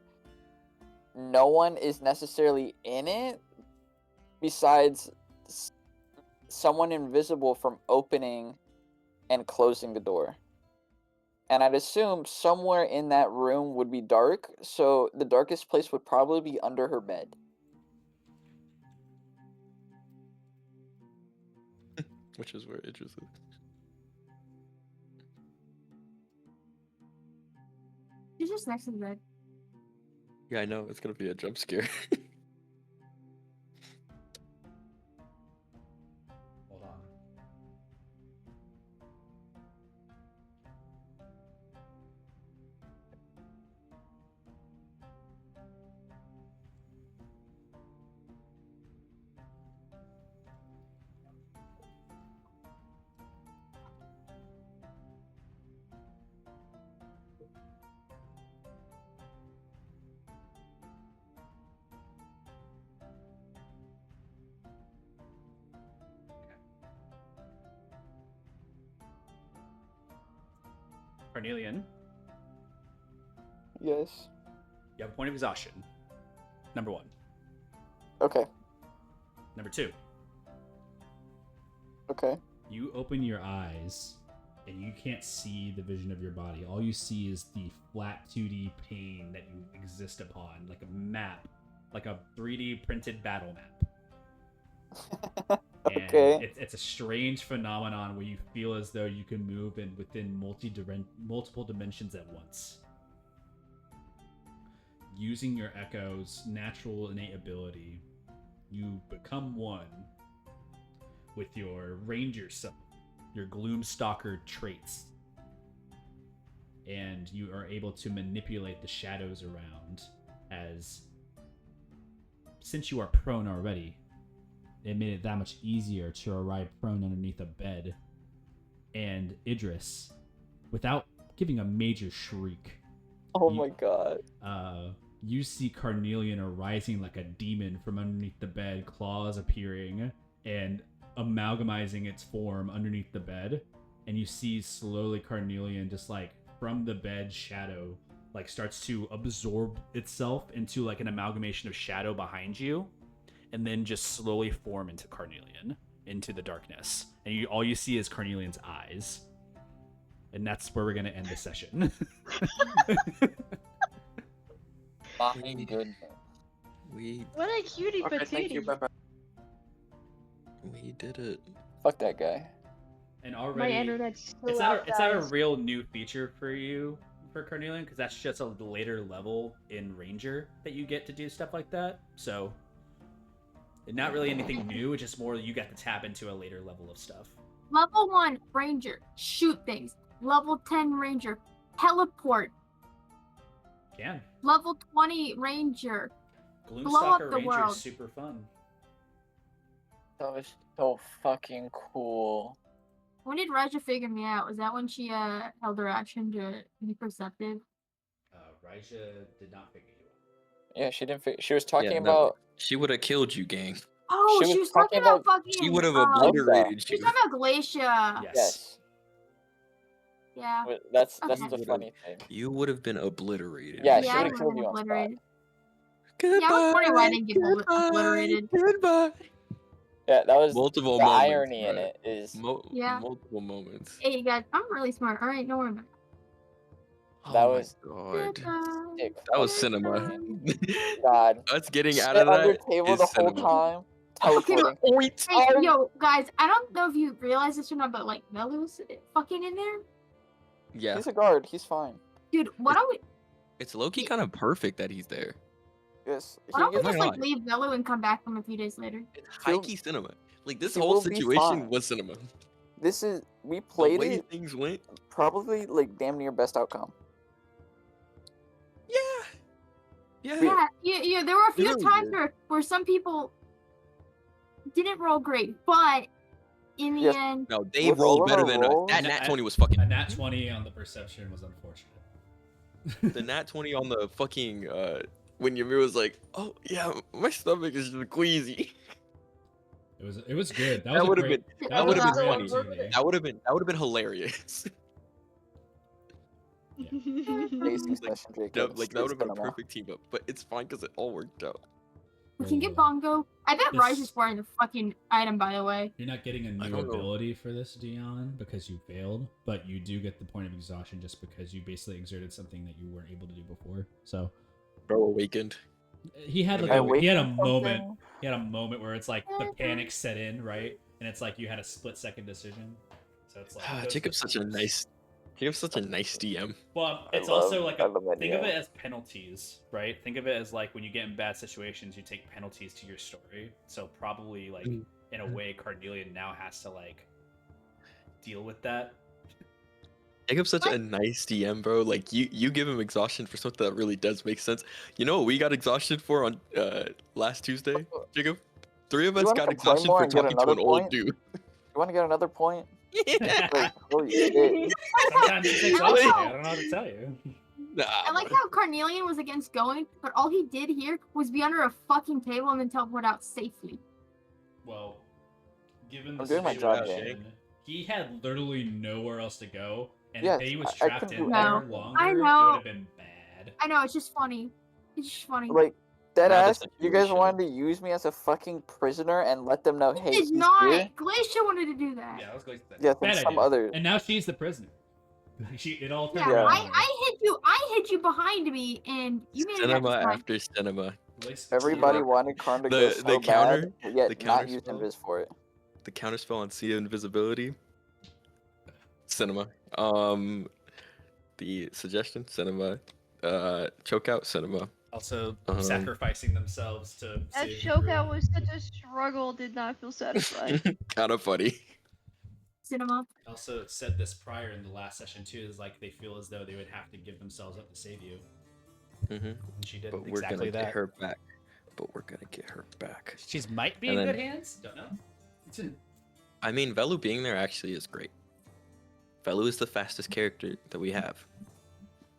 no one is necessarily in it besides someone invisible from opening and closing the door. And I'd assume somewhere in that room would be dark, so the darkest place would probably be under her bed. Which is where Idris is. She's just next to the bed. Yeah, I know. It's gonna be a jump scare. Hold on. Carnelian, Yes. you have a point of exhaustion. Number 1. Okay. Number 2, Okay. you open your eyes and you can't see the vision of your body. All you see is the flat 2D pane that you exist upon, like a map, like a 3D printed battle map. Okay. And it's a strange phenomenon where you feel as though you can move within multiple dimensions at once. Using your Echo's natural innate ability, you become one with your Ranger self, your Gloomstalker traits. And you are able to manipulate the shadows around as, since you are prone already, it made it that much easier to arrive prone underneath a bed. And Idris, without giving a major shriek, Oh my god. you see Carnelian arising like a demon from underneath the bed, claws appearing and amalgamizing its form underneath the bed. And you see slowly Carnelian just like from the bed shadow like starts to absorb itself into like an amalgamation of shadow behind you, and then just slowly form into Carnelian, into the darkness. And all you see is Carnelian's eyes. And that's where we're going to end the session. My goodness. We What a cutie Okay, thank you. patootie. Bye-bye. we did it. Fuck that guy. And My already, internet's still it's out, not a guys. real new feature for you, for Carnelian, because that's just a later level in Ranger that you get to do stuff like that. So, not really anything new, it's just more you get to tap into a later level of stuff. Level 1 Ranger, shoot things. Level 10 Ranger, teleport. Can. Level 20 Ranger, blow up Gloomstalker the Ranger world. is super fun. That was so fucking cool. When did Raja figure me out? Was that when she held her action to be perceptive? Raija did not figure you out. Yeah, she didn't. She was talking Yeah, no. about. She would have killed you, gang. Oh, She she was was talking talking about about- fucking. She would have Elsa. obliterated She was you. talking about Glacia. Yes. Yes. Yeah. But that's Okay. the Would've- funny thing. You would have been obliterated. Yeah, Yeah, she I would have would've killed been you on spot. obliterated. Goodbye, Yeah, I was wondering why I didn't get obliterated. Goodbye. Yeah, that was Multiple the moments, irony in bro. it is Yeah. Multiple moments. Hey, you guys, I'm really smart. All right, don't worry about it. That Oh my was god. Goodbye. sick. That was fucking cinema. man. God. Us getting Sit out of under that table is the whole cinema. time. Okay, Teleporting. Hey, yo, guys, I don't know if you realize this or not, but like Melu's fucking in there. Yeah, He's a guard. He's fine. Dude, why don't we it's low-key kind of perfect that he's there. Yes. why don't we Oh my just like God. leave Melu and come back from a few days later? It's He'll- high-key cinema. Like, this he whole will be situation fine. was cinema. This is we The played way it things went. probably like damn near best outcome. Yeah. Yeah. Yeah, there were a few really times did. where some people didn't roll great, but in the Yes. end, No, they With rolled all of better our than us. rolls- That No, nat I- 20 was fucking. A nat 20 on the perception was unfortunate. The nat 20 on the fucking when Ymir was like, "Oh yeah, my stomach is just queasy." It was good. That That was would've great. been- That was that a would've great been funny. opportunity. That would have been hilarious. Amazing Like, session, Jacob. No, like that would have been a Cinema. perfect team up. But it's fine because it all worked out. we can get Oh. Bongo. I bet This- Rise is wearing the fucking item, by the way. You're not getting a I new don't know. ability for this, Dion, because you failed, but you do get the point of exhaustion just because you basically exerted something that you weren't able to do before. So Bro awakened. he had like I he had a awakened moment. something. He had a moment where it's like the panic set in, right? And it's like you had a split-second decision. So it's like those Jacob's such a differences. nice. Jacob's such a nice DM. Well, I it's love- also like I love that think of DM. it as penalties, right? Think of it as like when you get in bad situations, you take penalties to your story. So probably like Mm. in a way, Carnelian now has to like deal with that. Jacob's such a nice DM, bro. Like you give him exhaustion for something that really does make sense. You know what we got exhaustion for on last Tuesday, Jacob? 3 of You us wanna got complain exhaustion more for and get talking to another an old point? dude. You want to get another point? Yeah. Like, holy shit. Sometimes it takes I like honesty. how- I don't know how to tell you. Nah, I like bro. how Carnelian was against going, but all he did here was be under a fucking table and then teleport out safely. Well, given the I'm doing my job, situation, He had literally nowhere else to go, and Yes, if he was I trapped couldn't in do there anything. longer, I it know. would have been bad. I know, it's just funny. It's just funny. Like, dead Now the ass, you guys situation- wanted to use me as a fucking prisoner and let them know, hey, It's he's not. here? Glacia wanted to do that. Yeah, I was going to say Yes, bad and some idea. other. And now she's the prisoner. It all turned Yeah, Yeah. around. I hit you behind me, and you made it Cinema back to mine. after cinema. Everybody Yeah. wanted Karn to The- go the so counter- bad, yet the not counter use spell? Invis for it. The counterspell on Sea Invisibility. Cinema. The suggestion, cinema. Chokeout, cinema. Also, Um, sacrificing themselves to That save the chokeout group. was such a struggle. Did not feel satisfied. Kind of funny. Cinema. Also said this prior in the last session too. Is like they feel as though they would have to give themselves up to save you, hmm and she did But we're exactly gonna that. get her back. But we're gonna get her back. She's might be And in then- good hands. Don't know. I mean, Velu being there actually is great. Velu is the fastest character that we have.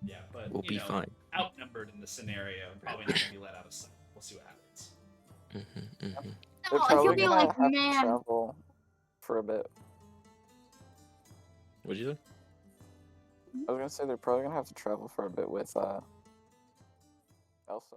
Yeah, but We'll you be know, fine. outnumbered in the scenario, probably not gonna be let out of sight. We'll see what happens. Mm-hmm. They're No, probably you'll be gonna like, have to man. travel for a bit. What'd you say? I was gonna say they're probably gonna have to travel for a bit with Elsa.